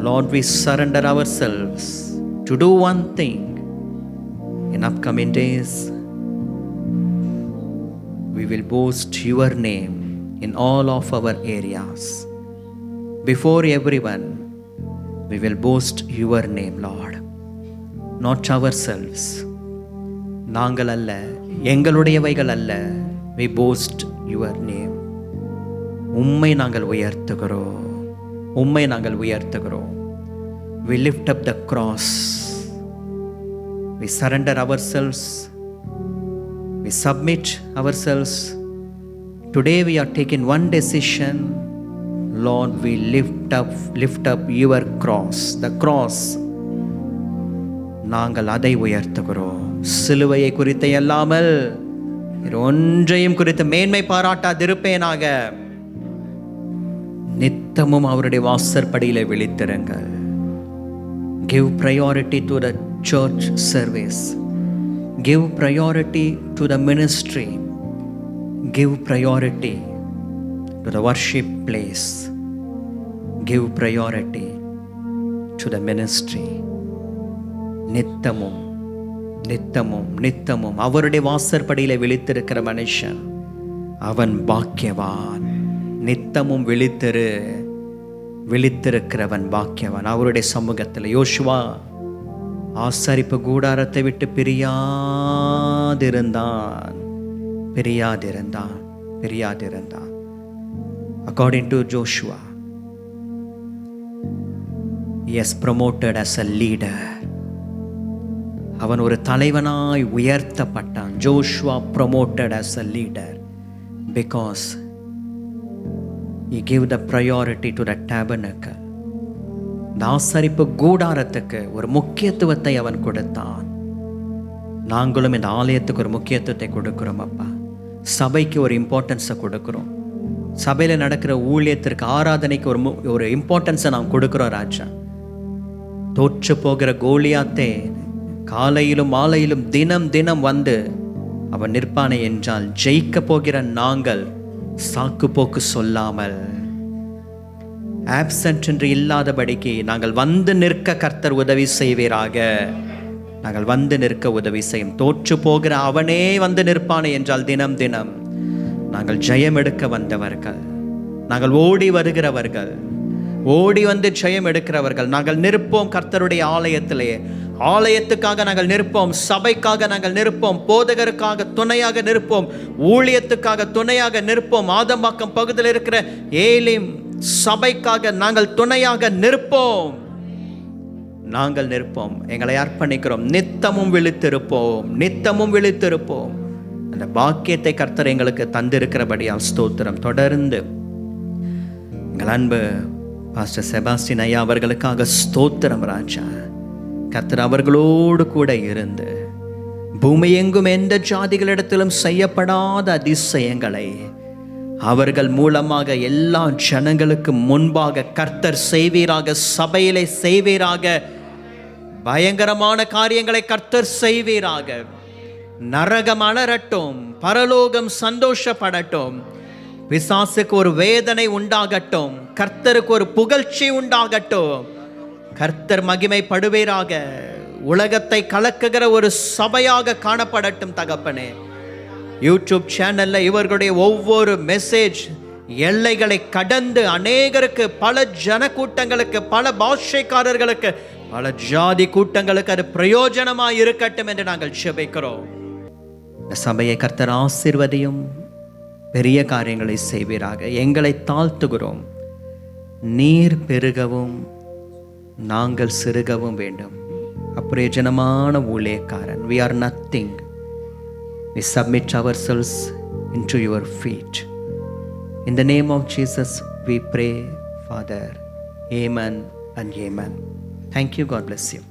Lord, we surrender ourselves to do one thing in upcoming days. We will boast your name in all of our areas. Before everyone, we will boast your name, Lord. Not ourselves. நாங்கள் அல்ல, எங்களுடையவைகள் அல்ல. We boast your name. உம்மை நாங்கள் உயர்த்துகிறோம், உம்மை நாங்கள் உயர்த்துகிறோம். We lift up the cross. We surrender ourselves. We submit ourselves. Today we are taking one decision. Lord, we lift up your cross. The cross. நாங்கள் அதை உயர்த்துகிறோம். சிலுவையை குறித்து அல்லாமல் ஒன்றையும் குறித்து மேன்மை பாராட்டாதிருப்பேனாக. நித்தமும் அவருடைய வாசற்படியிலே விழித்திருங்கள். Give priority to the church service. Give priority to the ministry. Give priority to the worship place. Give priority to the ministry. நித்தமும் நித்தமும் நித்தமும் அவருடைய வாசற்படியிலே விழித்திருக்கிற மனுஷன் அவன் பாக்கியவான். நித்தமும் விழித்திருக்கிறவன் பாக்கியவான். அவருடைய சமூகத்தில் யோசுவா ஆசரிப்பு கூடாரத்தை விட்டு பிரியாதிருந்தான். According to Joshua, he is promoted as a leader. அவன் ஒரு தலைவனாய் உயர்த்தப்பட்டான். Joshua promoted as a leader because he gave the priority to the tabernacle. இந்த ஆசரிப்பு கூடாரத்துக்கு ஒரு முக்கியத்துவத்தை அவன் கொடுத்தான். நாங்களும் இந்த ஆலயத்துக்கு ஒரு முக்கியத்துவத்தை கொடுக்கிறோம் அப்பா. சபைக்கு ஒரு இம்பார்ட்டன்ஸை கொடுக்கிறோம். சபையில் நடக்கிற ஊழியத்திற்கு, ஆராதனைக்கு ஒரு இம்பார்ட்டன்ஸை நாம் கொடுக்கிறோம் ராஜா. தோற்று போகிற கோலியாத்தே காலையிலும் மாலையிலும் தினம் தினம் வந்து அவன் நிற்பானே என்றால், ஜெயிக்க போகிற நாங்கள் சாக்கு போக்கு சொல்லாமல், ஆப்சென்ட் என்று இல்லாதபடிக்கு நாங்கள் வந்து நிற்க கர்த்தர் உதவி செய்வீராக. நாங்கள் வந்து நிற்க உதவி செய்யும். தோற்று போகிற அவனே வந்து நிற்பானே என்றால் தினம் தினம் நாங்கள் ஜெயம் எடுக்க வந்தவர்கள், நாங்கள் ஓடி வருகிறவர்கள், ஓடி வந்து ஜெயம் எடுக்கிறவர்கள். நாங்கள் நிற்போம் கர்த்தருடைய ஆலயத்திலே. ஆலயத்துக்காக நாங்கள் நிற்போம், சபைக்காக நாங்கள் நிற்போம், போதகருக்காக துணையாக நிற்போம், ஊழியத்துக்காக துணையாக நிற்போம். ஆதம்பாக்கம் பகுதியில் இருக்கிற ஏலிம் சபைக்காக நாங்கள் துணையாக நிற்போம். நாங்கள் நிற்போம், எங்களை அர்ப்பணிக்கிறோம். நித்தமும் விழித்திருப்போம். அந்த பாக்கியத்தை கர்த்தர் எங்களுக்கு தந்திருக்கிறபடியால் ஸ்தோத்திரம். தொடர்ந்து எங்கள் அன்பு பாஸ்டர் செபாஸ்டின் ஐயா அவர்களுக்காக ஸ்தோத்திரம் ராஜா. கர்த்தர் அவர்களோடு கூட இருந்து பூமி எங்கும் எந்த ஜாதிகளிடத்திலும் செய்யப்படாத அதிசயங்களை அவர்கள் மூலமாக எல்லா ஜனங்களுக்கு முன்பாக கர்த்தர் செய்வீராக. சபையிலே செய்வீராக. பயங்கரமான காரியங்களை கர்த்தர் செய்வீராக. நரகம் அலறட்டும், பரலோகம் சந்தோஷப்படட்டும், பிசாசுக்கு ஒரு வேதனை உண்டாகட்டும், கர்த்தருக்கு ஒரு புகழ்ச்சி உண்டாகட்டும். கர்த்தர் மகிமைப்படுவீராக. உலகத்தை கலக்குகிற ஒரு சபையாக காணப்படட்டும் தகப்பனே. யூடியூப் சேனல்ல இவர்களுடைய ஒவ்வொரு மெசேஜ் எல்லைகளை கடந்து அநேகருக்கு, பல ஜன கூட்டங்களுக்கு, பல பாஷைக்காரர்களுக்கு, பல ஜாதி கூட்டங்களுக்கு அது பிரயோஜனமாய் இருக்கட்டும் என்று நாங்கள் ஜெபிக்கிறோம். இந்த சபையை கர்த்தர் ஆசீர்வதியும், பெரிய காரியங்களை செய்வீராக. எங்களை தாழ்த்துகிறோம். நீர் பெருகவும் நாங்கள் சிறுகவும் வேண்டும். அப்பிரயோஜனமான ஊழியக்காரன். We are nothing. We submit ourselves into your feet. In the name of Jesus, we pray, Father. Amen and amen. Thank you. God bless you.